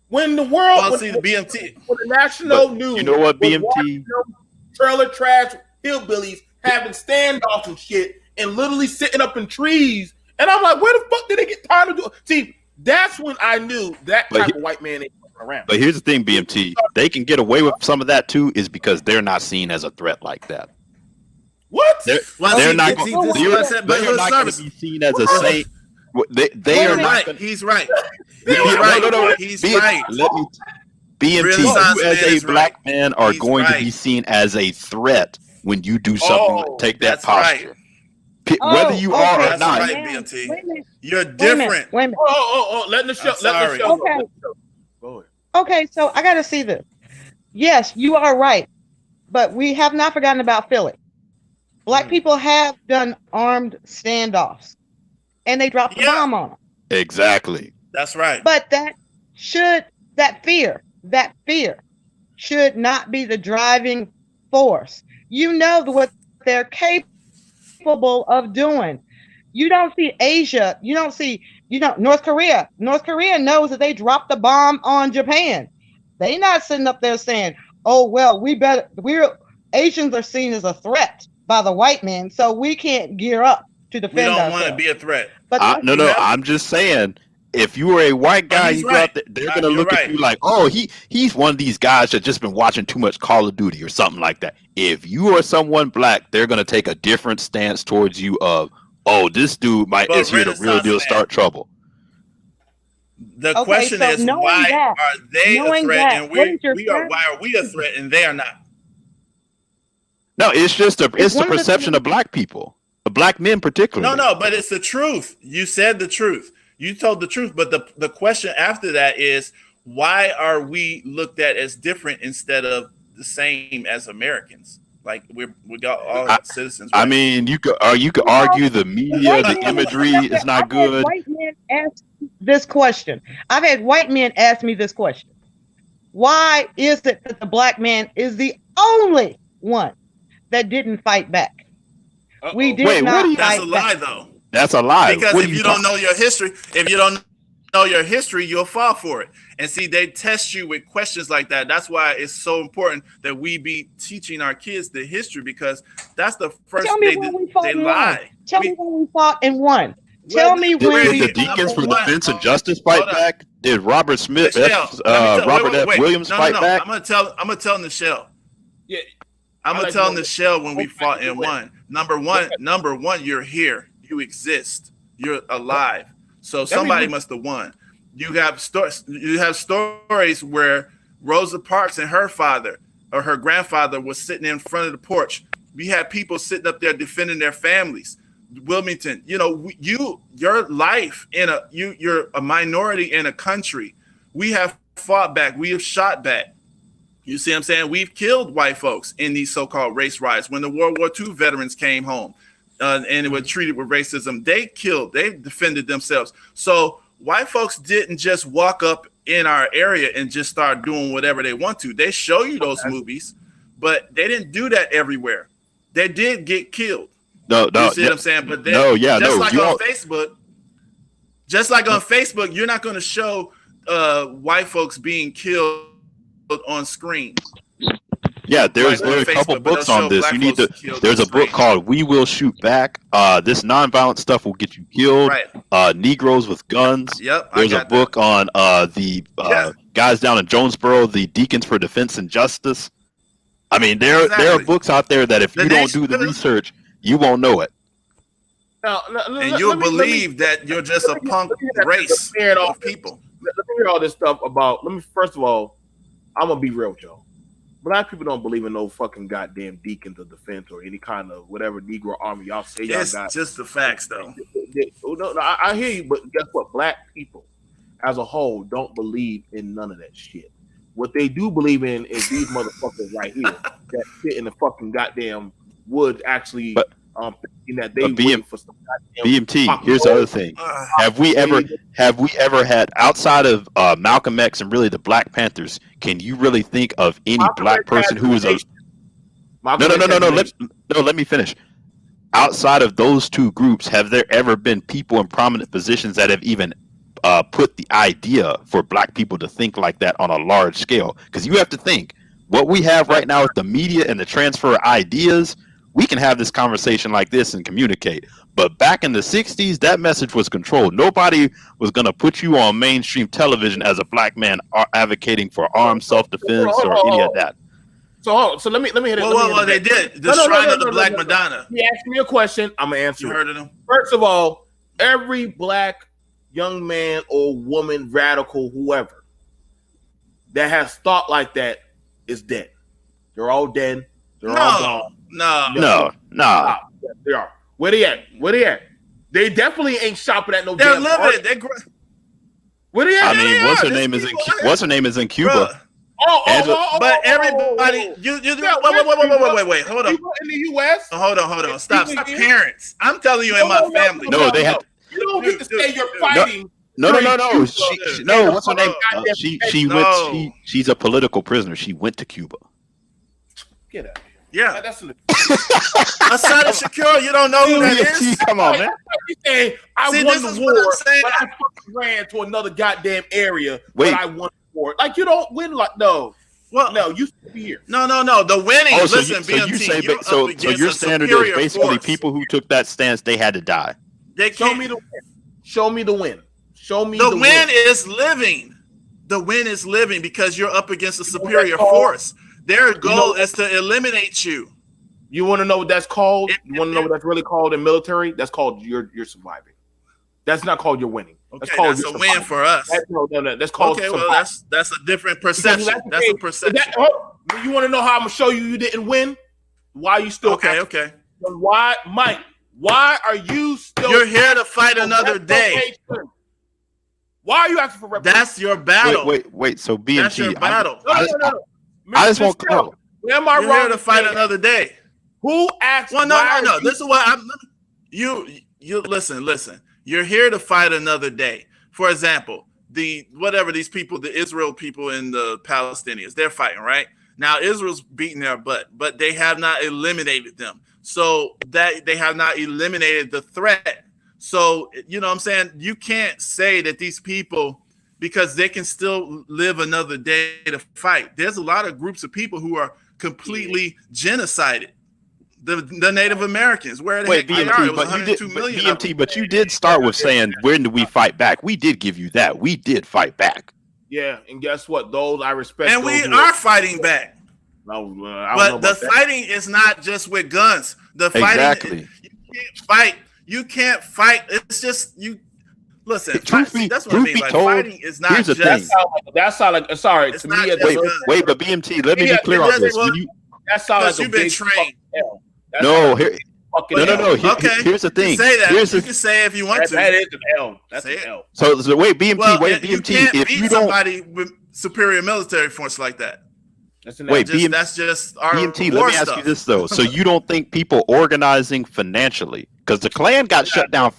When the world, Well, when, see, the BMT. when the national But news, you know what, was BMT? watching them trailer trash hillbillies having standoffs and shit, and literally sitting up in trees, and I'm like, where the fuck did they get time to do? See, that's when I knew that But type of white man ain't fucking around. But here's the thing, BMT. They can get away with some of that too, is because they're not seen as a threat like that. What? Well, They're see, not see, going. this is what I said, but They're not going to be seen as a saint. They Wait a are minute. not. right. Gonna, He's right. He's He's right. right. He's right. Let me. BMT, Renaissance you as man a is black right. man are He's going to right. be seen as a threat when you do something like take that that's right. posture. Whether you are or That's not. right, Now, BMT. wait a minute. You're Wait a different. minute. Wait a minute. Oh, let the show. I'm sorry. Let the show. Okay. Let the show. Go ahead. Okay, so I got to see this. Yes, you are right, but we have not forgotten about Philly. Black people have done armed standoffs, and they dropped the Yeah. bomb on them. Exactly. That's right. But that fear should not be the driving force. You know what they're capable of doing. You don't see Asia. You don't see, North Korea. North Korea knows that they dropped the bomb on Japan. They not sitting up there saying, "Oh well, Asians are seen as a threat by the white man, so we can't gear up to We defend don't ourselves." want to be a threat. But No. I'm just saying. If you were a white guy, he's you go out right. there, they're gonna You're look at right. you like, "Oh, he's one of these guys that just been watching too much Call of Duty or something like that." If you are someone black, they're gonna take a different stance towards you. Of, "Oh, this dude But is here to real Renaissance deal man. start trouble." The Okay, question so is, knowing why that- are they a knowing threat that, and what is your we are? first- Why are we a threat and they are not? No, it's just it's the one of the perception things- of black people, the black men particularly. No, but it's the truth. You said the truth. You told the truth. But the question after that is, why are we looked at as different instead of the same as Americans? Like we got all citizens. I Right? mean, you could argue the media, the imagery is not I've had good. white men ask this question. I've had white men ask me this question. Why is it that the black man is the only one that didn't fight back? We did Wait, what not do you- That's fight a lie, back. though. That's a lie. Because What if are you don't talking- know your history, you'll fall for it. And see, they test you with questions like that. That's why it's so important that we be teaching our kids the history, because that's the first Tell me when we fought they and lie. won. Tell me when we fought and won. Tell me Did, when did we the Deacons for Number one. Defense and Justice fight Hold on. back? Did Robert Smith, Michelle, Robert F. Williams fight back? I'm gonna tell Michelle. Yeah. I'm I gonna like tell to know- Michelle when we Okay, fought and wait. won. Number one, you're here. You exist. You're alive. So somebody must have won. You have stories where Rosa Parks and her father or her grandfather was sitting in front of the porch. We had people sitting up there defending their families. Wilmington, your life you're a minority in a country. We have fought back. We have shot back. You see what I'm saying? We've killed white folks in these so-called race riots. When the World War II veterans came home and were treated with racism, they defended themselves. So white folks didn't just walk up in our area and just start doing whatever they want to. They show you those movies, but they didn't do that everywhere. They did get killed. No, You see what I'm saying? But just like on Facebook, you're not going to show white folks being killed on screen. Yeah, there's Right, on a couple Facebook, but books they'll on show this. black You need to. folks killed There's on a book screen. called "We Will Shoot Back." This nonviolent stuff will get you killed. Right. Negroes with guns. Yep. There's a book on the guys down in Jonesboro, the Deacons for Defense and Justice. I mean, there are Exactly. books out there that if you don't do the research, you won't know it. Now, And you'll believe that you're just a punk race of people. Let me hear all this stuff about. First of all, I'm gonna be real with y'all. Black people don't believe in no fucking goddamn deacons of defense or any kind of whatever Negro army y'all say y'all It's got. just the facts, though. No, I hear you, but guess what? Black people as a whole don't believe in none of that shit. What they do believe in is these motherfuckers right here that sit in the fucking goddamn woods actually thinking that they waiting for some goddamn BMT. Here's the other thing. Have we ever had, outside of Malcolm X and really the Black Panthers, can you really think of any black person who is a let me finish. Outside of those two groups, have there ever been people in prominent positions that have even put the idea for black people to think like that on a large scale. Because you have to think what we have right now with the media and the transfer of ideas, we can have this conversation like this and communicate. But back in the 60s, that message was controlled. Nobody was going to put you on mainstream television as a black man advocating for armed self-defense or any of that. So let me hit it. Well, they did. The Shrine of the Black Madonna. He asked me a question. I'm going to answer You it. heard of them? First of all, every black young man or woman, radical, whoever, that has thought like that is dead. They're all dead. They're all gone. No. They are. Where they at? They definitely ain't shopping at no They're damn living. party. Where they at? I mean, what's her name is in Cuba. But everybody, wait, hold on. People in the U.S. Hold on. Stop. Parents. I'm telling you, in my family. No, they have. You don't get to say you're fighting. No. What's her name? She went. She's a political prisoner. She went to Cuba. Get out. Yeah. That's Asada Shakur, you don't know who that is? Come on, man. Saying, I See, won this the is what war, I'm saying. but I fucking ran to another goddamn area. But I won the war. Like, you don't win like no. Well, no, you should be here. No. The winning. Oh, listen, BMT. So your standard is basically people who took that stance, they had to die. Show me the win. Show me the win. The win is living. The win is living because you're up against a superior force. Their goal is to eliminate you. You want to know what that's called? You want to know what that's really called in military? That's called you're surviving. That's not called you're winning. That's Okay, called that's a win for us. No. That's called okay. surviving. Well, that's a different perception. That's a perception. You want to know how I'm gonna show you didn't win? Why you still okay? Why, Mike? Why are you still? You're here to fight another day. Why are you asking for reparation? That's your battle. Wait. So BMT. That's your battle. No. I just want to know. Am I You're wrong here to fight another day. Who asked? Well, no. This is what I'm. You listen. You're here to fight another day. For example, these people, the Israel people and the Palestinians, they're fighting right now. Israel's beating their butt, but they have not eliminated them. So that they have not eliminated the threat. So you know what I'm saying? You can't say that these people, because they can still live another day to fight. There's a lot of groups of people who are completely genocided. The Native Americans, where the heck they are, it was 102 million. BMT, but you did start with saying, when do we fight back? We did give you that. We did fight back. Yeah, and guess what? Those I respect. And we are fighting back. No, but the fighting is not just with guns. The fighting, you can't fight. It's just you. Listen, that's what I mean. Like, fighting is not here's the just. thing. That's not like. Sorry, to me. Wait, but BMT, let me be clear on this. That's not like you've been trained. No, okay. Here's the thing. Say that. You can say it if you want to. That is an L. That's an L. So wait, BMT. BMT. You can't if beat you don't, somebody with superior military force like that. That's just our BMT. Let me ask you this though. So you don't think people organizing financially, because the Klan got shut down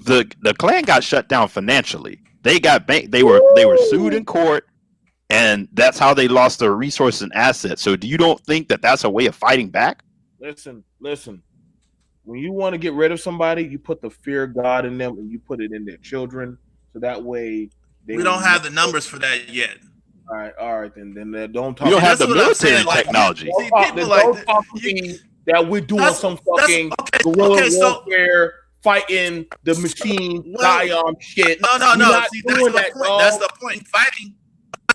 the Klan got shut down financially. They got they were sued in court, and that's how they lost their resources and assets. So do you don't think that that's a way of fighting back? Listen. When you want to get rid of somebody, you put the fear of God in them, and you put it in their children, so that way we don't have the numbers for that yet. All right. Then don't talk. We don't have the military technology. See, people like that we're doing some fucking guerrilla warfare, fighting the machine, shit. No. See, that's the point. That's the point. Fighting.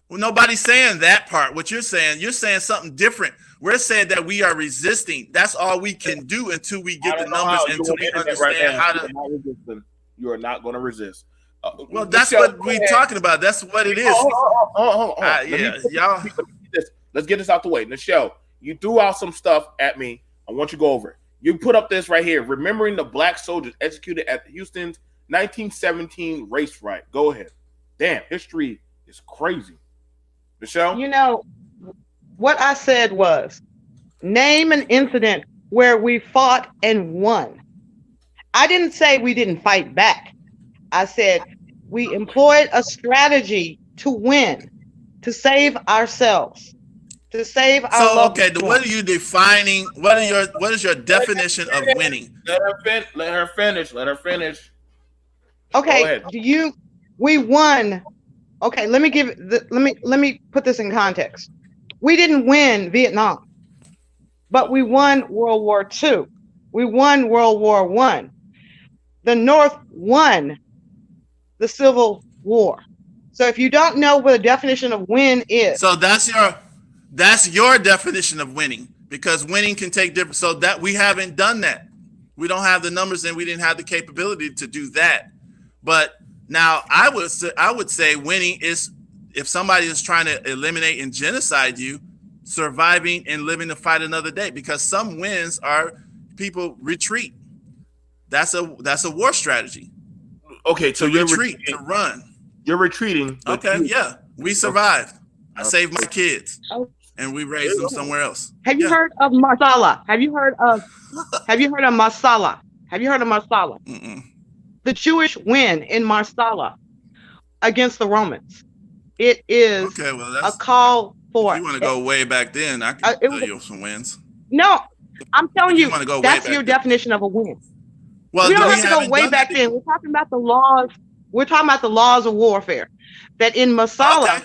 Well, nobody's saying that part. What you're saying something different. We're saying that we are resisting. That's all we can do until we get the numbers, until we understand how to. You are not going to resist. Well, that's what we're talking about. That's what it is. Hold on. Y'all. Let's get this out the way. Michelle, you threw out some stuff at me. I want you to go over it. You put up this right here. Remembering the black soldiers executed at Houston's 1917 race riot. Go ahead. Damn, history is crazy. Michelle? You know, what I said was, name an incident where we fought and won. I didn't say we didn't fight back. I said we employed a strategy to win, to save ourselves, to save our loved ones. What are you defining? What is your definition of winning? Let her finish. Okay, We won. Okay, let me put this in context. We didn't win Vietnam, but we won World War II. We won World War I. The North won the Civil War. So if you don't know what the definition of win is, So that's your definition of winning, because winning can take different. So that we haven't done that. We don't have the numbers and we didn't have the capability to do that. But now I would say winning is if somebody is trying to eliminate and genocide you, surviving and living to fight another day, because some wins are people retreat. That's a war strategy. Okay, so you're retreat, to run. You're retreating. Okay, yeah. We survived. I saved my kids and we raised them somewhere else. have you heard of Marsala? Have you heard of Marsala? Have you heard of Marsala? Mm-mm. The Jewish win in Marsala against the Romans. It is Okay, well, a call for. If you want to go way back then, I can tell you some wins. No, I'm telling If you you, wanna go way that's back your then. definition of a win. Well, We don't have to go haven't way done back that. then. We're talking about the laws. We're talking about the laws of warfare. That in Masada,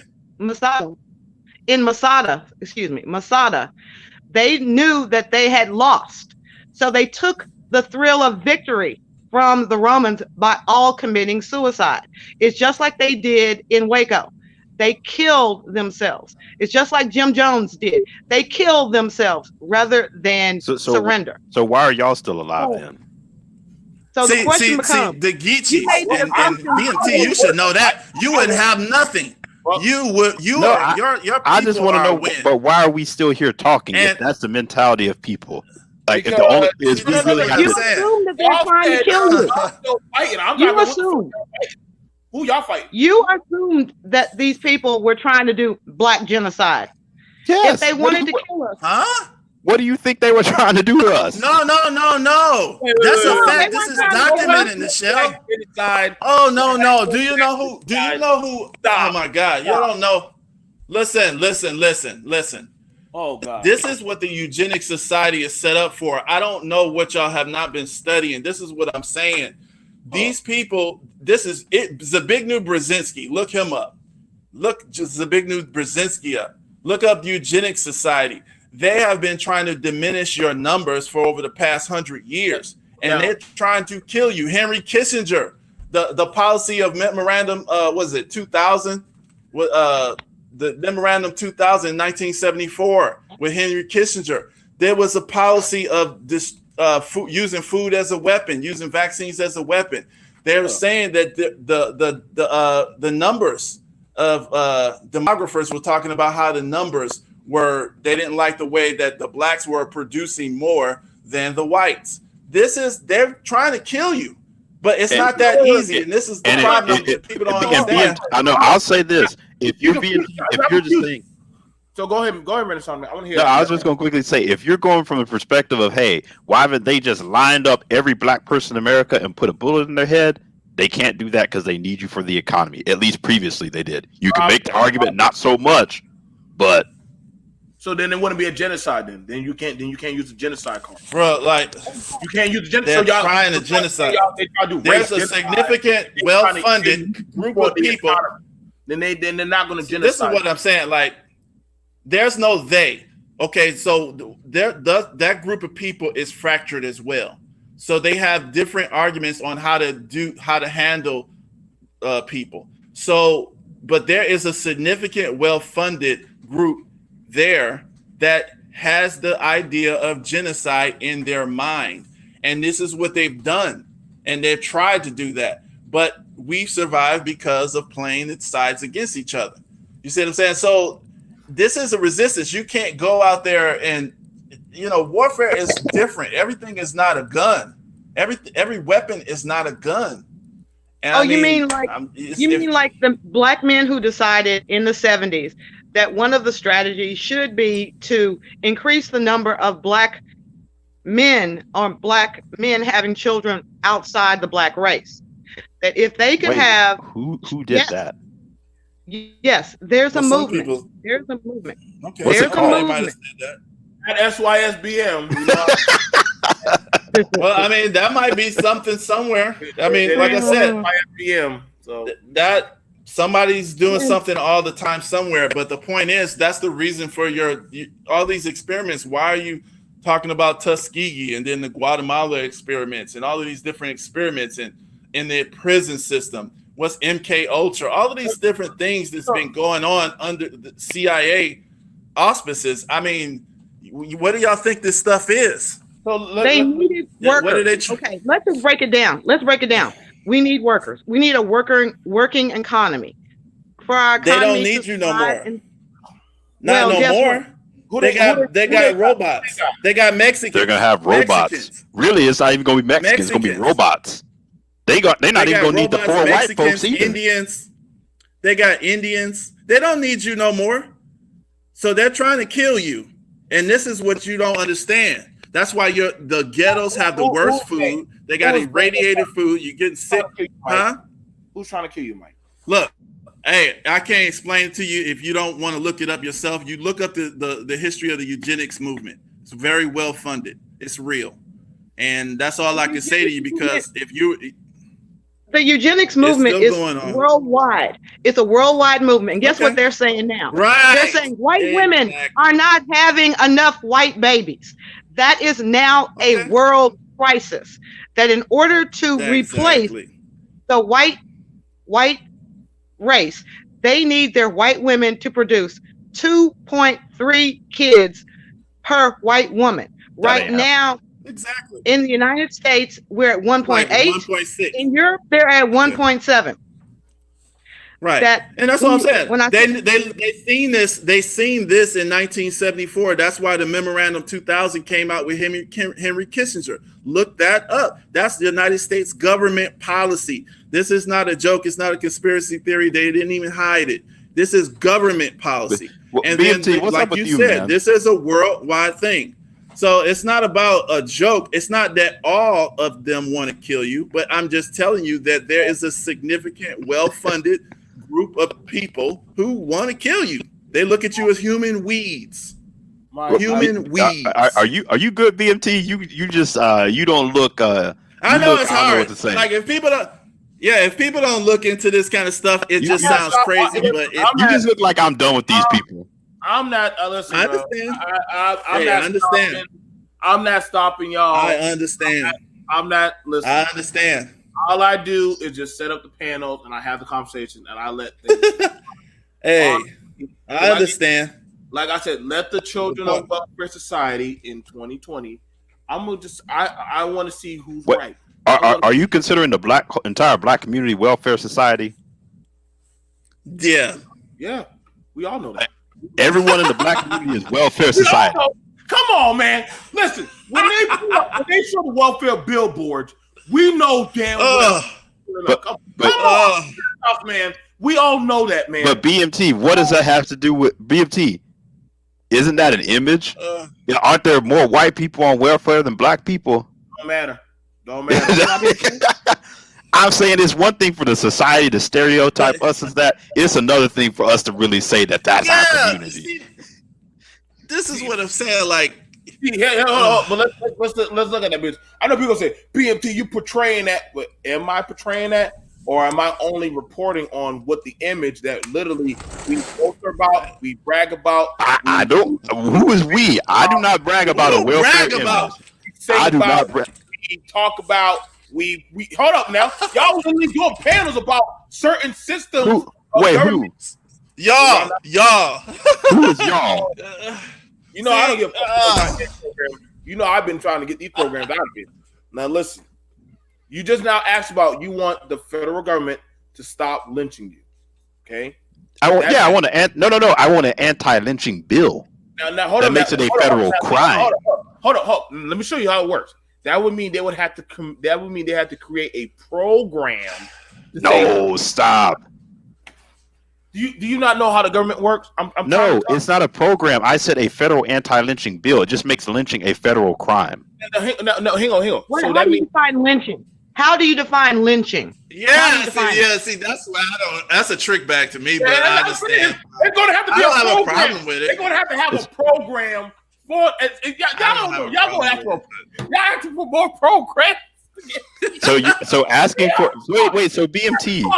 they knew that they had lost. So they took the thrill of victory from the Romans by all committing suicide. It's just like they did in Waco. They killed themselves. It's just like Jim Jones did. They killed themselves rather than surrender. So why are y'all still alive then? So the question becomes, the Geechee and BMT, you should know that. You wouldn't have nothing. Your people I just want to know, win. but why are we still here talking if that's the mentality of people? Like, if the only is we really have you to. assume that they're trying to kill you. You assume. Who y'all fighting? You assumed that these people were trying to do black genocide. Yes. If they wanted to kill us. Huh? What do you think they were trying to do to us? No. That's a fact. This is documented, Michelle. Oh, no. Do you know who? Oh, my God. You don't know. Listen. Oh, God. This is what the eugenics society is set up for. I don't know what y'all have not been studying. This is what I'm saying. These people, this is it. Zbigniew Brzezinski, look him up. Look Zbigniew Brzezinski up. Look up eugenics society. They have been trying to diminish your numbers for over the past 100 years, and they're trying to kill you. Henry Kissinger, the policy of memorandum, was it 2000? The memorandum 2000 in 1974 with Henry Kissinger. There was a policy of this using food as a weapon, using vaccines as a weapon. They're saying that the numbers of demographers were talking about how the numbers they didn't like the way that the blacks were producing more than the whites. They're trying to kill you, but it's not that easy. And this is the problem that people don't understand. I know. I'll say this: if you're just saying. So go ahead, Renaissance. I want to hear. No, I was just going to quickly say, if you're going from a perspective of, hey, why haven't they just lined up every black person in America and put a bullet in their head? They can't do that because they need you for the economy. At least previously they did. You can make the argument not so much, but. So then it wouldn't be a genocide. Then you can't use the genocide card, bro. Like you can't use the genocide. They're trying to genocide. There's a significant, well-funded group of people. Then they're not going to genocide. This is what I'm saying. Like, there's no they. Okay, so that group of people is fractured as well. So they have different arguments on how to handle people. So, but there is a significant, well-funded group there that has the idea of genocide in their mind, and this is what they've done, and they've tried to do that. But we survived because of playing its sides against each other. You see what I'm saying? So this is a resistance. You can't go out there and, warfare is different. Everything is not a gun. Every weapon is not a gun. And you mean like the black men who decided in the 70s that one of the strategies should be to increase the number of black men or black men having children outside the black race. That if they could have who did that? Yes, there's a movement. There's a movement. Okay, there's a movement. At SYSBM. Well, I mean, that might be something somewhere. I mean, like I said, SYSBM. So that somebody's doing something all the time somewhere. But the point is, that's the reason for all these experiments. Why are you talking about Tuskegee and then the Guatemala experiments and all of these different experiments in the prison system? What's MK Ultra? All of these different things that's been going on under the CIA auspices. I mean, what do y'all think this stuff is? So they needed workers. What did they okay, let's just break it down. We need workers. We need a working economy. For our economy, they don't need you no more. Not no more. They got robots. They got Mexicans. They're gonna have robots. Mexicans. Really, it's not even gonna be Mexicans. It's gonna be robots. They're not even gonna need the poor white folks either. Indians. They got Indians. They don't need you no more. So they're trying to kill you. And this is what you don't understand. That's why the ghettos have the worst food. They got irradiated food. You're getting sick. Huh? Who's trying to kill you, Mike? Look, hey, I can't explain it to you if you don't want to look it up yourself. You look up the history of the eugenics movement. It's very well funded. It's real. And that's all I can say to you, because the eugenics movement is worldwide. It's a worldwide movement. And guess what they're saying now? Right. They're saying white women are not having enough white babies. That is now a world crisis. That in order to replace the white race, they need their white women to produce 2.3 kids per white woman. Right now, exactly. In the United States, we're at 1.8. 1.6. In Europe, they're at 1.7. Right. And that's what I'm saying. They seen this. They seen this in 1974. That's why the Memorandum 2000 came out with Henry Kissinger. Look that up. That's the United States government policy. This is not a joke. It's not a conspiracy theory. They didn't even hide it. This is government policy. And BMT, then, like you said, man? This is a worldwide thing. So it's not about a joke. It's not that all of them want to kill you, but I'm just telling you that there is a significant, well-funded group of people who want to kill you. They look at you as human weeds. Weeds. Are you good, BMT? You just you don't look. I know it's hard. Like if people don't look into this kind of stuff, it just sounds crazy. But you just look like I'm done with these people. I'm not. Listen, I understand. I understand. I'm not stopping y'all. I understand. I'm not listening. I understand. All I do is just set up the panels and I have the conversation and I let things. Hey, I understand. Like I said, let the children of welfare society in 2020. I'm gonna just. I want to see who's right. Are you considering the entire black community welfare society? Yeah. Yeah, we all know that. Everyone in the black community is welfare society. Come on, man. Listen, when they show the welfare billboards, we know damn well. Come on, man. We all know that, man. But BMT, what does that have to do with BMT? Isn't that an image? Aren't there more white people on welfare than black people? Don't matter. I'm saying it's one thing for the society to stereotype us as that. It's another thing for us to really say that that's our community. See, this is what I'm saying. Like, but let's look at that bitch. I know people say, BMT, you portraying that, but am I portraying that? Or am I only reporting on what the image that literally we poster about, we brag about? I don't. Who is we? I do not brag about a welfare image. I do not brag. We talk about. We hold up now. Y'all really doing panels about certain systems. Who? Y'all. Who is y'all? You know, I don't give a fuck. You know, I've been trying to get these programs out of here. Now, listen. You just now asked about you want the federal government to stop lynching you. Okay? I want an anti-lynching bill. Now hold that on. Makes it a federal crime. Hold on. Let me show you how it works. That would mean they would have to. That would mean they had to create a program. Stop. Do you not know how the government works? No, it's not a program. I said a federal anti-lynching bill. It just makes lynching a federal crime. No, hang on. So how do you define lynching? How do you define lynching? Yeah, see, that's why I don't. That's a trick back to me, but I understand. They're going to have to be I don't have a problem with it. They're going to have a program for. Y'all going to have to put more programs. So asking for wait. So BMT.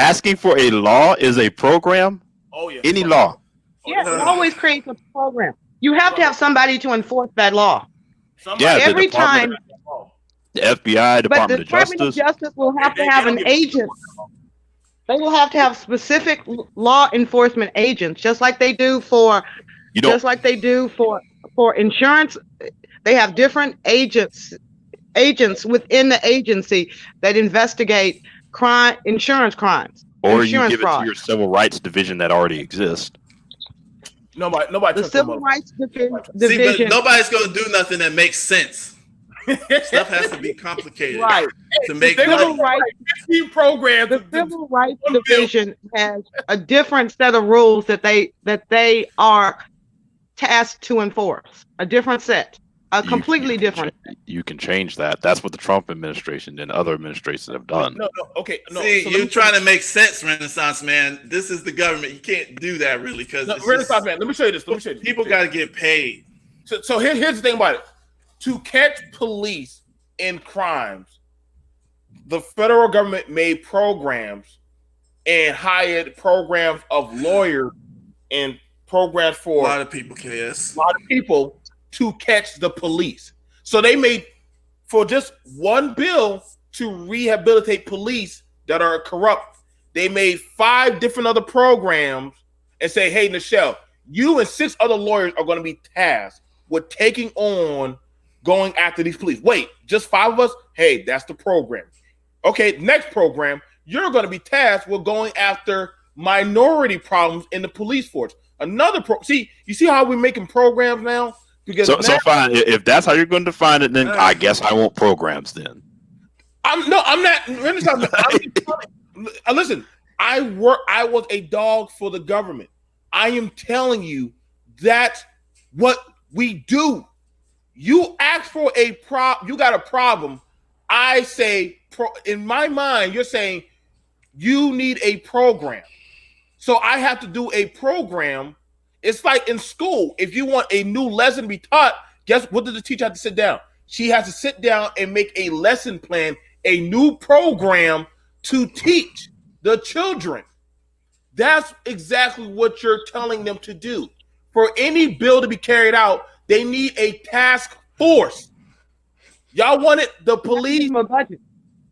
asking for a law is a program. Oh yeah. Any law. Yes, it always creates a program. You have to have somebody to enforce that law. Yeah, the Every Department time. The FBI, But the Department of Department of Justice. Justice will have to have an agent. They will have to have specific law enforcement agents, just like they do for insurance. They have different agents within the agency that investigate insurance crimes, or insurance you give fraud. it to your civil rights division that already exists. Nobody. The civil rights division. See, but nobody's going to do nothing that makes sense. Stuff has to be complicated, Right. To make The civil money. rights, program. the civil rights division has a different set of rules that they are tasked to enforce. A different set. Completely different. You can change that. That's what the Trump administration and other administrations have done. Okay. No. See, So you're trying to make sense, Renaissance man. This is the government. You can't do that really because Renaissance man. Let me show you this. People got to get paid. So here's the thing about it. To catch police in crimes, the federal government made programs and hired programs of lawyers and programs for a lot of people. KS. A lot of people to catch the police. So they made for just one bill to rehabilitate police that are corrupt. They made 5 different other programs and say, "Hey, Nichelle, you and 6 other lawyers are going to be tasked with taking on." Going after these police. Wait, just 5 of us? Hey, that's the program. Okay, next program, you're going to be tasked with going after minority problems in the police force. You see how we're making programs now? Because so fine. If that's how you're going to define it, then I guess I want programs. Then I'm not. Listen, I was a dog for the government. I am telling you that's what we do. You ask for you got a problem. I say, in my mind, you're saying you need a program. So I have to do a program. It's like in school. If you want a new lesson to be taught, guess what does the teacher have to sit down? She has to sit down and make a lesson plan, a new program to teach the children. That's exactly what you're telling them to do. For any bill to be carried out, they need a task force. Y'all wanted the police.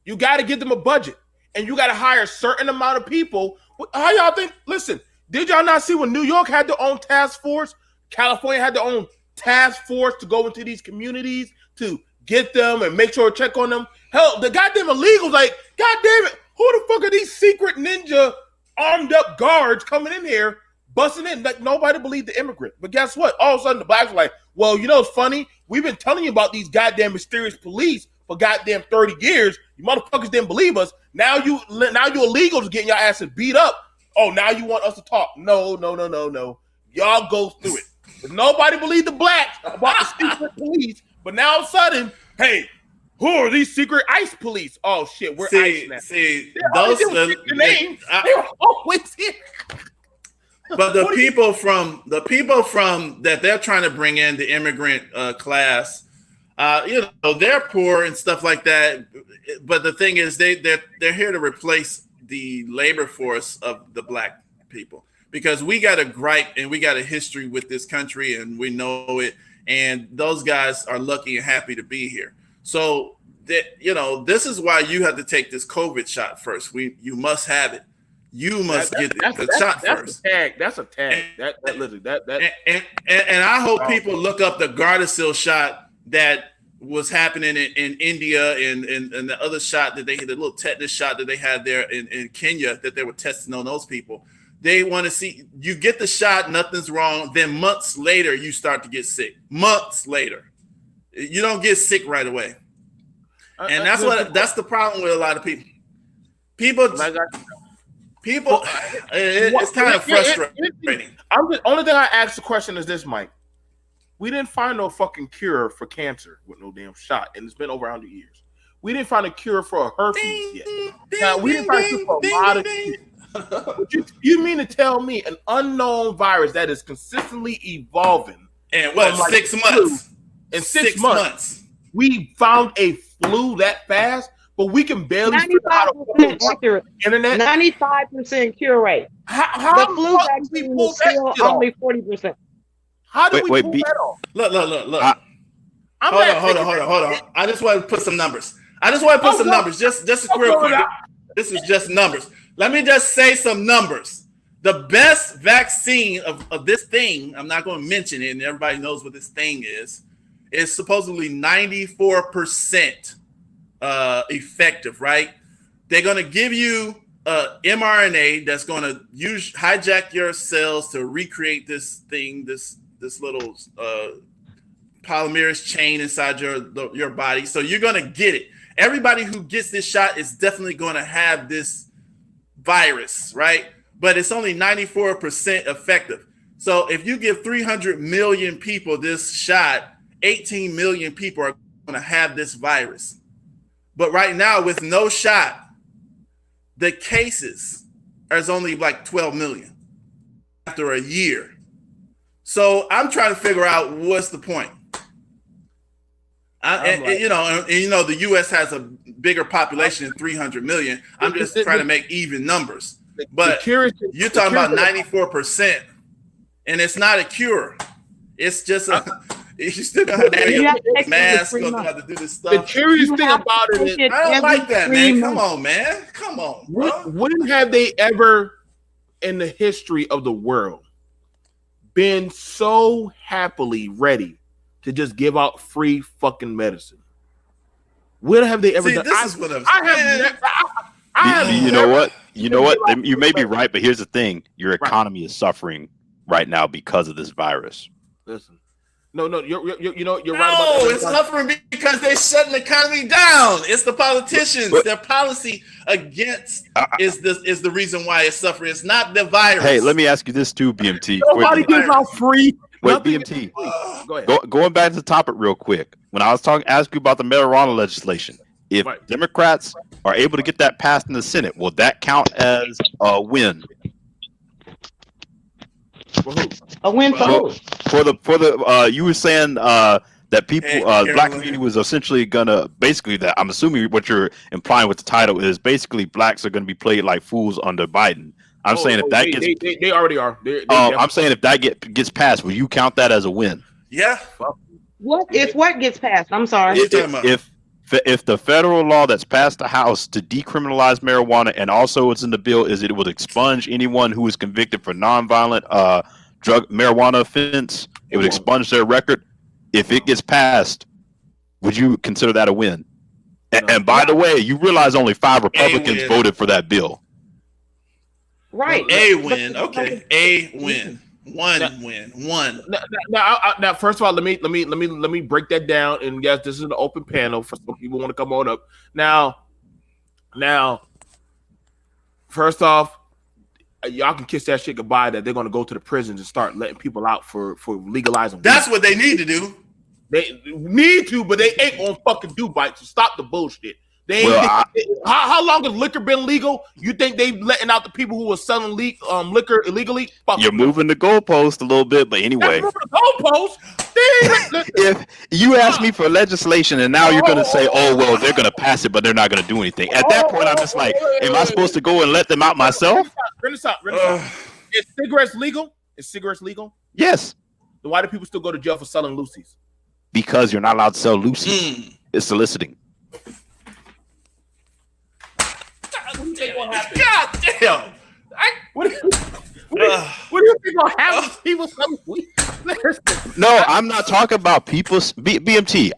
You got to give them a budget. And you got to hire a certain amount of people. How y'all think? Listen, did y'all not see when New York had their own task force? California had their own task force to go into these communities to get them and make sure to check on them. Hell, the goddamn illegals, like, goddamn it, who the fuck are these secret ninja armed up guards coming in here? Busting in, like nobody believed the immigrant. But guess what? All of a sudden the blacks were like, well, you know, it's funny. We've been telling you about these goddamn mysterious police for goddamn 30 years. You motherfuckers didn't believe us. Now you illegals getting your asses beat up. Oh, now you want us to talk. No. Y'all go through it. But nobody believed the blacks about the secret police. But now all of a sudden, hey, who are these secret ICE police? Oh shit, we're ICE now. Those names, they were always here. But the people from that they're trying to bring in, the immigrant class, they're poor and stuff like that. But the thing is, they're here to replace the labor force of the black people because we got a gripe and we got a history with this country and we know it. And those guys are lucky and happy to be here. So this is why you have to take this COVID shot first. You must have it. You must get the shot first. That's a tag. And I hope people look up the Gardasil shot that was happening in India and the other shot that they had, the little tetanus shot that they had there in Kenya that they were testing on those people. They want to see you get the shot, nothing's wrong. Then months later, you start to get sick. Months later, you don't get sick right away, and that's the problem with a lot of people. It's kind of frustrating. The only thing I asked the question is this, Mike. We didn't find no fucking cure for cancer with no damn shot, and it's been over 100 years. We didn't find a cure for a herpes yet. Now, we didn't find a cure for a lot of shit. You mean to tell me an unknown virus that is consistently evolving? And what, 6 months? In 6 months, we found a flu that fast, but we can barely figure out how to 95% accurate. internet. 95% cure rate. How The flu the fuck do we vaccine pull is that still shit off? only 40%. How do we Wait, pull B- that off? Look. I'm Hold not on. I just want to put some numbers. Just real quick. This is just numbers. Let me just say some numbers. The best vaccine of this thing, I'm not going to mention it, and everybody knows what this thing is supposedly 94% effective, this They're going to give you mRNA that's going to hijack your cells to recreate this thing, this little polymerase chain inside your body. So you're going to get it. Everybody who gets this shot is definitely going to have this virus, right? But it's only 94% effective. So if you give 300 million people this shot, 18 million people are going to have this virus. But right now, with no shot, the cases is only like 12 million after a year. So I'm trying to figure out what's the point. The U.S. has a bigger population than 300 million. I'm just trying to make even numbers. But you're talking about 94%, and it's not a cure. It's just you still gonna have to wear your mask. You're gonna have to do this stuff. The curious thing about it is, I don't like that, man. Come on, man. Come on. When have they ever, in the history of the world, been so happily ready to just give out free fucking medicine? When have they ever done? This is what You know what? You may be right, but here's the thing: your economy is suffering right now because of this virus. Listen, no, you're right about that. No, it's suffering because they're shutting the economy down. It's the politicians. Their policy against is the reason why it's suffering. It's not the virus. Hey, let me ask you this too, BMT. Nobody gives out free. Wait, BMT. Go ahead. Going back to the topic real quick. When I was ask you about the marijuana legislation, if Democrats are able to get that passed in the Senate, will that count as a win? A win for who? For the you were saying that people black community was essentially gonna basically that I'm assuming what you're implying with the title is basically blacks are gonna be played like fools under Biden. I'm saying if that gets they already are. I'm saying if that gets passed, will you count that as a win? Yeah. What gets passed? I'm sorry. If the federal law that's passed the House to decriminalize marijuana, and also it's in the bill, is it would expunge anyone who is convicted for nonviolent marijuana offense. It would expunge their record. If it gets passed, would you consider that a win? And by the way, you realize only 5 Republicans voted for that bill. Right. A win. Okay. A win. One win. Now, first of all, let me break that down. And yes, this is an open panel for some people want to come on up. Now, first off, y'all can kiss that shit goodbye. That they're going to go to the prisons and start letting people out for legalizing. That's what they need to do. They need to, but they ain't gonna fucking do bites. So stop the bullshit. How long has liquor been legal? You think they letting out the people who were selling liquor illegally? You're moving the goalpost a little bit, but anyway. If you ask me for legislation and now you're going to say, oh, well, they're going to pass it, but they're not going to do anything. At that point, I'm just like, am I supposed to go and let them out myself? Is cigarettes legal? Yes. Then why do people still go to jail for selling loosies? Because you're not allowed to sell loosies. It's soliciting. God damn! What do you think gonna happen to people selling weed? No, I'm not talking about people. BMT.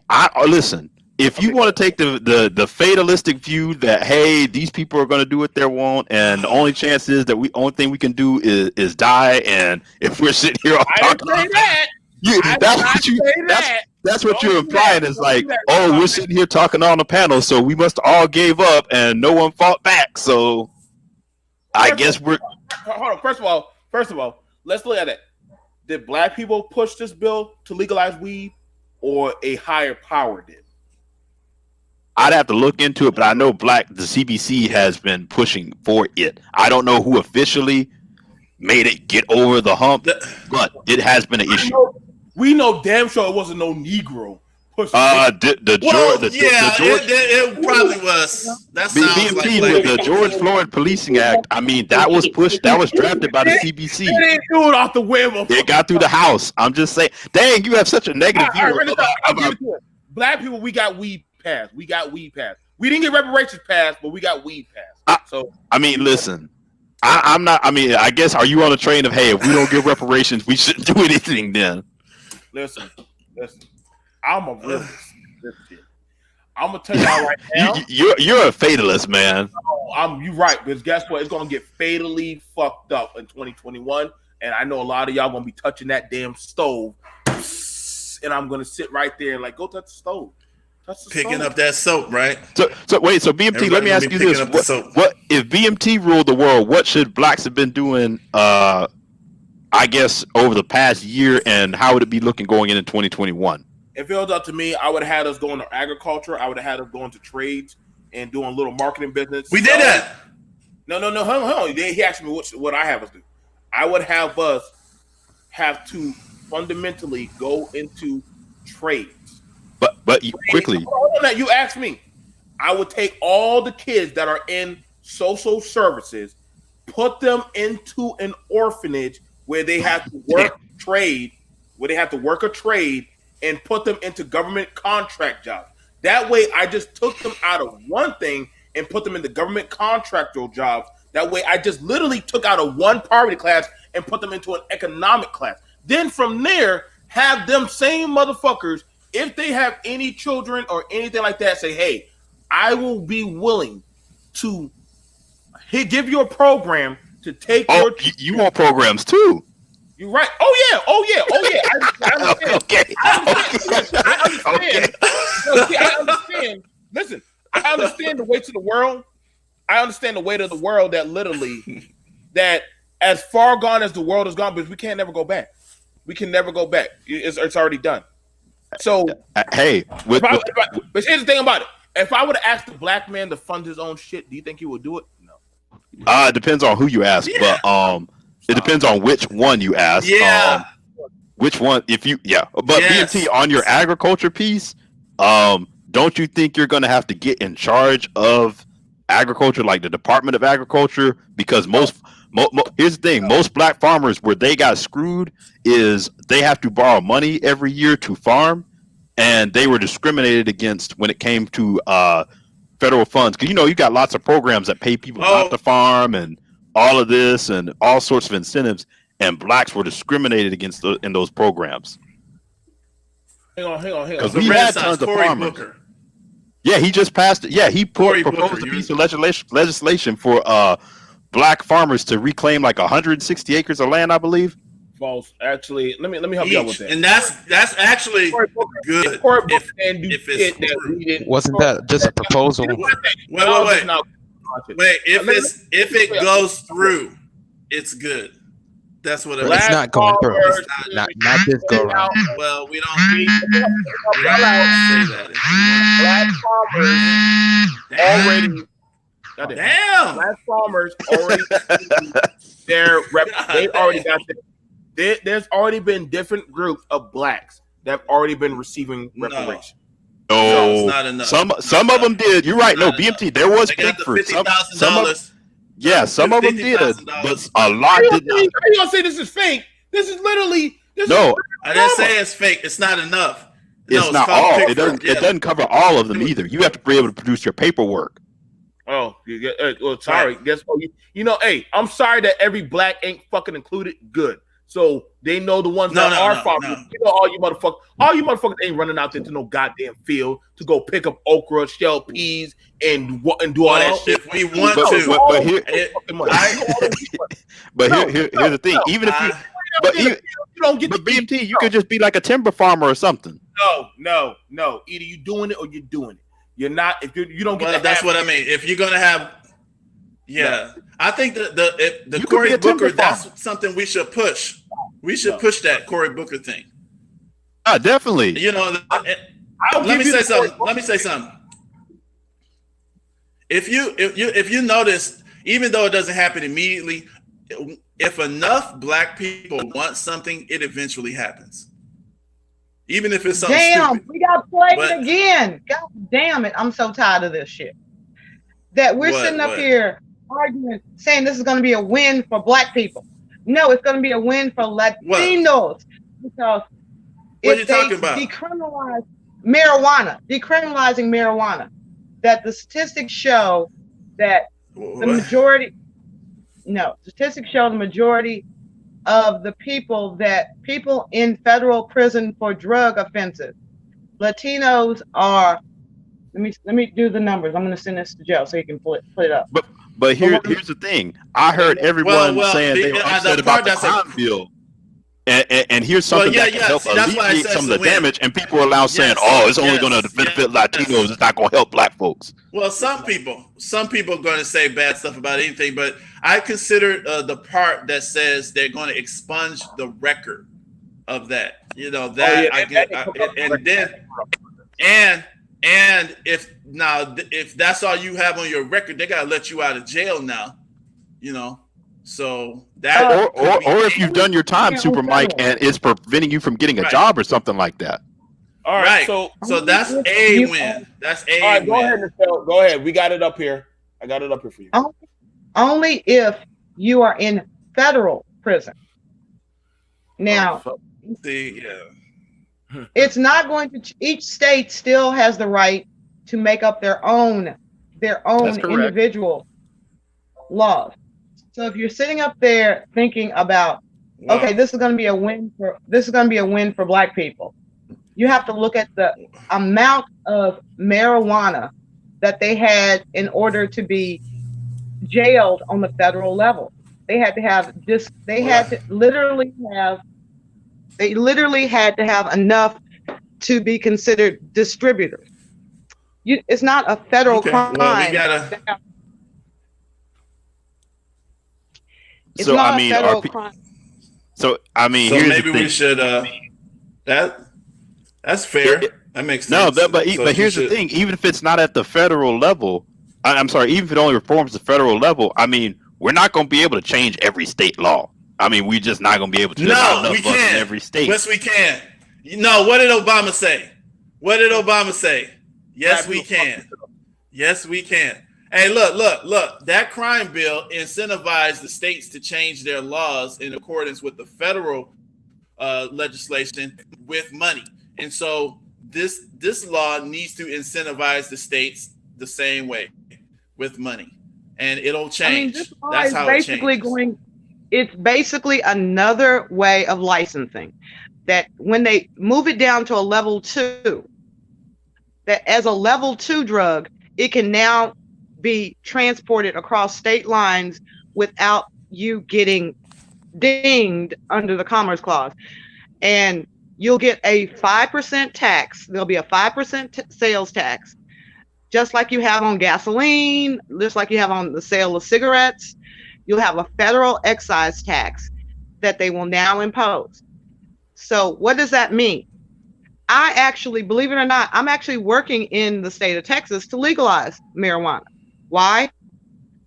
Listen. If you want to take the fatalistic view that hey, these people are going to do what they want, and the only chance is that only thing we can do is die, and if we're sitting here, that's what you're implying is like, oh, we're sitting here talking on the panel, so we must all gave up and no one fought back. So I guess we're. Hold on. First of all, let's look at it. Did black people push this bill to legalize weed, or a higher power did? I'd have to look into it, but I know the CBC has been pushing for it. I don't know who officially made it get over the hump, but it has been an issue. We know damn sure it wasn't no Negro push. The Well, George, it probably was. That sounds like BMT black with the people. George Floyd Policing Act. I mean, that was pushed. That was drafted by the CBC. They didn't do it off the whim of. It got through the House. I'm just saying. Dang, you have such a negative All right, view I'll give about. it to it. Black people, we got weed passed. We didn't get reparations passed, but we got weed passed. So I mean, listen. I'm not. I mean, I guess are you on the train of hey, if we don't get reparations, we shouldn't do anything then? listen. I'm a realist. I'm gonna tell y'all right now. You're a fatalist, man. You right, because guess what? It's gonna get fatally fucked up in 2021, and I know a lot of y'all gonna be touching that damn stove, and I'm gonna sit right there and like go touch the stove. Picking up that soap, right? So wait. So BMT, let me ask you this: what if BMT ruled the world? What should blacks have been doing? I guess over the past year, and how would it be looking going into 2021? If it was up to me, I would have had us going to agriculture. I would have had us going to trades and doing a little marketing business. We did that. No. Hold on. He asked me what I have us do. I would have us have to fundamentally go into trades. But quickly. Hold on, you asked me. I would take all the kids that are in social services, put them into an orphanage where they have to work a trade, and put them into government contract jobs. That way, I just took them out of one thing and put them into government contractual jobs. That way, I just literally took out of one poverty class and put them into an economic class. Then from there, have them same motherfuckers, if they have any children or anything like that, say, hey, I will be willing to give you a program to take your... You want programs too. You're right. Oh yeah. I understand. Okay. I understand. Listen, I understand the weight of the world. I understand the weight of the world that literally, that as far gone as the world has gone, but we can't never go back. We can never go back. It's already done. So hey, but here's the thing about it. If I would have asked the black man to fund his own shit, do you think he would do it? No. It depends on who you ask, but it depends on which one you ask. Yeah. Which one? But yes. BMT, on your agriculture piece, don't you think you're going to have to get in charge of agriculture, like the Department of Agriculture? Because here's the thing: most black farmers, where they got screwed, is they have to borrow money every year to farm, and they were discriminated against when it came to federal funds. Because you got lots of programs that pay people not to farm and all of this and all sorts of incentives, and blacks were discriminated against in those programs. Hang on. Because we had tons of farmers. Booker. Yeah, he just passed it. Yeah, he proposed Booker, a piece of legislation for black farmers to reclaim like 160 acres of land, I believe. False. Actually, let me help you out with that. And that's actually good. If it's true. Wasn't that just a proposal? Wait, if it goes through, it's good. That's what it is. It's not going through. It's not this go around. Well, we don't say that. Black farmers already. Black farmers already. They already got that. There's already been different groups of blacks that have already been receiving reparations. No, it's not enough. Some of them did. You're right. No, BMT. There was they got the fruit. $50,000. Some of them did, but a lot did not. How you gonna say this is fake? This is literally. I didn't say it's fake. It's not enough. It's not all. It doesn't cover all of them either. You have to be able to produce your paperwork. Oh, sorry. Right. Guess what? Hey, I'm sorry that every black ain't fucking included. Good. So they know the ones that are farmers. All you motherfuckers ain't running out there to no goddamn field to go pick up okra, shell peas, and do all that shit. If we want here's the thing. Even if you don't get BMT, you could just be like a timber farmer or something. No. Either you doing it or you're doing it. You're not. If you don't get. Well, that's what I mean. If you're gonna have. Yeah, I think the Cory Booker, that's something we should push. We should push that Cory Booker thing. Definitely. Let me say something. If you notice, even though it doesn't happen immediately, if enough black people want something, it eventually happens. even if it's something Damn, stupid. we got played But- again. God damn it. I'm so tired of this shit. That we're sitting up here arguing, saying this is going to be a win for black people. No, it's going to be a win for Latinos. Because What are you if they talking about? decriminalize marijuana, decriminalizing marijuana, that the statistics show that the majority, statistics show the majority of the people in federal prison for drug offenses, Latinos are. Let me do the numbers. I'm going to send this to Joe so he can put it up. But here's the thing. I heard everyone saying they were upset about the crime bill. And here's something that can help alleviate some of the damage. And people are now saying, "Oh, it's only going to benefit Latinos. It's not going to help black folks." Well, some people are going to say bad stuff about anything, but I consider the part that says they're going to expunge the record of that. You know that I get, and if that's all you have on your record, they got to let you out of jail now. You know. So that, or if you've done your time, Super Mike, and it's preventing you from getting a job or something like that. All right, so that's a win. That's a all right, win. go ahead, Michelle. Go ahead. We got it up here. I got it up here for you. Only if you are in federal prison. Now, it's not going to. Each state still has the right to make up their own individual laws. So if you're sitting up there thinking about, okay, this is going to be a win for black people, you have to look at the amount of marijuana that they had in order to be jailed on the federal level. They literally had to have enough to be considered distributors. It's not a federal crime. Well, we gotta. It's not a federal crime. So maybe we should. That's fair. That makes sense. No, but here's the thing. Even if it's not at the federal level, I'm sorry. Even if it only reforms the federal level, I mean, we're not going to be able to change every state law. I mean, we're just not going to be able to. No, we can. In every state. Yes, we can. No, what did Obama say? Yes, we can. Yes, we can. Hey, look. That crime bill incentivized the states to change their laws in accordance with the federal legislation with money. And so this law needs to incentivize the states the same way with money. And it'll change. This law That's is how basically it changes. It's basically another way of licensing. That when they move it down to a level 2, that as a level 2 drug, it can now be transported across state lines without you getting dinged under the Commerce Clause. And you'll get a 5% tax. There'll be a 5% sales tax, just like you have on gasoline, just like you have on the sale of cigarettes. You'll have a federal excise tax that they will now impose. So what does that mean? I actually, believe it or not, I'm actually working in the state of Texas to legalize marijuana. Why?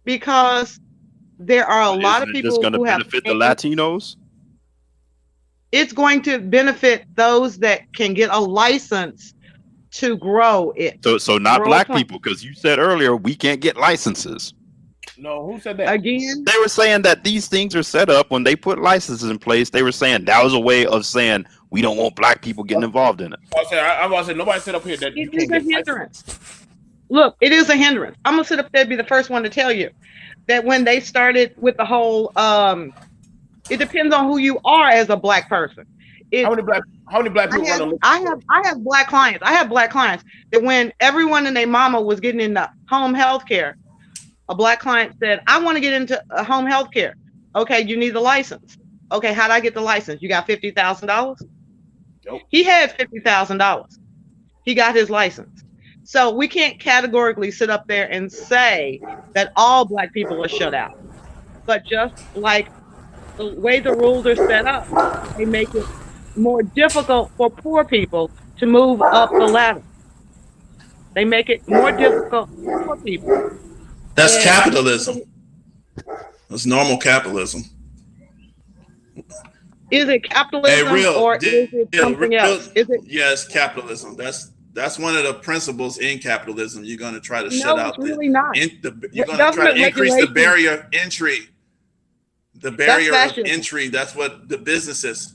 Because there are a lot of people who have benefit the Latinos. It's going to benefit those that can get a license to grow it. So not black people, because you said earlier we can't get licenses. No, who said that? Again, they were saying that these things are set up when they put licenses in place. They were saying that was a way of saying we don't want black people getting involved in it. I'm about to say nobody said up here that it is a hindrance. Look, it is a hindrance. I'm gonna sit up there and be the first one to tell you that when they started with the whole, it depends on who you are as a black person. How many black people? I have black clients. I have black clients that when everyone and their mama was getting into home health care, a black client said, I want to get into home health care. Okay, you need the license. Okay, how'd I get the license? You got $50,000? Nope. He had $50,000. He got his license. So we can't categorically sit up there and say that all black people are shut out. But just like the way the rules are set up, they make it more difficult for poor people to move up the ladder. They make it more difficult for poor people. That's capitalism. That's normal capitalism. Is it capitalism or is it something else? Is it? Yes, capitalism. That's one of the principles in capitalism. You're going to try to shut No, out it's really not. you're going to try to increase the barrier of entry. The barrier of fascism. entry. That's what the businesses.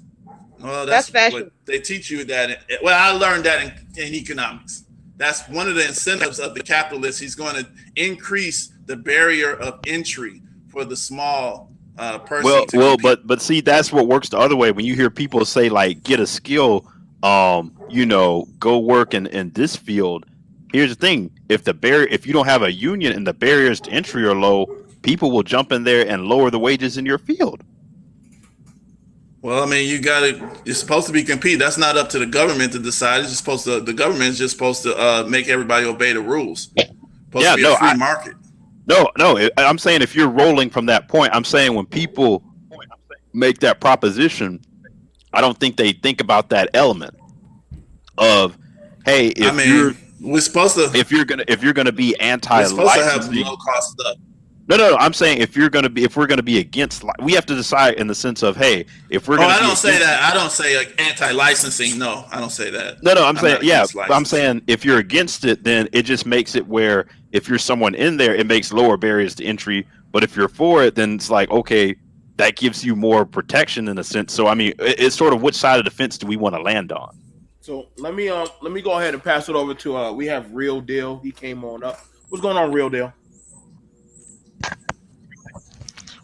Well, That's that's fascism. what they teach you that. Well, I learned that in economics. That's one of the incentives of the capitalist. He's going to increase the barrier of entry for the small person. But see, that's what works the other way. When you hear people say like, get a skill, go work in this field. Here's the thing: if you don't have a union and the barriers to entry are low, people will jump in there and lower the wages in your field. Well, I mean, you're supposed to be compete. That's not up to the government to decide. The government is just supposed to make everybody obey the rules. Supposed to be a free market. No, I'm saying if you're rolling from that point, I'm saying when people make that proposition, I don't think they think about that element of, hey, if you're gonna be anti-licensing, we're supposed to have low cost stuff. No. I'm saying if we're gonna be against, we have to decide in the sense of, hey, if we're gonna. I don't say that. I don't say anti-licensing. No, I don't say that. No. I'm saying I'm saying if you're against it, then it just makes it where if you're someone in there, it makes lower barriers to entry. But if you're for it, then it's like, okay, that gives you more protection in a sense. So I mean, it's sort of which side of the fence do we want to land on? So let me go ahead and pass it over to we have Real Deal. He came on up. What's going on, Real Deal?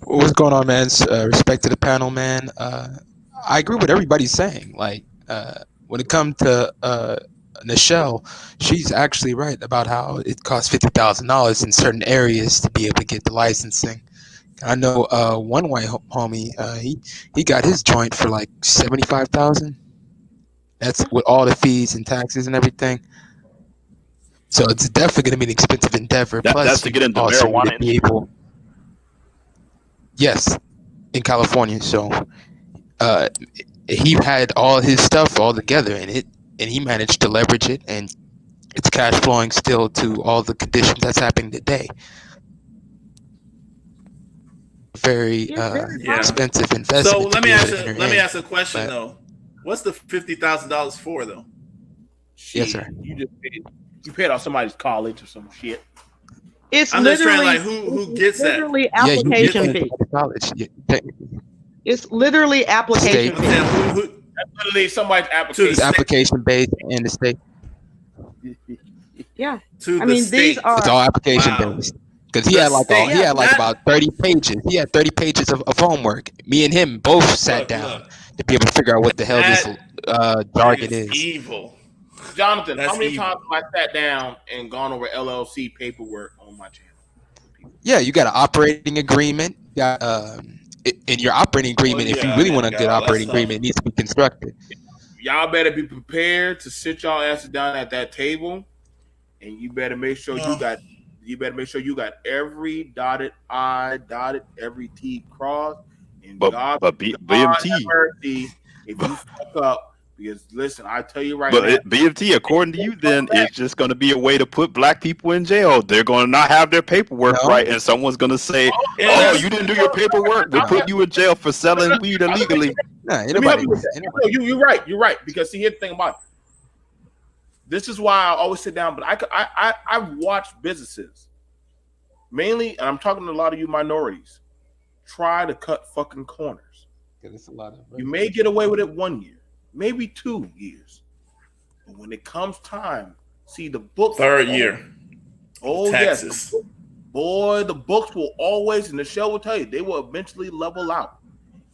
What's going on, man? Respect to the panel, man. I agree with everybody's saying. Like, when it comes to Nichelle, she's actually right about how it costs $50,000 in certain areas to be able to get the licensing. I know one white homie, he got his joint for like $75,000. That's with all the fees and taxes and everything. So it's definitely going to be an expensive endeavor. Plus, that's to get into marijuana. Yes, in California. So he had all his stuff all together in it, and he managed to leverage it, and it's cash flowing still to all the conditions that's happening today. Very expensive investment. So let me ask a question though. What's the $50,000 for though? Yes, sir. You paid off somebody's college or some shit. I'm just trying, like, who gets that? Literally application fee. It's literally application fee. That's literally somebody's application. It's application based in the state. Yeah. It's all application based. Because he had about 30 pages. He had 30 pages of homework. Me and him both sat down to be able to figure out what the hell this jargon is. Evil. Jonathan, how many times have I sat down and gone over LLC paperwork on my channel? Yeah, you got an operating agreement. You got, in your operating agreement, if you really want a good operating agreement, it needs to be constructed. Y'all better be prepared to sit y'all asses down at that table, and you better make sure you got every dotted I, dotted every T crossed. And but BMT, mercy if you fuck up. Because listen, I tell you right now. But BMT, according to you, then it's just going to be a way to put black people in jail. They're going to not have their paperwork right, and someone's going to say, "Oh, you didn't do your paperwork. We'll put you in jail for selling weed illegally." You're right. You're right. Because see, here's the thing about it. This is why I always sit down. But I've watched businesses, mainly, and I'm talking to a lot of you minorities, try to cut fucking corners. It's a lot of you may get away with it 1 year. Maybe 2 years. But when it comes time, see the books. Third year. Oh, Texas. Yes. Boy, the books will always, and the show will tell you, they will eventually level out.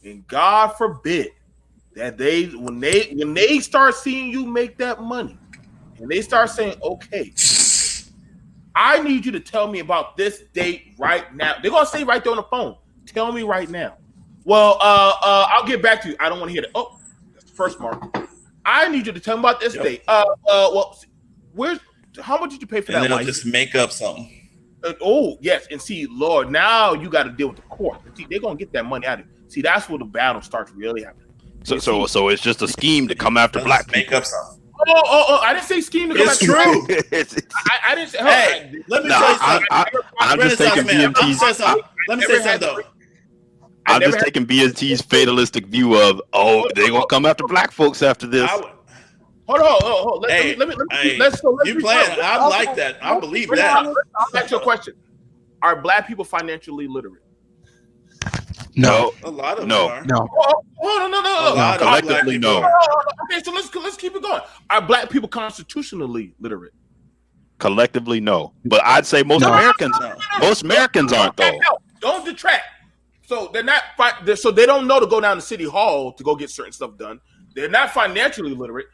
And God forbid that when they start seeing you make that money, and they start saying, okay, I need you to tell me about this date right now. They're going to say right there on the phone, tell me right now. Well, I'll get back to you. I don't want to hear that. Oh. First mark. I need you to tell me about this date. Well, how much did you pay for that? And they'll just make up something. Oh, yes. And see, Lord, now you got to deal with the court. See, they're gonna get that money out of you. See, that's where the battle starts really happening. So it's just a scheme to come after black people. Make up something. Oh! I didn't say scheme to come after black people. I didn't say. Hey, let me tell you something. I'm just thinking BMT's. Let me say something though. I'm just taking BNT's fatalistic view of, they're gonna come after black folks after this. Hold on. Let me. Let's go. You playing? I like that. I believe that. I'll ask you a question. Are black people financially literate? No. A lot of them no. are. No. No. Collectively, no. Okay, so let's keep it going. Are black people constitutionally literate? Collectively, no. But I'd say most Americans aren't though. Don't detract. So they're not. So they don't know to go down to City Hall to go get certain stuff done. They're not financially literate.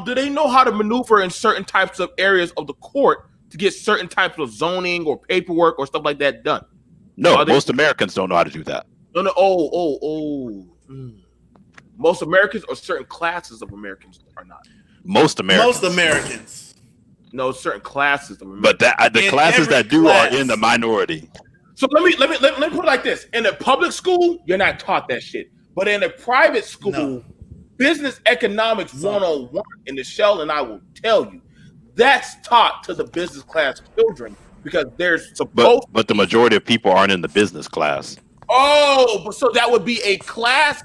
Do they know how to maneuver in certain types of areas of the court to get certain types of zoning or paperwork or stuff like that done? No, most Americans don't know how to do that. No. Most Americans or certain classes of Americans are not. Most Americans. No, certain classes of Americans. But the classes that do are in the minority. So let me put it like this: in a public school, you're not taught that shit. But in a private school, business economics 101 in the Shell, and I will tell you, that's taught to the business class children because there's supposed. But the majority of people aren't in the business class. But so that would be a class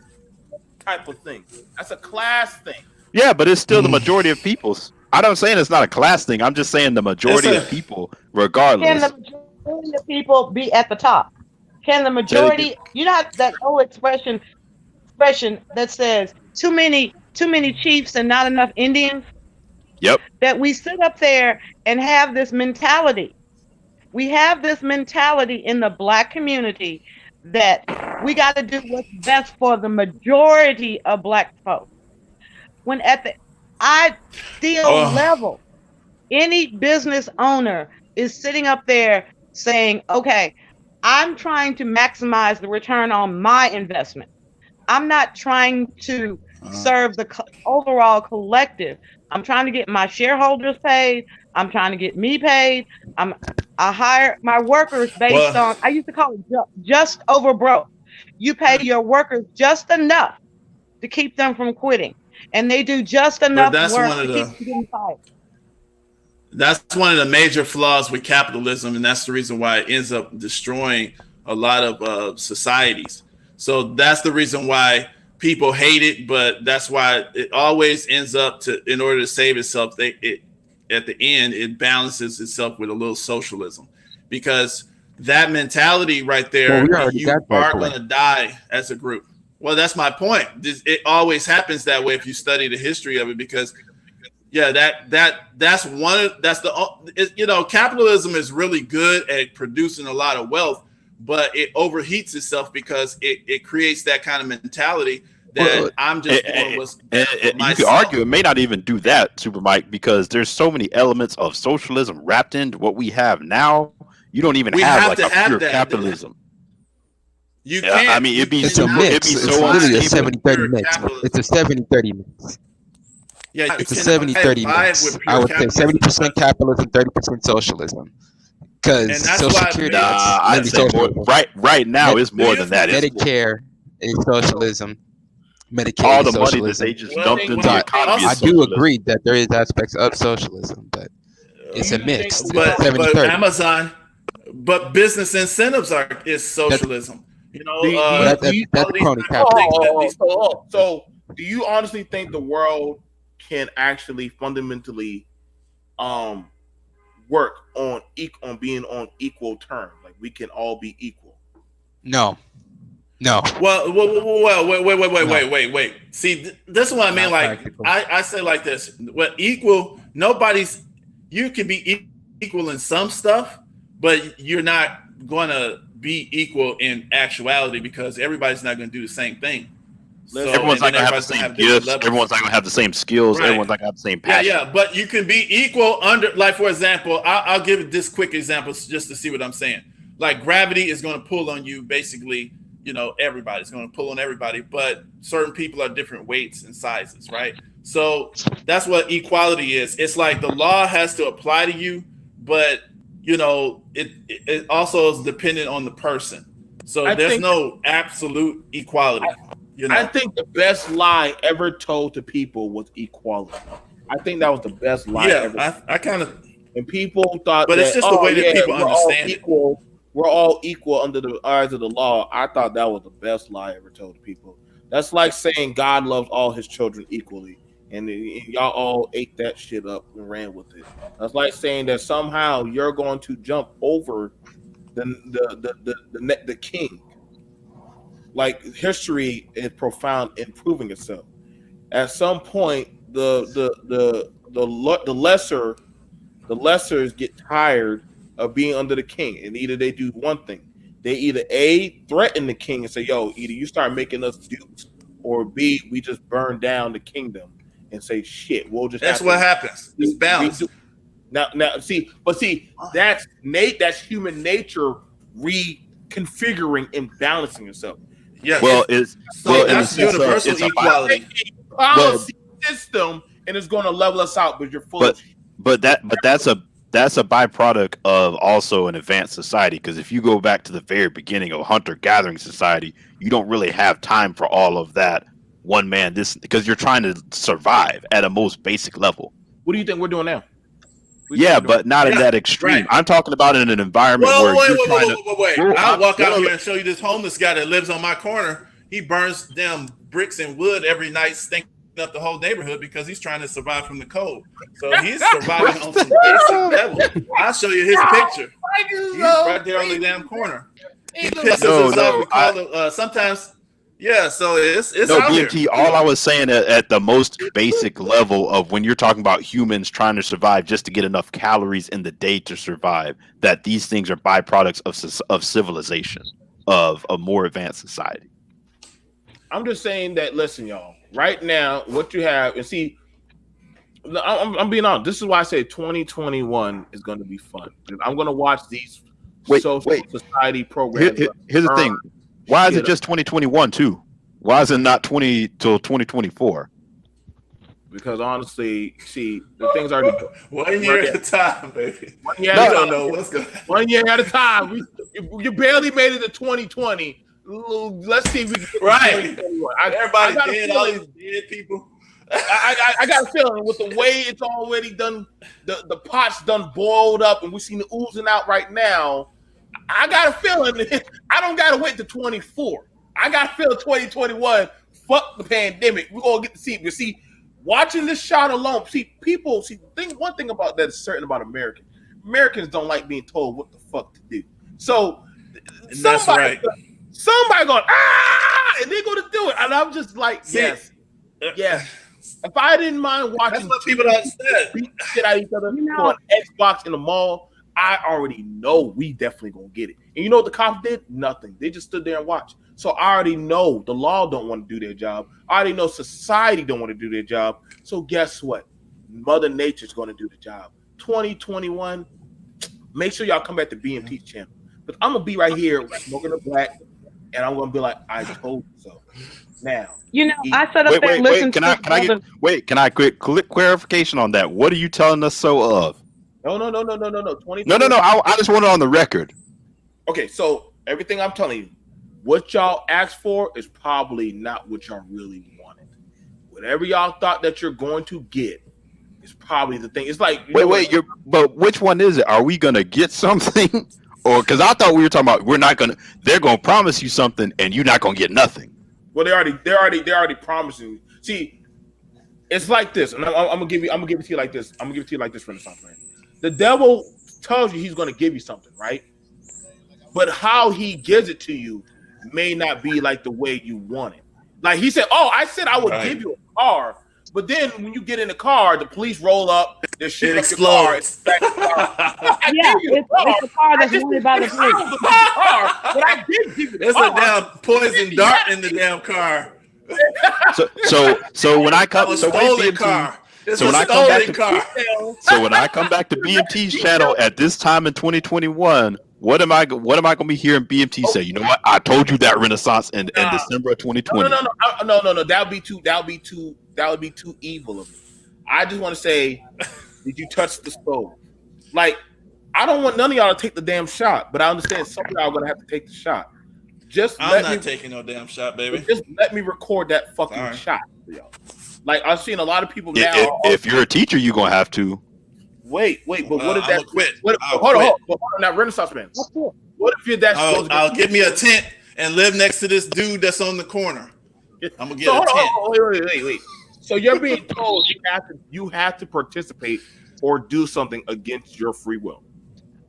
type of thing. That's a class thing. Yeah, but it's still the majority of people's. I'm not saying it's not a class thing. I'm just saying the majority of people, regardless. Can the majority of people be at the top? Can the majority? You know that old expression that says too many chiefs and not enough Indians. Yep. That we sit up there and have this mentality. We have this mentality in the black community that we got to do what's best for the majority of black folks. When at the ideal level, any business owner is sitting up there saying, okay, I'm trying to maximize the return on my investment. I'm not trying to serve the overall collective. I'm trying to get my shareholders paid. I'm trying to get me paid. I hire my workers based on, I used to call it just over broke. You pay your workers just enough to keep them from quitting. And they do just enough work to keep them getting fired. That's one of the major flaws with capitalism, and that's the reason why it ends up destroying a lot of societies. So that's the reason why people hate it, but that's why it always ends up in order to save itself, at the end, it balances itself with a little socialism, because that mentality right there, you are going to die as a group. Well, that's my point. It always happens that way if you study the history of it, because capitalism is really good at producing a lot of wealth, but it overheats itself because it creates that kind of mentality that I'm just doing what's you could argue it may not even do that, Super Mike, because there's so many elements of socialism wrapped into what we have now. You don't even have like a pure capitalism. You can't. I mean, it's a mix. It's literally a 70-30 mix. It's a 70-30 mix. Yeah, it's a 70-30 mix. I would say 70% capitalism, 30% socialism. Because Social Security, I'd say right now is more than that. Medicare is socialism. Medicaid all the socialism. Money that they just dumped into the economy. I do agree that there is aspects of socialism, but it's a mix. But Amazon, but business incentives is socialism. That's crony capitalism. So, do you honestly think the world can actually fundamentally work on being on equal terms? Like we can all be equal? No. Well, wait. See, this is what I mean. Like I say like this. Well, equal. You can be equal in some stuff, but you're not going to be equal in actuality because everybody's not going to do the same thing. So, everyone's not going to have the same gifts. Everyone's not going to have the same skills. Right. Everyone's not going to have the same passion. Yeah, but you can be equal under, like, for example, I'll give this quick example just to see what I'm saying. Like gravity is going to pull on you basically. Everybody's going to pull on everybody, but certain people are different weights and sizes, right? So that's what equality is. It's like the law has to apply to you, but it also is dependent on the person. So there's no absolute equality. I think the best lie ever told to people was equality. I think that was the best lie ever. I kind of. And people thought, but it's just the way that people understand equal. we're all equal under the eyes of the law. I thought that was the best lie I ever told to people. That's like saying God loves all his children equally, and y'all all ate that shit up and ran with it. That's like saying that somehow you're going to jump over the king. Like history is profound in proving itself. At some point, the lessers get tired of being under the king, and either they do one thing: they either A, threaten the king and say, "Yo, either you start making us dukes," or B, we just burn down the kingdom and say, "Shit, we'll just." That's what happens. It's balance. Now, see, that's human nature reconfiguring and balancing itself. Yeah. Well, that's universal equality. Policy system, and it's going to level us out, but you're full of shit. But that's a byproduct of also an advanced society, because if you go back to the very beginning of hunter-gathering society, you don't really have time for all of that one man because you're trying to survive at a most basic level. What do you think we're doing now? Yeah, but not in that extreme. Right. I'm talking about in an environment where you're trying to. I'll walk out here and show you this homeless guy that lives on my corner. He burns damn bricks and wood every night, stinking up the whole neighborhood because he's trying to survive from the cold. So he's surviving on some basic level. I'll show you his picture. He's right there on the damn corner. He pisses himself. Sometimes. Yeah, so it's no out BMT. there. All I was saying at the most basic level of when you're talking about humans trying to survive just to get enough calories in the day to survive, that these things are byproducts of civilization, of a more advanced society. I'm just saying that. Listen, y'all. Right now, what you have, and see, I'm being honest. This is why I say 2021 is going to be fun. I'm going to watch these social society programs. Here's the thing. Why is it just 2021 too? Why is it not 2024? Because honestly, see, the things are 1 year at a time, baby. 1 year at a time. Don't know what's going. 1 year at a time. You barely made it to 2020. Let's see if we can get right. 2021. Everybody dead, all these dead people. I got a feeling with the way it's already done, the pot's done boiled up, and we see the oozing out right now. I got a feeling I don't got to wait to 24. I got to feel 2021. Fuck the pandemic. We're going to get to see it. You see, watching this shot alone, one thing about that is certain about Americans. Americans don't like being told what the fuck to do. So somebody going, and they're going to do it. And I'm just like, yes. If I didn't mind watching that's what people don't understand. Beat the shit out of each other on Xbox in the mall, I already know we definitely gonna get it. And you know what the cops did? Nothing. They just stood there and watched. So I already know the law don't want to do their job. I already know society don't want to do their job. So guess what? Mother Nature's gonna do the job. 2021, make sure y'all come back to BMT's channel. But I'm gonna be right here smoking a black, and I'm gonna be like, I told you so. Now, I set up there and listened to. Can I quick clarification on that? What are you telling us so of? No. No. I just want it on the record. Okay, so everything I'm telling you, what y'all asked for is probably not what y'all really wanted. Whatever y'all thought that you're going to get is probably the thing. It's like but which one is it? Are we gonna get something, or because I thought we were talking about they're gonna promise you something and you're not gonna get nothing. Well, they're already promising. See, it's like this, and I'm gonna give it to you like this. I'm gonna give it to you like this, Renaissance man. The devil tells you he's going to give you something, right? But how he gives it to you may not be like the way you want it. Like he said, I said I would give you a car, but then when you get in the car, the police roll up, they shoot up your car. It's a car that's wanted by the police. But I did give you the car. There's a damn poison dart in the damn car. So when I come, so stolen car. So when I come back to BMT's channel at this time in 2021, what am I going to be hearing BMT say? You know what? I told you that Renaissance in December of 2020. No. That would be too evil of me. I just want to say, did you touch the stove? Like, I don't want none of y'all to take the damn shot, but I understand some of y'all are going to have to take the shot. I'm not taking no damn shot, baby. Just let me record that fucking shot for y'all. Like, I've seen a lot of people now. If you're a teacher, you're going to have to. Wait, but what did that quit? Hold on, that Renaissance man. What if you're that? I'll give me a tent and live next to this dude that's on the corner. I'm gonna get a tent. Wait. So you're being told you have to participate or do something against your free will.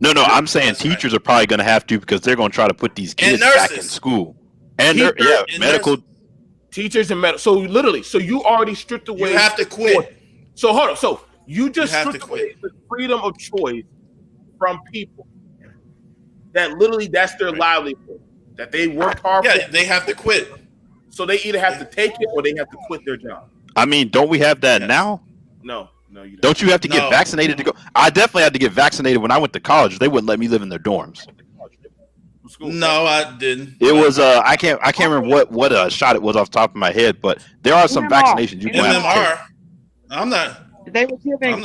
No, I'm saying teachers are probably going to have to because they're going to try to put these kids back in school. And medical teachers and medical. So literally, you already stripped away. You have to quit. So hold on. So you just stripped away the freedom of choice from people that literally that's their livelihood. That they worked hard for. Yeah, they have to quit. So they either have to take it or they have to quit their job. I mean, don't we have that now? No, you don't. Don't you have to get vaccinated to go? I definitely had to get vaccinated when I went to college. They wouldn't let me live in their dorms. No, I didn't. It was I can't remember what shot it was off the top of my head, but there are some vaccinations you can MMR. I'm not. They were giving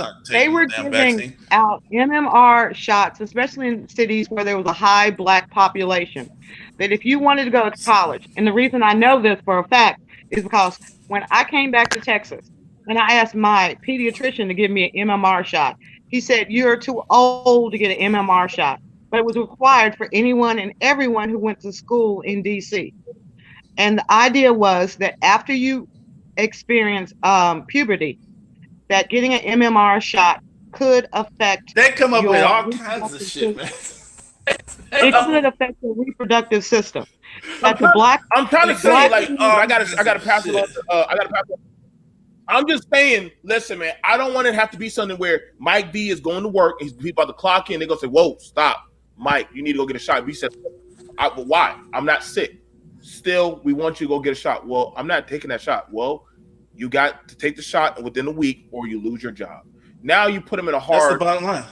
out MMR shots, especially in cities where there was a high black population. That if you wanted to go to college, and the reason I know this for a fact is because when I came back to Texas and I asked my pediatrician to give me an MMR shot, he said, "You're too old to get an MMR shot." But it was required for anyone and everyone who went to school in DC. And the idea was that after you experience puberty, that getting an MMR shot could affect. They come up with all kinds of shit, man. It could affect the reproductive system. I'm trying to say, like, I gotta pass it on. I'm just saying, listen, man, I don't want it to have to be something where Mike B is going to work, he's about to clock in, they're gonna say, "Whoa, stop, Mike, you need to go get a shot." We said, "Why? I'm not sick." Still, we want you to go get a shot. Well, I'm not taking that shot. Well, you got to take the shot within a week, or you lose your job. Now you put them in a hard. That's the bottom line.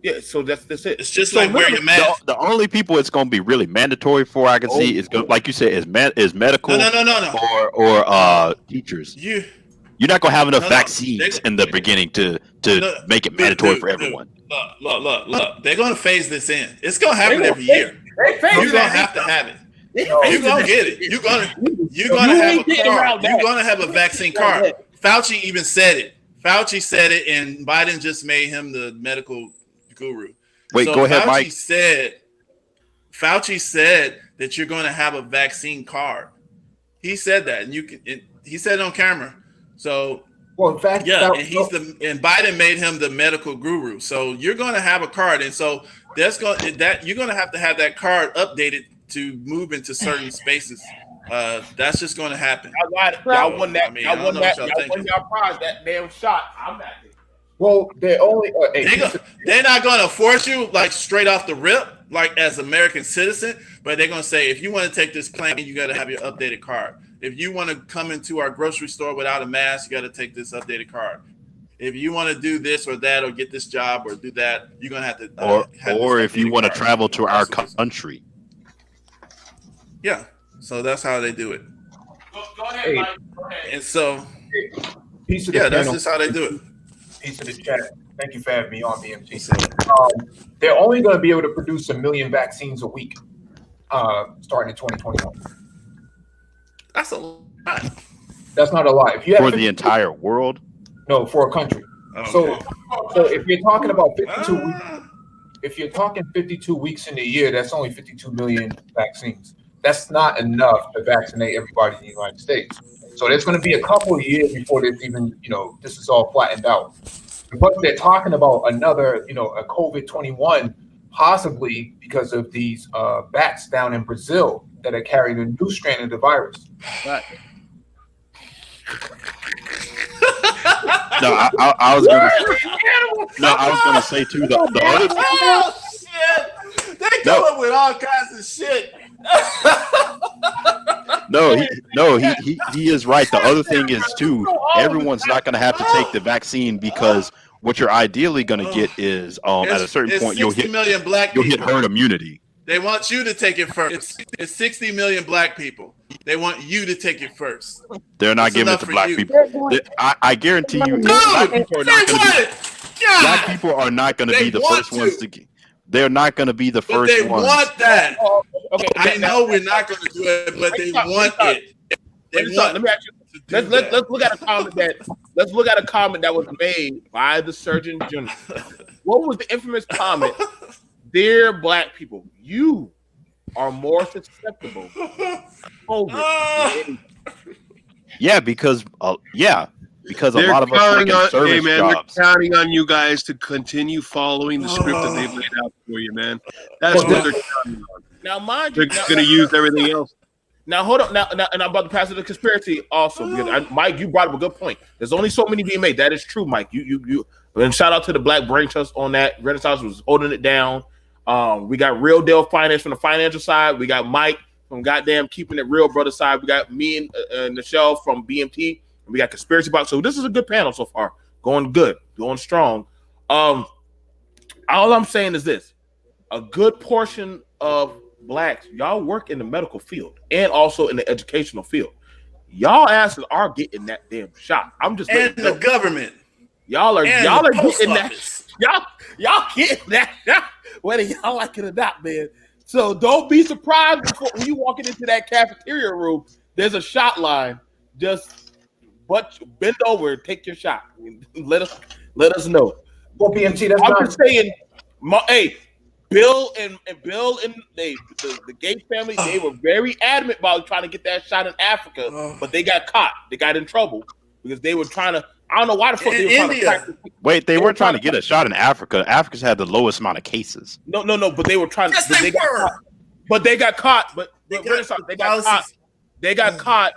Yeah, so that's it. It's just like wearing a mask. The only people it's going to be really mandatory for, I can see, is like you said, is medical. No. Or teachers. You're not going to have enough vaccines in the beginning to make it mandatory for everyone. Look. They're going to phase this in. It's going to happen every year. You're going to have to have it. You're going to get it. You're going to have a card. You're going to have a vaccine card. Fauci even said it. Fauci said it, and Biden just made him the medical guru. Wait, go ahead, Mike. Fauci said that you're going to have a vaccine card. He said that, and he said it on camera. So, well, in fact, and Biden made him the medical guru. So you're going to have a card, and so you're going to have that card updated to move into certain spaces. That's just going to happen. Y'all won that. Y'all won y'all prize. That damn shot. I'm not. Well, they're only they're not going to force you like straight off the rip, like as American citizen. But they're going to say, if you want to take this plane, you got to have your updated card. If you want to come into our grocery store without a mask, you got to take this updated card. If you want to do this or that, or get this job or do that, you're going to have to. Or if you want to travel to our country. Yeah. So that's how they do it. Go ahead, Mike. Go ahead. And so, that's just how they do it. Piece of the chat. Thank you for having me on BMT. They're only going to be able to produce 1 million vaccines a week, starting in 2021. That's a lot. That's not a lot. If you have for the entire world? No, for a country. Okay. So if you're talking about 52 weeks, if you're talking 52 weeks in a year, that's only 52 million vaccines. That's not enough to vaccinate everybody in the United States. So there's going to be a couple of years before this even, this is all flattened out. But they're talking about another, a COVID-21, possibly because of these bats down in Brazil that are carrying a new strand of the virus. Right. I was going to say too the other. Oh shit! They come up with all kinds of shit. He is right. The other thing is too, everyone's not going to have to take the vaccine because what you're ideally going to get is at a certain point you'll hit herd immunity. They want you to take it first. It's 60 million black people. They want you to take it first. They're not giving it to black people. I guarantee you, black people are not going to be the first ones to get. They're not going to be the first ones. They want that. Okay, I know we're not going to do it, but they want it. Let me ask you. Let's look at a comment that was made by the Surgeon General. What was the infamous comment dear black people, you are more susceptible to COVID. Yeah, because a They're lot of us work counting in on, service man, jobs. they're counting on you guys to continue following the script that they've laid out for you, man. That's what they're counting on. Now, mind They're you, going to use everything else. now hold up. Now, and I'm about to pass it to conspiracy also. Because Mike, you brought up a good point. There's only so many being made. That is true, Mike. You. And shout out to the Black Brain Trust on that. Renaissance was holding it down. We got Real Deal Finance from the financial side. We got Mike from goddamn Keeping It Real Brother side. We got me and Nichelle from BMT. And we got Conspiracy Box. So this is a good panel so far. Going good. Going strong. All I'm saying is this. A good portion of blacks, y'all work in the medical field and also in the educational field. Y'all asses are getting that damn shot. I'm just and the government. Y'all are and getting office. that. Y'all getting that shot, whether y'all like it or not, man. So don't be surprised when you walking into that cafeteria room. There's a shot line. Just bend over and take your shot. Let us know. Well, BMT, that's I'm not just saying. Hey, Bill and the Gates family, they were very adamant about trying to get that shot in Africa, but they got caught. They got in trouble because they were trying to. I don't know why the fuck they were trying to practice. Wait, they weren't trying to get a shot in Africa. Africa's had the lowest amount of cases. No, but they were trying. Yes, But they were. they got caught. But They they got got caught. They got caught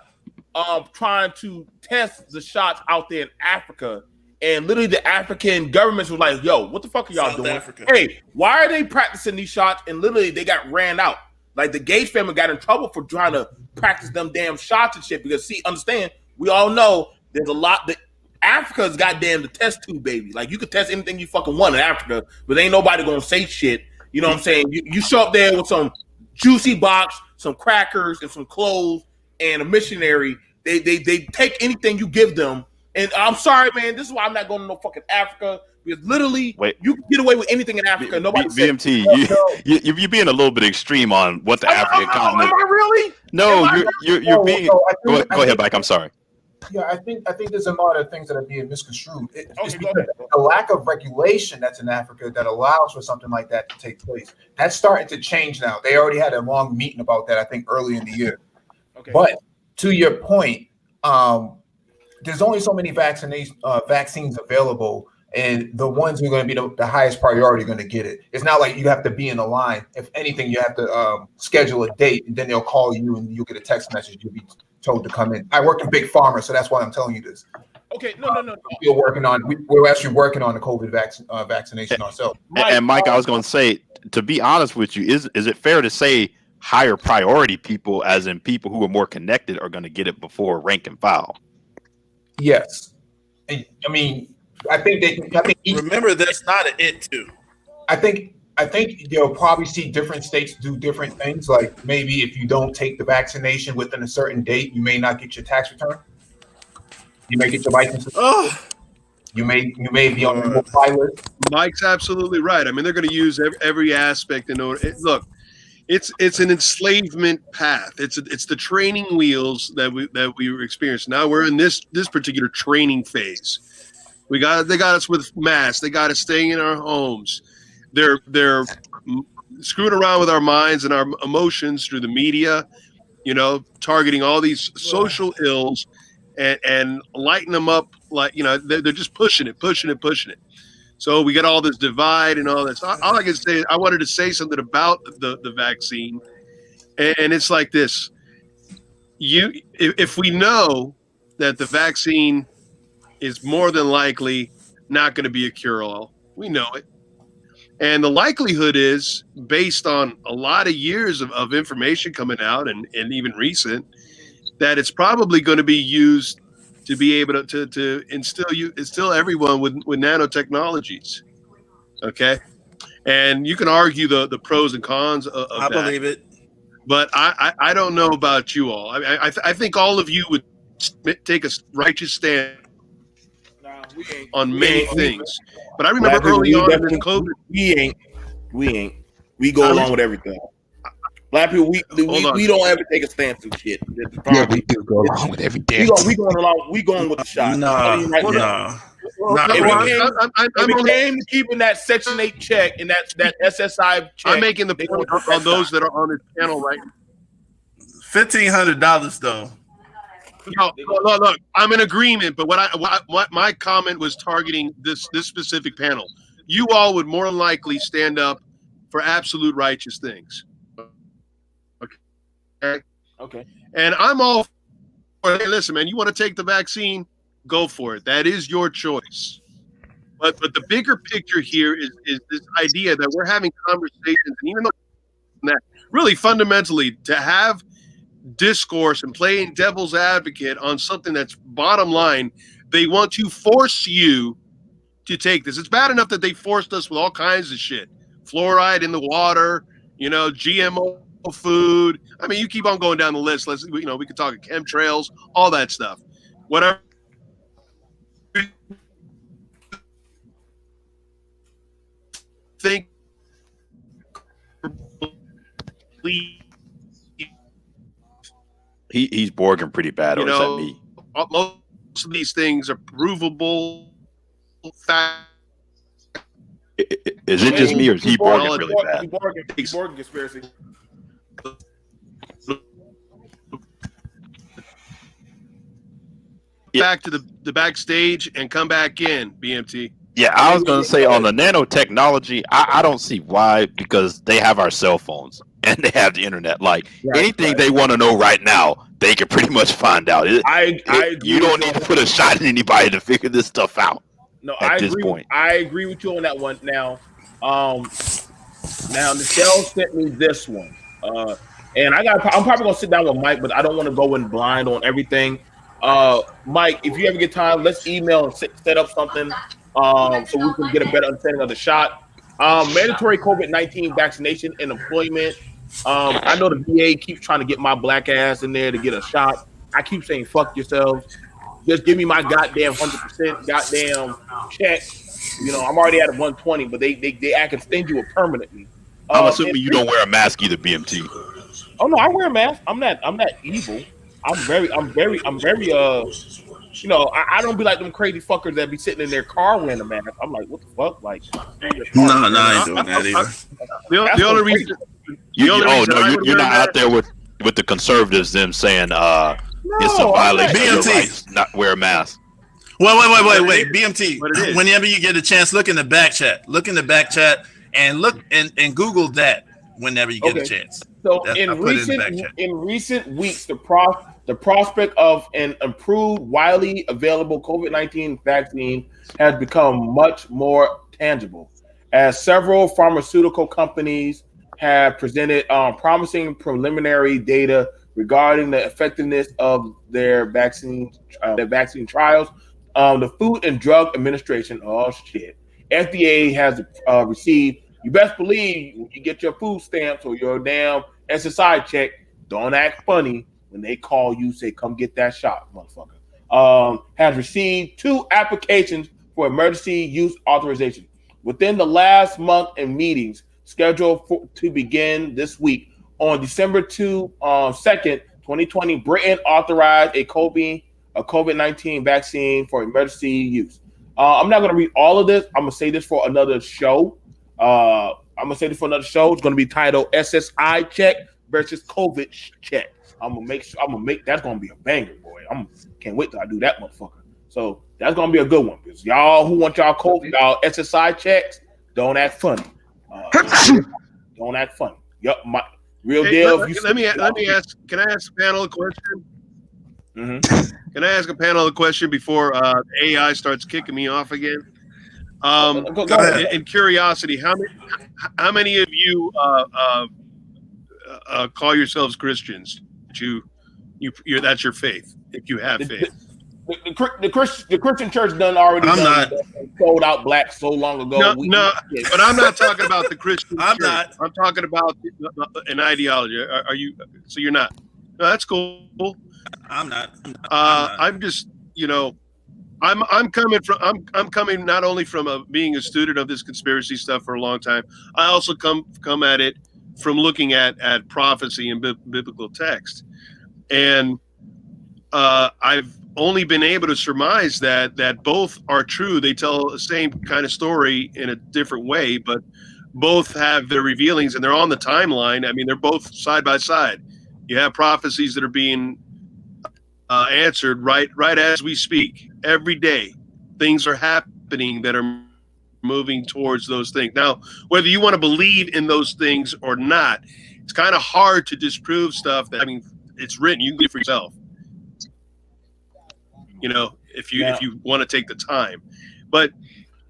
trying to test the shots out there in Africa. And literally the African governments were like, yo, what the fuck are y'all South doing? Africa. Hey, why are they practicing these shots? And literally they got ran out. Like the Gates family got in trouble for trying to practice them damn shots and shit. Because see, understand, we all know there's a lot that Africa's goddamn the test tube, baby. Like you could test anything you fucking want in Africa, but ain't nobody gonna say shit. You know what I'm saying? You show up there with some juicy box, some crackers, and some clothes, and a missionary. They take anything you give them. And I'm sorry, man. This is why I'm not going to no fucking Africa, because literally, you can get away with anything in Africa. Nobody BMT, you're being a little bit extreme on what the African continent. Am I really? No, you're being. Go ahead, Mike. I'm sorry. Yeah, I think there's a lot of things that are being misconstrued. It's because the lack of regulation that's in Africa that allows for something like that to take place. That's starting to change now. They already had a long meeting about that, I think, early in the year. Okay. But to your point, there's only so many vaccines available, and the ones who are going to be the highest priority are going to get it. It's not like you have to be in a line. If anything, you have to schedule a date, and then they'll call you, and you'll get a text message. You'll be told to come in. I work in Big Pharma, so that's why I'm telling you this. Okay, no. We're actually working on the COVID vaccination ourselves. And Mike, I was going to say, to be honest with you, is it fair to say higher priority people, as in people who are more connected, are going to get it before rank and file? Yes. I mean, I think remember that's not an it too. I think you'll probably see different states do different things. Like maybe if you don't take the vaccination within a certain date, you may not get your tax return. You may get your license. You may be on the no-fly list. Mike's absolutely right. I mean, they're going to use every aspect in order. Look, it's an enslavement path. It's the training wheels that we experienced. Now we're in this particular training phase. They got us with masks. They got us staying in our homes. They're screwing around with our minds and our emotions through the media, targeting all these social ills and lighting them up like, they're just pushing it. So we get all this divide and all this. All I can say is I wanted to say something about the vaccine. And it's like this. If we know that the vaccine is more than likely not going to be a cure-all, we know it. And the likelihood is, based on a lot of years of information coming out and even recent, that it's probably going to be used to be able to instill everyone with nanotechnologies. Okay. And you can argue the pros and cons of that. I believe it. But I don't know about you all. I think all of you would take a righteous stand on many things. But I remember early on in COVID. We ain't. We go along with everything. Black people, we don't ever take a stance and shit. Yeah, we do go along with every damn we going with the shot. No, I'm telling you right now. If it came to keeping that Section 8 check and that SSI check, I'm making the point on those that are on this panel right now. $1,500 though. No, look, I'm in agreement, but what my comment was targeting this specific panel. You all would more likely stand up for absolute righteous things. Okay. And I'm all for, hey, listen, man, you want to take the vaccine? Go for it. That is your choice. But the bigger picture here is this idea that we're having conversations, and even though that really fundamentally to have discourse and playing devil's advocate on something that's bottom line, they want to force you to take this. It's bad enough that they forced us with all kinds of shit. Fluoride in the water, GMO food. I mean, you keep on going down the list. We could talk chemtrails, all that stuff. Whatever. Think he's Borging pretty bad, or is that me? Most of these things are provable fact. Is it just me, or is he Borging really bad? Borging conspiracy. Back to the backstage and come back in, BMT. Yeah, I was going to say on the nanotechnology, I don't see why, because they have our cell phones and they have the internet. Like anything they want to know right now, they can pretty much find out. You don't need to put a shot in anybody to figure this stuff out. No, I agree with you on that one. Now, Michelle sent me this one, and I'm probably gonna sit down with Mike, but I don't want to go in blind on everything. Mike, if you ever get time, let's email and set up something so we can get a better understanding of the shot. Mandatory COVID-19 vaccination and employment. I know the VA keeps trying to get my black ass in there to get a shot. I keep saying, fuck yourselves. Just give me my goddamn 100% goddamn check. I'm already at a 120, but they can extend you it permanently. I'm assuming you don't wear a mask either, BMT. Oh no, I wear a mask. I'm not evil. I'm very I don't be like them crazy fuckers that be sitting in their car wearing a mask. I'm like, what the fuck? Like, no, I ain't doing that either. The only reason you're not out there with the conservatives, them saying it's a violation of your rights not wear a mask. Wait, BMT. Whenever you get a chance, look in the back chat. Look in the back chat and look and Google that whenever you get a chance. So in recent weeks, the prospect of an improved, widely available COVID-19 vaccine has become much more tangible, as several pharmaceutical companies have presented promising preliminary data regarding the effectiveness of their vaccine trials. The Food and Drug Administration, FDA has received. You best believe when you get your food stamps or your damn SSI check, don't act funny when they call you, say, come get that shot, motherfucker. Has received 2 applications for emergency use authorization within the last month, in meetings scheduled to begin this week. On December 2nd, 2020, Britain authorized a COVID-19 vaccine for emergency use. I'm not going to read all of this. I'm going to say this for another show. It's going to be titled SSI check versus COVID check. I'm gonna make that's gonna be a banger, boy. Can't wait till I do that motherfucker. So that's gonna be a good one. Because y'all who want y'all COVID, y'all SSI checks, don't act funny. Don't act funny. Yup, my real deal. Let me ask. Can I ask the panel a question? Mm-hmm. Can I ask a panel a question before AI starts kicking me off again? Go ahead. In curiosity, how many of you call yourselves Christians? You're that's your faith. If you have faith, the Christian church done already. Sold out black so long ago. But I'm not talking about the Christian. I'm church. not. I'm talking about an ideology. Are you? So you're not. No, that's cool. I'm not. I'm just. I'm coming not only from being a student of this conspiracy stuff for a long time. I also come at it from looking at prophecy and biblical text. And I've only been able to surmise that both are true. They tell the same kind of story in a different way, but both have their revealings, and they're on the timeline. I mean, they're both side by side. You have prophecies that are being answered right as we speak. Every day, things are happening that are moving towards those things. Now, whether you want to believe in those things or not, it's kind of hard to disprove stuff that, I mean, it's written. You can get it for yourself. You know, if you want to take the time. But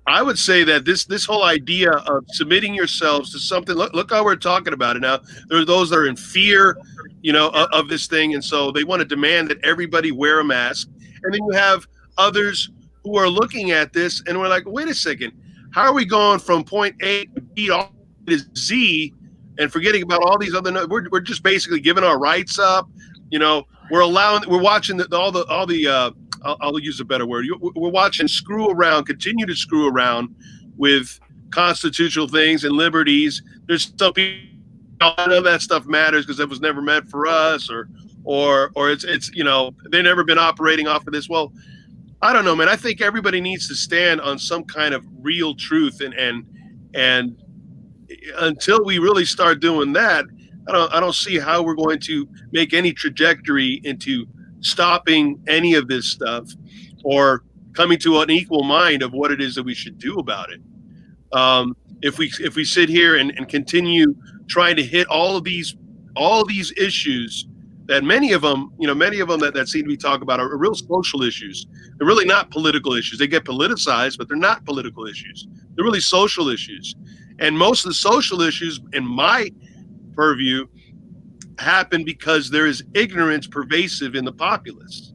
I would say that this whole idea of submitting yourselves to something, look how we're talking about it now. There are those that are in fear, you know, of this thing, and so they want to demand that everybody wear a mask. And then you have others who are looking at this and we're like, wait a second, how are we going from point A to B to Z and forgetting about all these other? We're just basically giving our rights up. You know, we're watching all the. I'll use a better word. We're watching continue to screw around with constitutional things and liberties. There's some people, none of that stuff matters because it was never meant for us, or it's you know, they've never been operating off of this. Well, I don't know, man. I think everybody needs to stand on some kind of real truth, and until we really start doing that, I don't see how we're going to make any trajectory into stopping any of this stuff or coming to an equal mind of what it is that we should do about it. If we sit here and continue trying to hit all of these issues, that many of them that seem to be talked about are real social issues. They're really not political issues. They get politicized, but they're not political issues. They're really social issues. And most of the social issues, in my purview, happen because there is ignorance pervasive in the populace.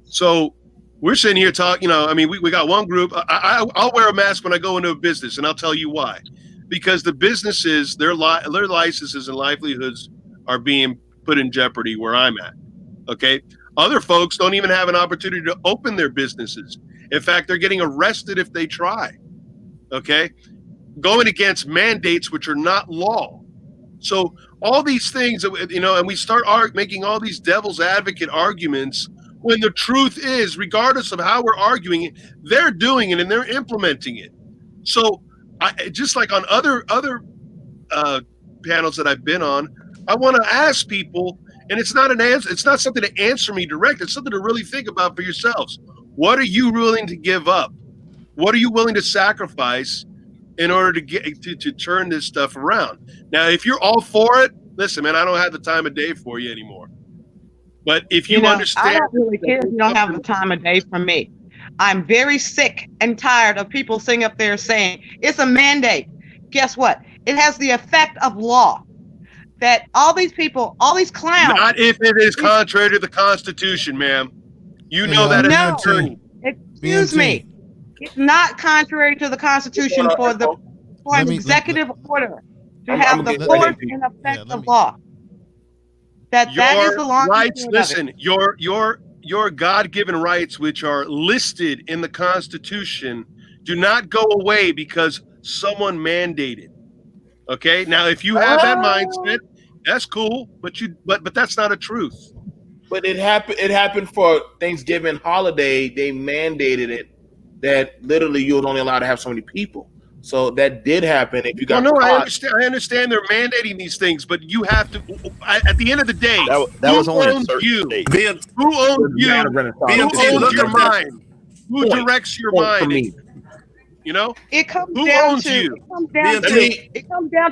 So we're sitting here talking, you know, I mean, we got one group. I'll wear a mask when I go into a business, and I'll tell you why. Because the businesses, their licenses and livelihoods are being put in jeopardy where I'm at. Okay. Other folks don't even have an opportunity to open their businesses. In fact, they're getting arrested if they try. Okay. Going against mandates which are not law. So all these things, you know, and we start making all these devil's advocate arguments when the truth is, regardless of how we're arguing it, they're doing it and they're implementing it. So just like on other panels that I've been on, I want to ask people, and it's not an answer. It's not something to answer me direct. It's something to really think about for yourselves. What are you willing to give up? What are you willing to sacrifice in order to get to turn this stuff around? Now, if you're all for it, listen, man, I don't have the time of day for you anymore. But if you understand, I don't really care if you don't have the time of day for me. I'm very sick and tired of people sitting up there saying it's a mandate. Guess what? It has the effect of law. That all these people, all these clowns. Not if it is contrary to the Constitution, ma'am. You know that as an attorney. Excuse me. It's not contrary to the Constitution for an executive order to have the force and effect of law. That is the long rights. Listen, your God-given rights, which are listed in the Constitution, do not go away because someone mandated. Okay. Now, if you have that mindset, that's cool, but that's not a truth. But it happened for Thanksgiving holiday. They mandated it that literally you would only allowed to have so many people. So that did happen. If you got I understand they're mandating these things, but you have to. At the end of the day, that was only in certain states. Who owns you? Who owns your mind? Who directs your mind? You know, it comes down to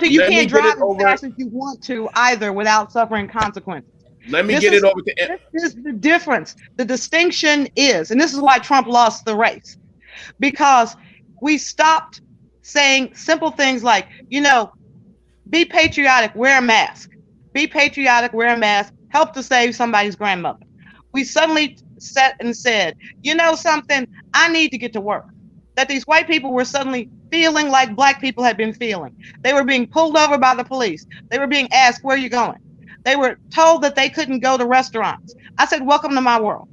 you can't drive as fast as you want to either without suffering consequences. Let me get it over to. This is the difference. The distinction is, and this is why Trump lost the race, because we stopped saying simple things like, you know, be patriotic, wear a mask. Be patriotic, wear a mask. Help to save somebody's grandmother. We suddenly sat and said, you know something, I need to get to work. That these white people were suddenly feeling like black people had been feeling. They were being pulled over by the police. They were being asked, where are you going? They were told that they couldn't go to restaurants. I said, welcome to my world.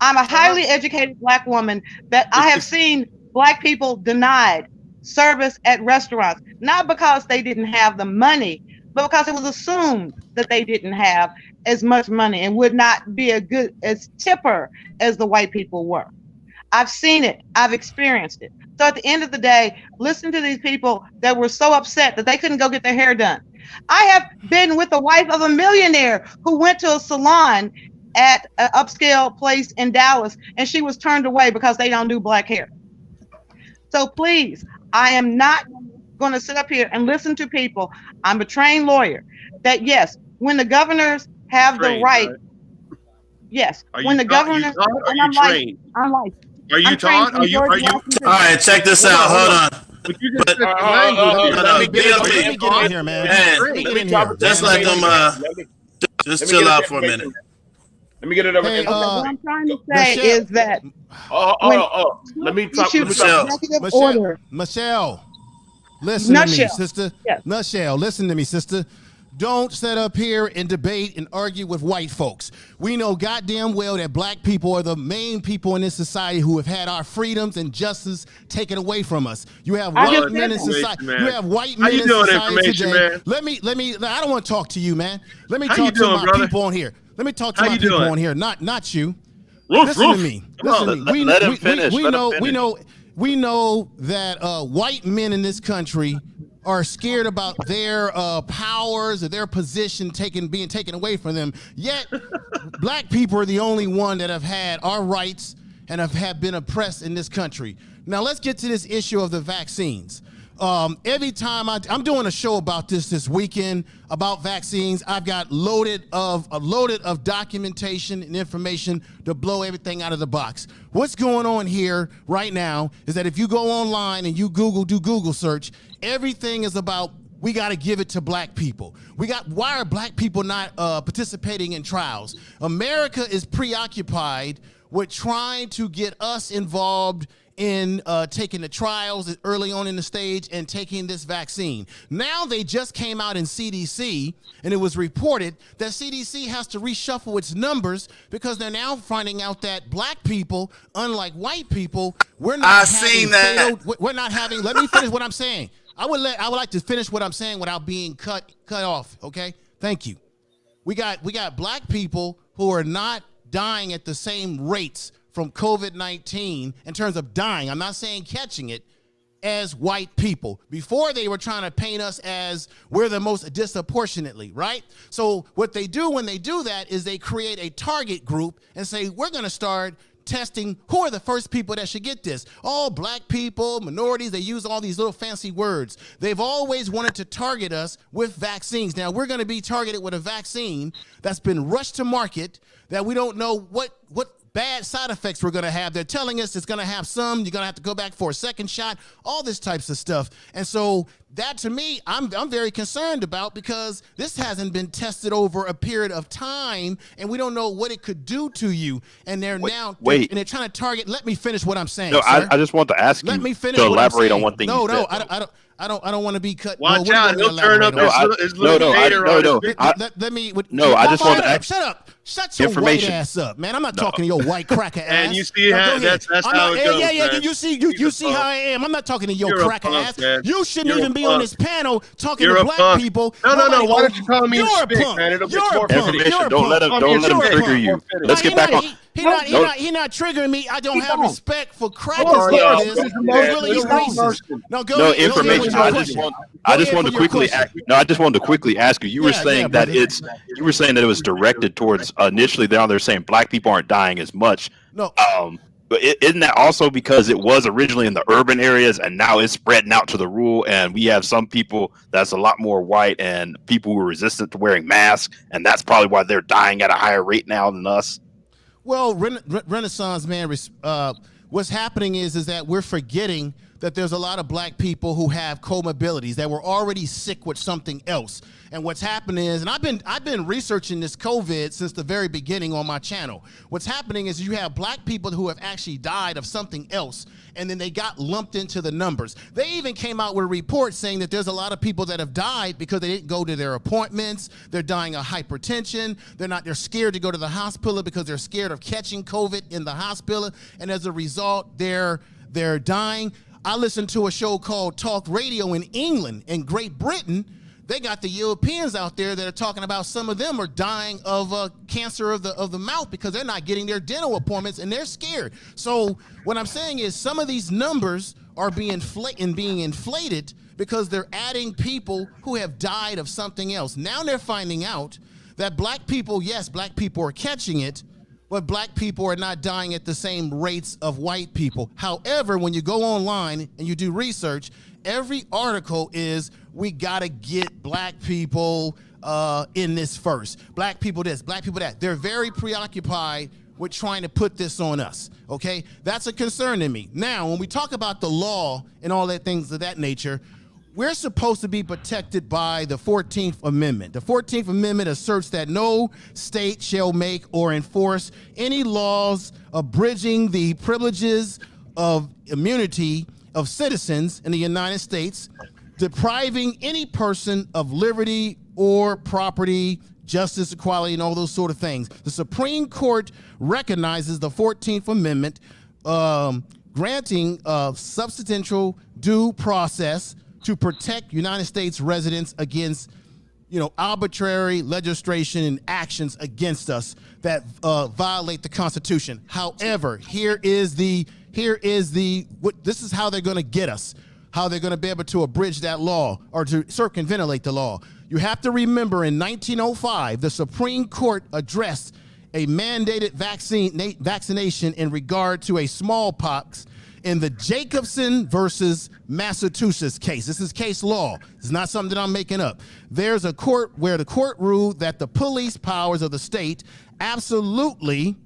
I'm a highly educated black woman that I have seen black people denied service at restaurants, not because they didn't have the money, but because it was assumed that they didn't have as much money and would not be as tipper as the white people were. I've seen it. I've experienced it. So at the end of the day, listen to these people that were so upset that they couldn't go get their hair done. I have been with the wife of a millionaire who went to a salon at an upscale place in Dallas, and she was turned away because they don't do black hair. So please, I am not going to sit up here and listen to people. I'm a trained lawyer. That yes, when the governors have the right, yes, when the governors, and I'm like, are you taught? Are you? All right, check this out. Hold on. But you just said language. Let me get in here, man. Just let them. Just chill out for a minute. Let me get it over. What I'm trying to say is that. Let me talk. Michelle, listen to me, sister. Yes. Michelle, listen to me, sister. Don't sit up here and debate and argue with white folks. We know goddamn well that black people are the main people in this society who have had our freedoms and justice taken away from us. You have white men in society. You have white men in society today. Man? Let me. I don't want to talk to you, man. Let me talk to my people on here. Let me talk to my people on here, not you. Listen to me. Listen to me. Let him finish. We know that white men in this country are scared about their powers or their position being taken away from them. Yet, black people are the only one that have had our rights and have been oppressed in this country. Now, let's get to this issue of the vaccines. Every time I'm doing a show about this weekend about vaccines, I've got loaded of documentation and information to blow everything out of the box. What's going on here right now is that if you go online and you do Google search, everything is about we got to give it to black people. Why are black people not participating in trials? America is preoccupied with trying to get us involved in taking the trials early on in the stage and taking this vaccine. Now they just came out in CDC, and it was reported that CDC has to reshuffle its numbers because they're now finding out that black people, unlike white people, we're not having. Let me finish what I'm saying. I would like to finish what I'm saying without being cut off. Okay, thank you. We got black people who are not dying at the same rates from COVID-19 in terms of dying. I'm not saying catching it, as white people. Before they were trying to paint us as we're the most disproportionately, right? So what they do when they do that is they create a target group and say, we're going to start testing who are the first people that should get this. All black people, minorities, they use all these little fancy words. They've always wanted to target us with vaccines. Now we're going to be targeted with a vaccine that's been rushed to market that we don't know what bad side effects we're going to have. They're telling us it's going to have some, you're going to have to go back for a second shot, all this types of stuff. And so that to me, I'm very concerned about because this hasn't been tested over a period of time and we don't know what it could do to you. And they're and they're trying to target. Let me finish what I'm saying. No, I just want to ask you to elaborate on one thing. No, I don't want to be cut. Watch out, he'll turn up his little hater. I just want to ask. Shut up. Shut your white ass up, man. I'm not talking to your white cracker ass. And you see how that's how it goes. Yeah. You see how I am. I'm not talking to your cracker ass. You shouldn't even be on this panel talking to black people. No. Why don't you call me a spick, man? It'll get more information. Don't let him trigger you. Let's get back on. He not triggering me. I don't have respect for crackers like this. Really a racist. No information. I just wanted to quickly ask you. You were saying that it was directed towards initially down there saying black people aren't dying as much. No. But isn't that also because it was originally in the urban areas and now it's spreading out to the rural, and we have some people that's a lot more white and people who are resistant to wearing masks, and that's probably why they're dying at a higher rate now than us? Well, Renaissance man, what's happening is that we're forgetting that there's a lot of black people who have comorbidities that were already sick with something else. And what's happening is, and I've been researching this COVID since the very beginning on my channel. What's happening is you have black people who have actually died of something else, and then they got lumped into the numbers. They even came out with a report saying that there's a lot of people that have died because they didn't go to their appointments. They're dying of hypertension. They're scared to go to the hospital because they're scared of catching COVID in the hospital, and as a result, they're dying. I listened to a show called Talk Radio in England, in Great Britain. They got the Europeans out there that are talking about some of them are dying of cancer of the mouth because they're not getting their dental appointments and they're scared. So what I'm saying is some of these numbers are being inflated because they're adding people who have died of something else. Now they're finding out that black people, yes, black people are catching it, but black people are not dying at the same rates of white people. However, when you go online and you do research, every article is we gotta get black people in this first. Black people this, black people that. They're very preoccupied with trying to put this on us, okay? That's a concern to me. Now, when we talk about the law and all that things of that nature, we're supposed to be protected by the 14th Amendment. The 14th Amendment asserts that no state shall make or enforce any laws abridging the privileges of immunity of citizens in the United States, depriving any person of liberty or property, justice, equality, and all those sort of things. The Supreme Court recognizes the 14th Amendment, granting substantial due process to protect United States residents against, arbitrary legislation and actions against us that violate the Constitution. However, this is how they're going to get us, how they're going to be able to abridge that law or to circumventilate the law. You have to remember in 1905, the Supreme Court addressed a mandated vaccination in regard to a smallpox in the Jacobson versus Massachusetts case. This is case law. It's not something that I'm making up. There's a court where the court ruled that the police powers of the state absolutely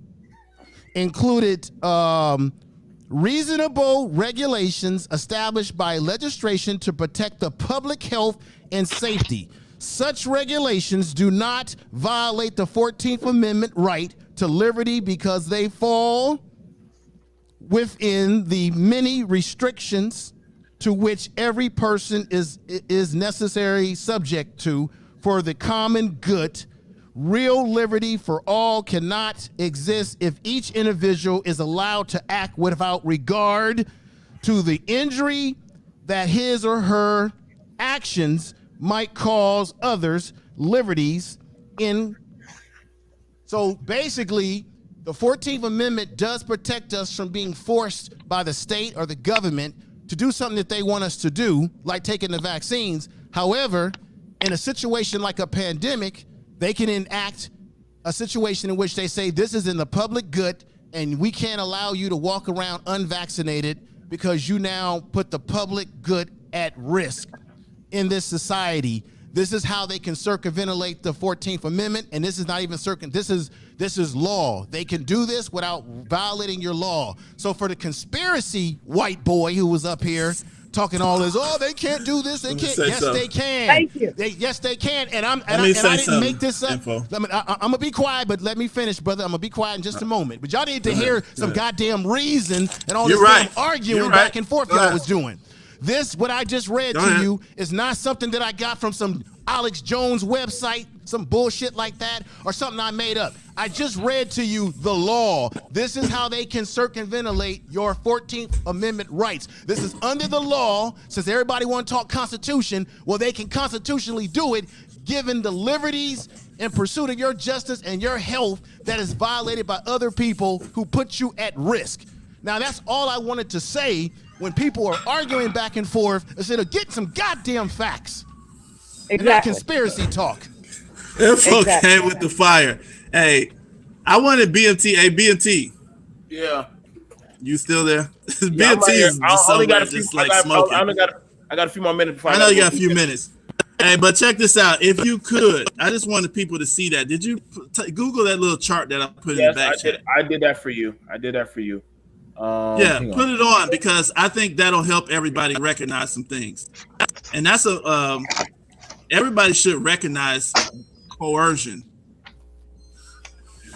included reasonable regulations established by legislation to protect the public health and safety. Such regulations do not violate the 14th Amendment right to liberty because they fall within the many restrictions to which every person is necessary subject to for the common good. Real liberty for all cannot exist if each individual is allowed to act without regard to the injury that his or her actions might cause others' liberties in. So basically, the 14th Amendment does protect us from being forced by the state or the government to do something that they want us to do, like taking the vaccines. However, in a situation like a pandemic, they can enact a situation in which they say this is in the public good and we can't allow you to walk around unvaccinated because you now put the public good at risk in this society. This is how they can circumventilate the 14th Amendment, and this is not even this is law. They can do this without violating your law. So for the conspiracy white boy who was up here talking all this, they can't do this, they can't. Yes, they can. Thank you. Yes, they can. And I didn't make this up. I'm gonna be quiet, but let me finish, brother. I'm gonna be quiet in just a moment. But y'all need to hear some goddamn reason and all this damn arguing back and forth y'all was doing. This, what I just read to you, is not something that I got from some Alex Jones website, some bullshit like that, or something I made up. I just read to you the law. This is how they can circumventilate your 14th Amendment rights. This is under the law. Since everybody want to talk Constitution, well, they can constitutionally do it, given the liberties in pursuit of your justice and your health that is violated by other people who put you at risk. Now, that's all I wanted to say. When people are arguing back and forth, instead of getting some goddamn facts. Exactly. And not conspiracy talk. Info came with the fire. Hey, I wanted BMT. Hey, BMT. Yeah. You still there? Yeah, BMT is just somewhere just like smoking. I got a few more minutes. I know you got a few minutes. Hey, but check this out. If you could, I just wanted people to see that. Did you Google that little chart that I put in the back chat? I did that for you. Yeah, put it on because I think that'll help everybody recognize some things. And that's everybody should recognize coercion.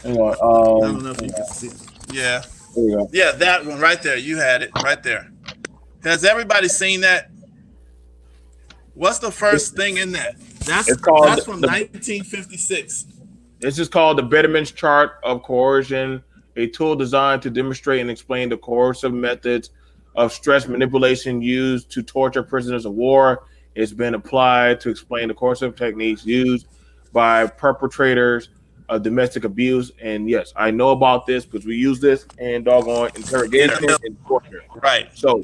Hang on, I don't know if you can see it. Yeah. There you go. Yeah, that one right there. You had it right there. Has everybody seen that? What's the first thing in that? That's from 1956. This is called the Betterman's Chart of Coercion, a tool designed to demonstrate and explain the coercive methods of stress manipulation used to torture prisoners of war It's been applied to explain the coercive techniques used by perpetrators of domestic abuse. And yes, I know about this because we use this in doggone interrogation and torture. Right. So,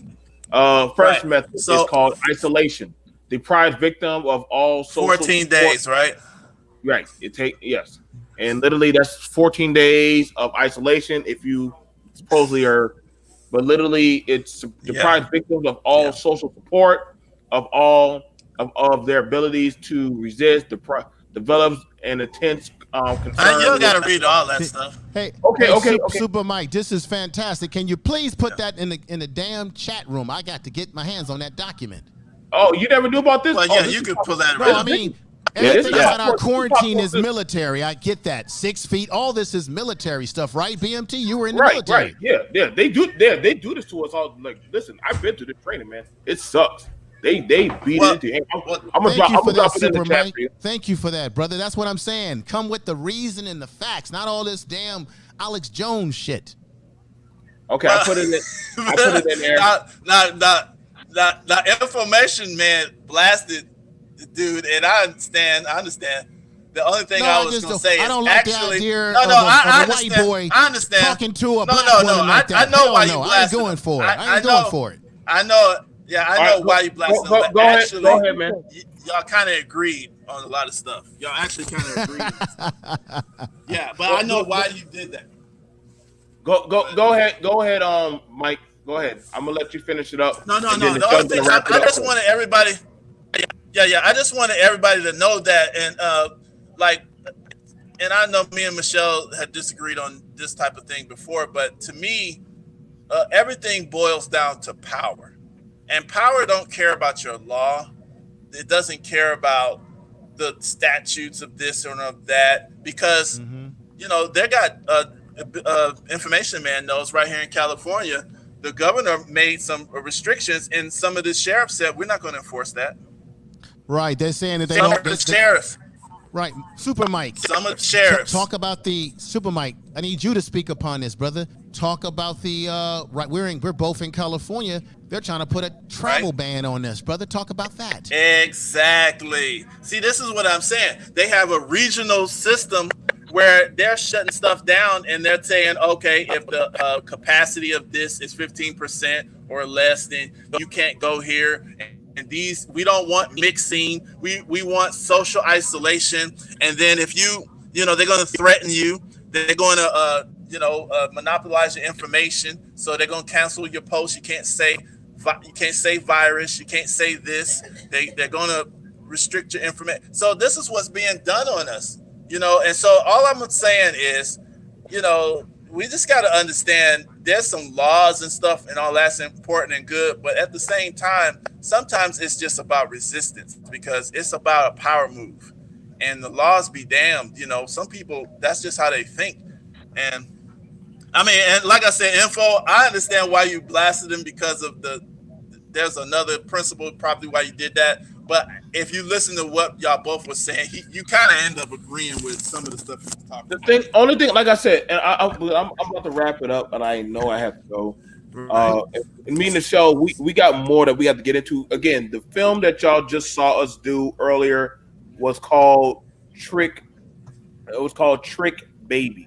Right. first method is So called isolation. Deprive victim of all social 14 support. days, right? Right. Yes, and literally that's 14 days of isolation if you supposedly are, but literally it's Yeah. deprives victims of all social support, of all of their abilities to resist, develops an intense concern. You don't with- gotta read all that stuff. Hey, Okay, hey, okay, Super, okay. Super Mike, this is fantastic. Can you please put that in the damn chat room? I got to get my hands on that document. Oh, you never knew about this? Well, Oh, yeah, this you is- could pull that No, right I up. mean, Yeah, everything this- about our this- quarantine is military. I get that. 6 feet. All this is military stuff, right? BMT, you were in the Right, military. right, yeah. They do this to us all. Like, listen, I've been through this training, man. It sucks. They beat it into you. I'm gonna Thank you for that, drop it in the Super chat Mike. for you. Thank you for that, brother. That's what I'm saying. Come with the reason and the facts, not all this damn Alex Jones shit. Okay, I put it in. I put it in there. Now, information man blasted the dude, and I understand. The only thing I was going to say is I don't like actually, the idea no, of I a white understand. boy I understand. talking to a black no, woman like I that. know Hell why no, you I ain't blasted going him. for it. I ain't know, going for it. I know. Yeah, I know why you blasted him. But Go ahead, actually, go ahead, man. Y'all kind of agreed on a lot of stuff. Y'all actually kind of agreed. Yeah, but I know why you did that. Go ahead, Mike. Go ahead. I'm gonna let you finish it up. No. and then The the only judge thing gonna wrap it I up just for us. wanted everybody. Yeah. I just wanted everybody to know that, and I know me and Michelle had disagreed on this type of thing before, but to me, everything boils down to power, and power don't care about your law. It doesn't care about the statutes of this or of that, because they got information man knows right here in California. The governor made some restrictions, and some of the sheriffs said we're not going to enforce that. Right, they're saying that they Some don't. of the sheriffs, Right, Super Mike. some of the sheriffs. Talk about the Super Mike. I need you to speak upon this, brother. Talk about the right. We're both in California. They're trying to put a travel ban on this, brother. Talk about that. Exactly. See, this is what I'm saying. They have a regional system where they're shutting stuff down, and they're saying, okay, if the capacity of this is 15% or less, then you can't go here. And these, we don't want mixing. We want social isolation. And then if they're going to threaten you. They're going to monopolize your information. So they're going to cancel your post. You can't say virus. You can't say this. They're going to restrict your information. So this is what's being done on us. And so all I'm saying is, we just got to understand there's some laws and stuff and all that's important and good. But at the same time, sometimes it's just about resistance, because it's about a power move, and the laws be damned. Some people, that's just how they think. And I mean, and like I said, info, I understand why you blasted him, because of there's another principle probably why you did that. But if you listen to what y'all both were saying, you kind of end up agreeing with some of the stuff he was talking about. Only thing, like I said, and I'm about to wrap it up, and I know I have to go. And me and the show, we got more that we have to get into. Again, the film that y'all just saw us do earlier was called Trick. It was called Trick Baby.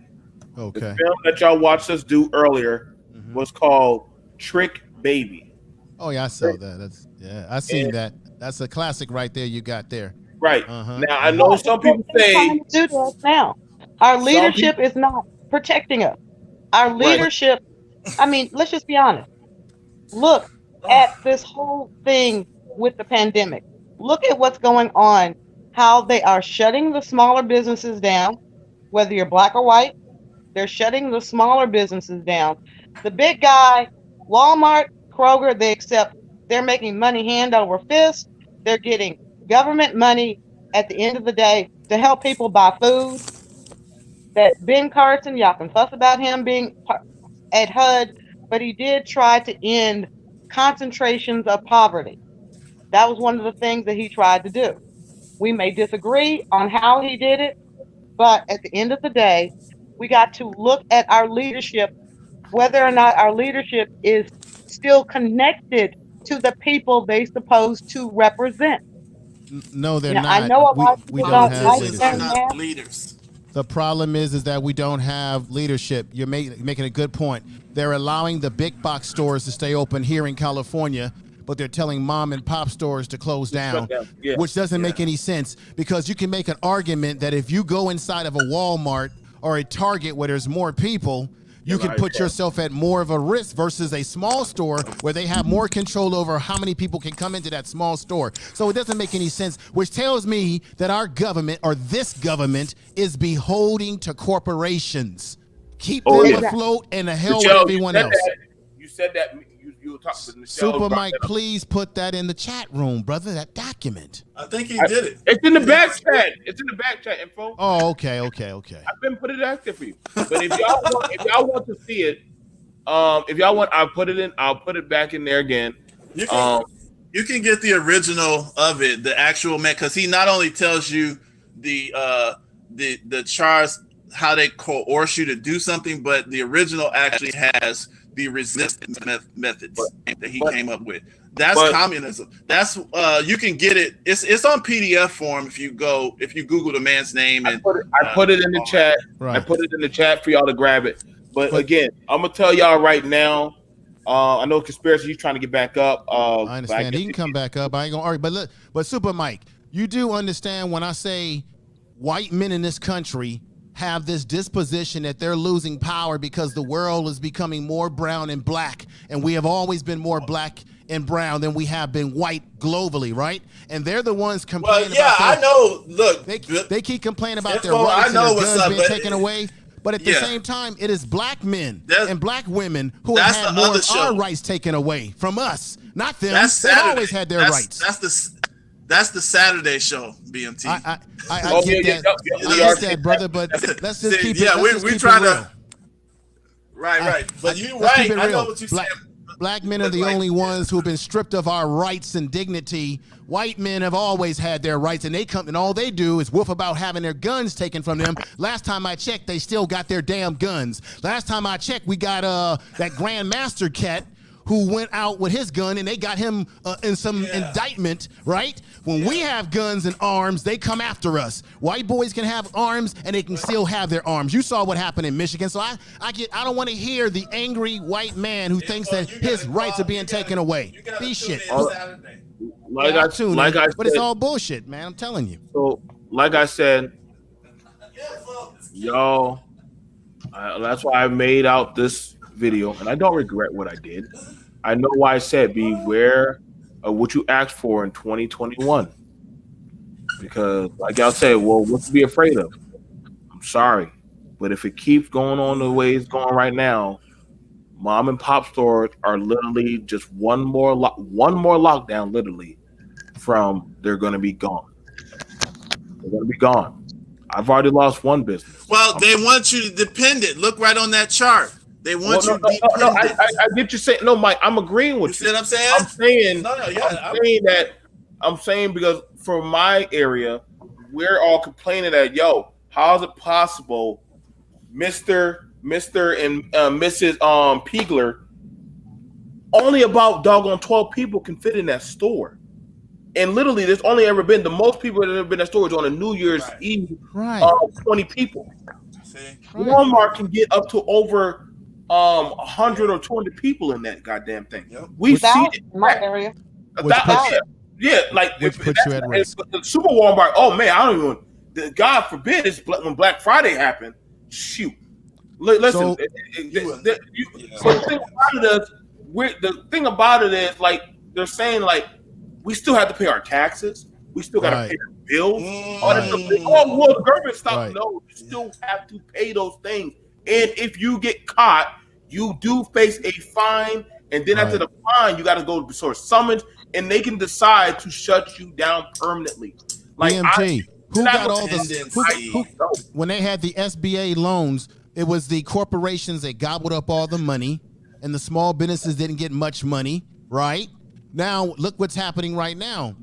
Okay. The film that y'all watched us do earlier was called Trick Baby. Oh yeah, I saw that. I seen that. That's a classic right there. You got there. Right. Now I know some people say trying to do that now. Our leadership is not protecting us. Our leadership, I mean, let's just be honest. Look at this whole thing with the pandemic. Look at what's going on, how they are shutting the smaller businesses down, whether you're black or white. They're shutting the smaller businesses down. The big guy, Walmart, Kroger, they're making money hand over fist. They're getting government money at the end of the day to help people buy food. That Ben Carson, y'all can fuss about him being at HUD, but he did try to end concentrations of poverty. That was one of the things that he tried to do. We may disagree on how he did it, but at the end of the day, we got to look at our leadership, whether or not our leadership is still connected to the people they're supposed to represent. No, they're Now, not. I know about We don't about have white Politicians men are leadership. not now. leaders. The problem is that we don't have leadership. You're making a good point. They're allowing the big box stores to stay open here in California, but they're telling mom and pop stores to close down, Yeah. which doesn't make any sense because you can make an argument that if you go inside of a Walmart or a Target where there's more people, you can put yourself at more of a risk versus a small store where they have more control over how many people can come into that small store. So it doesn't make any sense, which tells me that our government or this government is beholding to corporations. Keep them afloat and the hell with Michelle, everyone else. You said that. You were talking to Michelle. Super Mike, please put that in the chat room, brother, that document. I think he did it. It's in the back chat. It's in the back chat info. Oh, okay. I've been put it out there for you. But if y'all want to see it, if y'all want, I'll put it back in there again. You can get the original of it, the actual man, because he not only tells you the charge, how they coerce you to do something, but the original actually has the resistance methods that he came up with. That's communism. That's you can get it. It's on PDF form if you Google the man's name and I put it in the chat. Right. I put it in the chat for y'all to grab it. But again, I'm gonna tell y'all right now. I know conspiracy. He's trying to get back up. I understand. He can come back up. I ain't gonna argue. But Super Mike, you do understand when I say white men in this country have this disposition that they're losing power because the world is becoming more brown and black, and we have always been more black and brown than we have been white globally, right? And they're the ones complaining. Well, yeah, I know. Look, they keep complaining about their Info, rights I know and their what's guns up, being but- taken away. But at the same time, it is black men and black women who have That's had the more other of our show. rights taken away from us, not them. That's They've Saturday. always had their rights. That's the Saturday show, BMT. I get that. I get that, brother. But let's just keep it. Yeah, let's just we're keep trying it real. to. Right. But you Let's right. keep it I know real. what you're Black, saying. black men are the only ones who have been stripped of our rights and dignity. White men have always had their rights, and they come and all they do is woof about having their guns taken from them. Last time I checked, they still got their damn guns. Last time I checked, we got that Grand Master cat who went out with his gun, and they got him in some indictment, right? When we have guns and arms, they come after us. White boys can have arms, and they can still have their arms. You saw what happened in Michigan, so I don't want to hear the angry white man who thinks that his rights are being taken away. Be shit. But it's all bullshit, man. I'm telling you. So, like I said, y'all, that's why I made out this video, and I don't regret what I did. I know why I said beware of what you asked for in 2021. Because, like y'all said, well, what to be afraid of? I'm sorry, but if it keeps going on the way it's going right now, mom and pop stores are literally just one more lockdown, literally, from they're going to be gone. They're going to be gone. I've already lost one business. Well, they want you to depend it. Look right on that chart. They want you to be dependent. I get you saying no, Mike. I'm agreeing with you. See what I'm saying? I'm saying because for my area, we're all complaining that how is it possible, Mr. and Mrs. Piegler, only about doggone 12 people can fit in that store. And literally, there's only ever been the most people that have ever been in that store is on a New Year's Eve, 20 people. Walmart can get up to over 100 or 200 people in that goddamn thing. We've seen it in my area. Like which puts you at risk. The Super Walmart. Oh man, I don't even. God forbid it's when Black Friday happened. Shoot, listen. The thing about it is, like they're saying, like we still have to pay our taxes. We still got to pay our bills. The government stop. Right. No, you still have to pay those things. And if you get caught, you do face a fine. And then after the fine, you got to go to sort of summons, and they can decide to shut you down permanently. Like BMT, who got all the when they had the SBA loans? It was the corporations that gobbled up all the money, and the small businesses didn't get much money. Right now, look what's happening right now.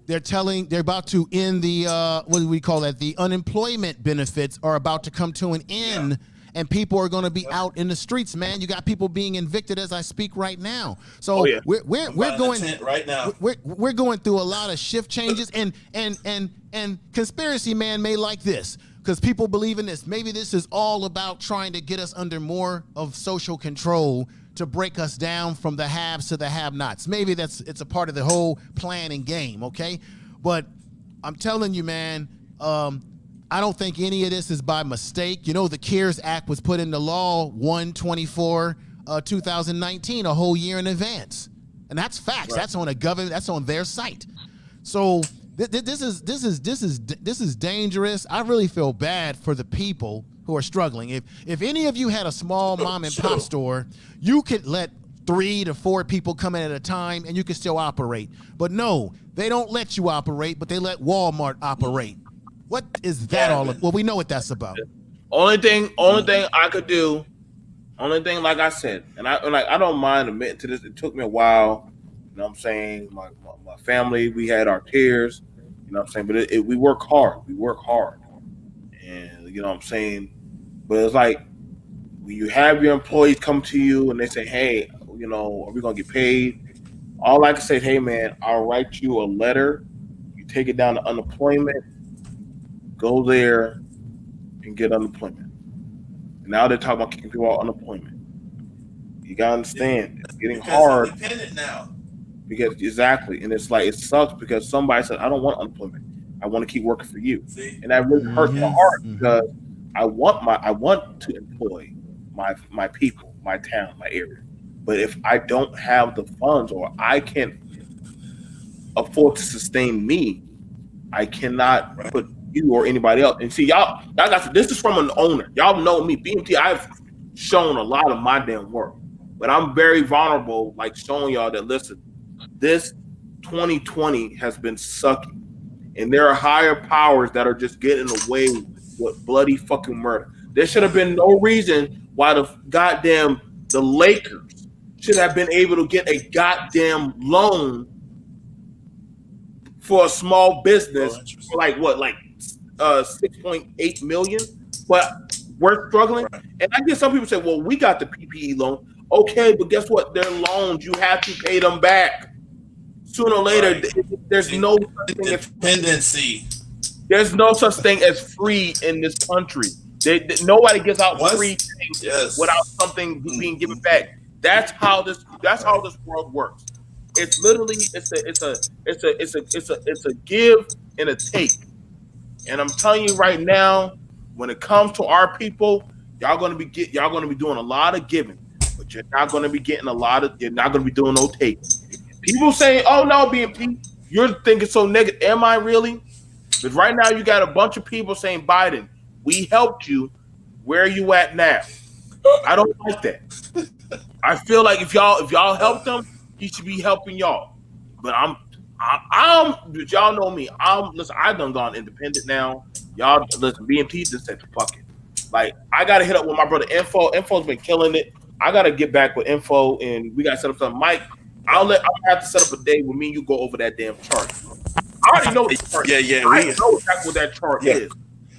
They're about to end the what do we call that? The unemployment benefits are about to come to an end. and people are going to be out in the streets, man. You got people being evicted as I speak right now. So Oh, yeah. we're going right now. We're going through a lot of shift changes, and conspiracy man may like this because people believe in this. Maybe this is all about trying to get us under more of social control to break us down from the haves to the have-nots. Maybe it's a part of the whole plan and game, okay? But I'm telling you, man, I don't think any of this is by mistake. You know, the CARES Act was put into law 1/24/2019, a whole year in advance, and that's facts. Right. That's on a government. That's on their site. So this is dangerous. I really feel bad for the people who are struggling. If any of you had a small mom and pop store, you could let 3 to 4 people come in at a time and you can still operate. But no, they don't let you operate, but they let Walmart operate. What is that all about? Well, we know what that's about. Only thing I could do, like I said, and I don't mind admitting to this. It took me a while. You know what I'm saying? My family, we had our tears. You know what I'm saying? But we work hard. We work hard. And you know what I'm saying? But it's like when you have your employees come to you and they say, hey, you know, are we going to get paid? All I can say, hey, man, I'll write you a letter. You take it down to unemployment. Go there and get unemployment. And now they're talking about kicking people out of unemployment. You got to understand. It's getting hard. It's independent now. Because exactly. And it's like, it sucks because somebody said, I don't want unemployment. I want to keep working for you. See? And that really hurts my heart because I want to employ my people, my town, my area. But if I don't have the funds or I can't afford to sustain me, I cannot put you or anybody else. And see, y'all, this is from an owner. Y'all know me, BMT. I've shown a lot of my damn work, but I'm very vulnerable, like showing y'all that listen, this 2020 has been sucking. And there are higher powers that are just getting away with bloody fucking murder. There should have been no reason why the Lakers should have been able to get a goddamn loan for a small business for like 6.8 million. But we're struggling. Right. And I get some people say, well, we got the PPE loan. Okay, but guess what? They're loans. You have to pay them back. Sooner or later, there's no such thing as dependency. There's no such thing as free in this country. Nobody gets out free without something being given back. That's how this world works. It's literally it's a give and a take. And I'm telling you right now, when it comes to our people, y'all gonna be doing a lot of giving, but you're not gonna be getting you're not gonna be doing no taking. People say, oh no, BMP, you're thinking so negative. Am I really? Because right now you got a bunch of people saying, Biden, we helped you. Where are you at now? I don't like that. I feel like if y'all helped them, he should be helping y'all. But but y'all know me. Listen, I done gone independent now. Y'all listen, BMT just said fuck it. Like I gotta hit up with my brother Info. Info's been killing it. I gotta get back with Info and we gotta set up something. Mike, I'll have to set up a day with me and you go over that damn chart. I already know the chart. Yeah. I know exactly what that chart is.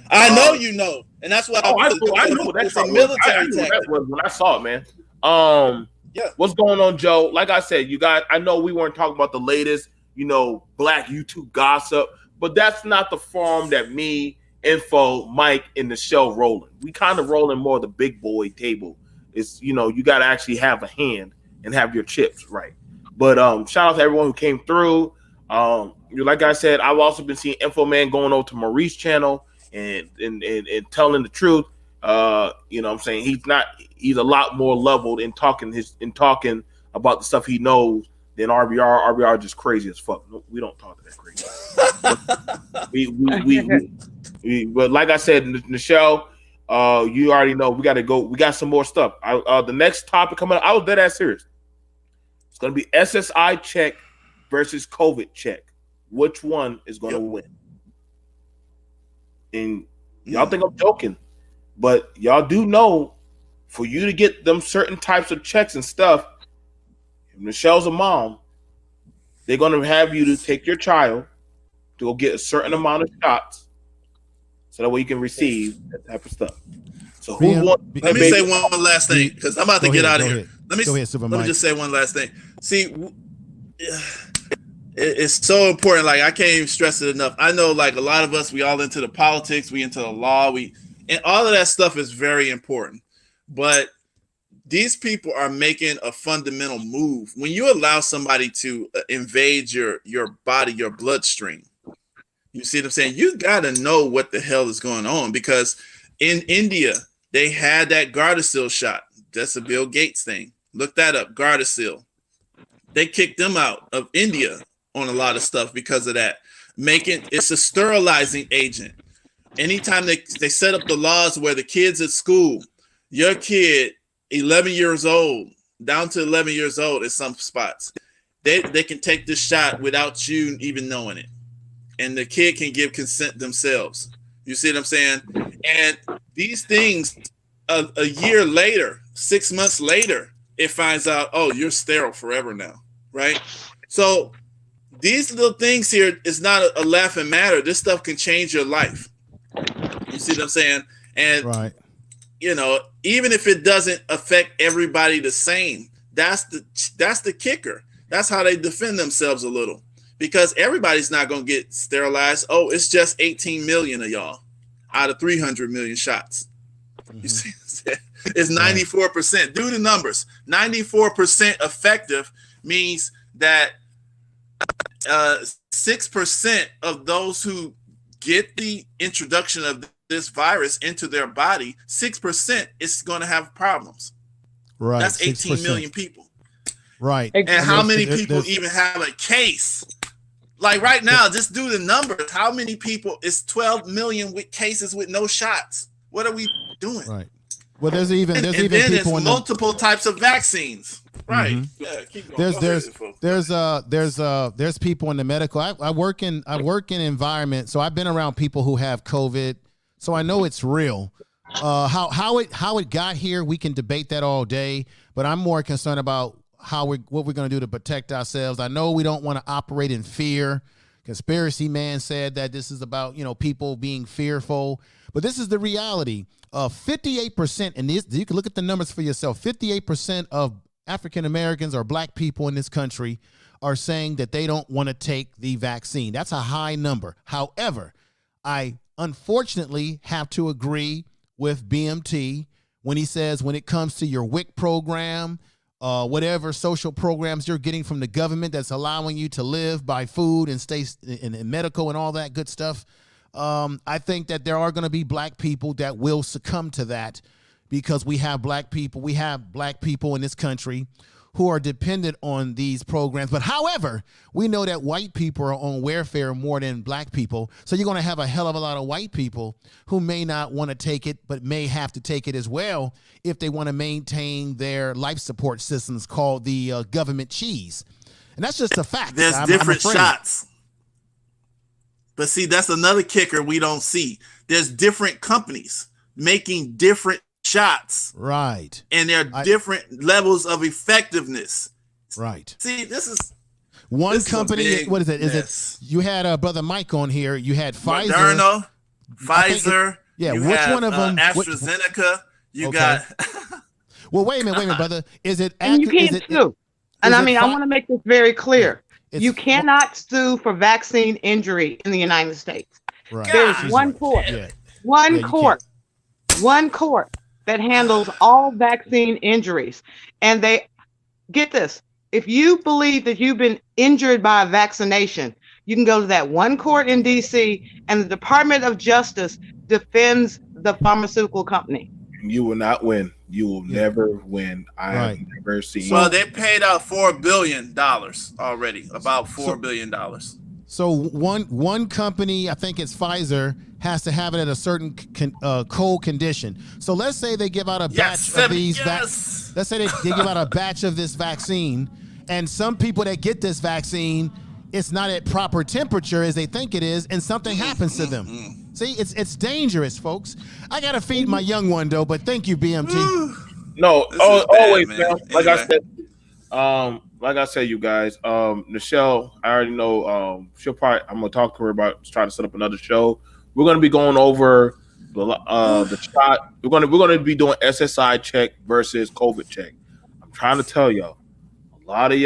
I know you know, and that's why I know what that chart was. I knew that was when I saw it, man. What's going on, Joe? Like I said, you guys, I know we weren't talking about the latest, black YouTube gossip, but that's not the forum that me, Info, Mike, and the show rolling. We kind of rolling more the big boy table. It's you got to actually have a hand and have your chips right. But shout out to everyone who came through. Like I said, I've also been seeing Info Man going over to Maurice's channel and telling the truth. You know what I'm saying? He's a lot more leveled in talking about the stuff he knows than RBR. RBR just crazy as fuck. We don't talk to that crazy. But like I said in the show, you already know we got to go. We got some more stuff. The next topic coming up, I was dead ass serious. It's going to be SSI check versus COVID check. Which one is going to win? And y'all think I'm joking, but y'all do know for you to get them certain types of checks and stuff, if Michelle's a mom, they're going to have you to take your child to go get a certain amount of shots. so that way you can receive that type of stuff. So let me say one last thing because I'm about to get out of here. Let me just say one last thing. See, it's so important. Like I can't even stress it enough. I know, like a lot of us, we all into the politics, we into the law, and all of that stuff is very important. But these people are making a fundamental move. When you allow somebody to invade your body, your bloodstream, you see what I'm saying? You got to know what the hell is going on because in India, they had that Gardasil shot. That's a Bill Gates thing. Look that up, Gardasil. They kicked them out of India on a lot of stuff because of that. It's a sterilizing agent. Anytime they set up the laws where the kids at school, your kid, 11 years old, down to 11 years old in some spots, they can take this shot without you even knowing it. And the kid can give consent themselves. You see what I'm saying? And these things, a year later, 6 months later, it finds out, oh, you're sterile forever now, right? So these little things here is not a laughing matter. This stuff can change your life. You see what I'm saying? And you know, even if it doesn't affect everybody the same, that's the kicker. That's how they defend themselves a little. Because everybody's not going to get sterilized. Oh, it's just 18 million of y'all out of 300 million shots. You see, it's 94%. Do the numbers. 94% effective means that 6% of those who get the introduction of this virus into their body, 6% is going to have problems. Right. That's 18 6%. Million people. Right. And how many people even have a case? Like right now, just do the numbers. How many people? It's 12 million with cases with no shots. What are we doing? Right. Well, there's even people in multiple types of vaccines. Right. Mm-hmm. Yeah, keep going. There's people in the medical. I work in environment, so I've been around people who have COVID, so I know it's real. How it got here, we can debate that all day, but I'm more concerned about what we're going to do to protect ourselves. I know we don't want to operate in fear. Conspiracy man said that this is about, people being fearful, but this is the reality. 58%, and you can look at the numbers for yourself. 58% of African Americans or black people in this country are saying that they don't want to take the vaccine. That's a high number. However, I unfortunately have to agree with BMT when he says when it comes to your WIC program, whatever social programs you're getting from the government that's allowing you to live, buy food, and stay in medical and all that good stuff. I think that there are going to be black people that will succumb to that because we have black people in this country who are dependent on these programs. But however, we know that white people are on welfare more than black people. So you're going to have a hell of a lot of white people who may not want to take it, but may have to take it as well if they want to maintain their life support systems called the government cheese. And that's just a fact. There's different shots. But see, that's another kicker we don't see. There's different companies making different shots. Right. And there are different levels of effectiveness. Right. See, this is one company. What is it? Is it you had Brother Mike on here? You had Pfizer, Moderna, Pfizer. Which one of them? AstraZeneca. You got. Well, wait a minute, brother. Is it? And you can't sue. And I want to make this very clear. You cannot sue for vaccine injury in the United States. Right. There's one court. One court that handles all vaccine injuries. And they get this. If you believe that you've been injured by a vaccination, you can go to that one court in DC and the Department of Justice defends the pharmaceutical company. You will not win. You will never win. I have never seen. Well, they paid out $4 billion already. About $4 billion. So one company, I think it's Pfizer, has to have it at a certain cold condition. So let's say they give out a batch of these. Let's say they give out a batch of this vaccine, and some people that get this vaccine, it's not at proper temperature as they think it is, and something happens to them. See, it's dangerous, folks. I gotta feed my young one though, but thank you, BMT. No, always, man. Like I said, you guys. Nichelle, I already know. I'm gonna talk to her about trying to set up another show We're going to be going over the shot. We're going to be doing SSI check versus COVID check. I'm trying to tell y'all, a lot of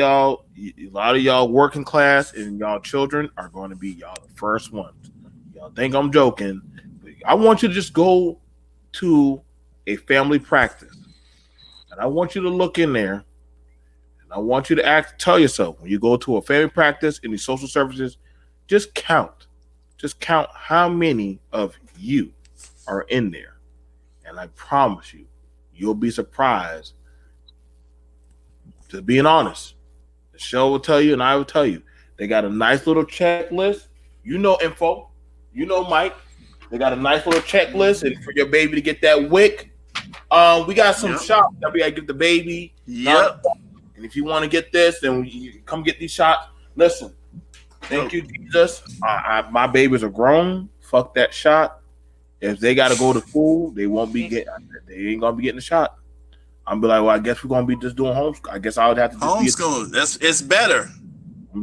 y'all working class and y'all children are going to be y'all the first ones. Y'all think I'm joking, but I want you to just go to a family practice, and I want you to look in there, and I want you to tell yourself when you go to a family practice in the social services, just count how many of you are in there, and I promise you, you'll be surprised. Just being honest, the show will tell you, and I will tell you, they got a nice little checklist. You know, info. You know, Mike. They got a nice little checklist, and for your baby to get that wick, we got some shots that we got to give the baby. Yep. And if you want to get this, then you come get these shots. Listen, thank you, Jesus. My babies are grown. Fuck that shot. If they got to go to school, they won't be getting. They ain't gonna be getting the shot. I'm be like, well, I guess we're gonna be just doing homeschool. I guess I would have to just homeschool. It's better.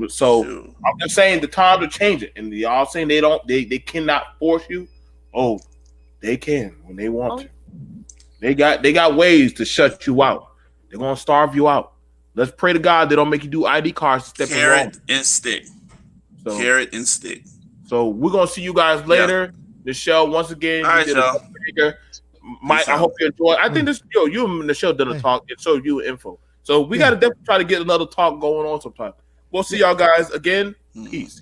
So I'm just saying the times are changing, and y'all saying they cannot force you. Oh, they can when they want to. They got ways to shut you out. They're gonna starve you out. Let's pray to God they don't make you do ID cards. Carrot and stick. So, carrot and stick. So we're gonna see you guys later. Michelle, once again, all right, y'all. Mike, I hope you enjoy. I think you and Michelle did a talk. It showed you info. So we gotta definitely try to get another talk going on sometime. We'll see y'all guys again. Peace.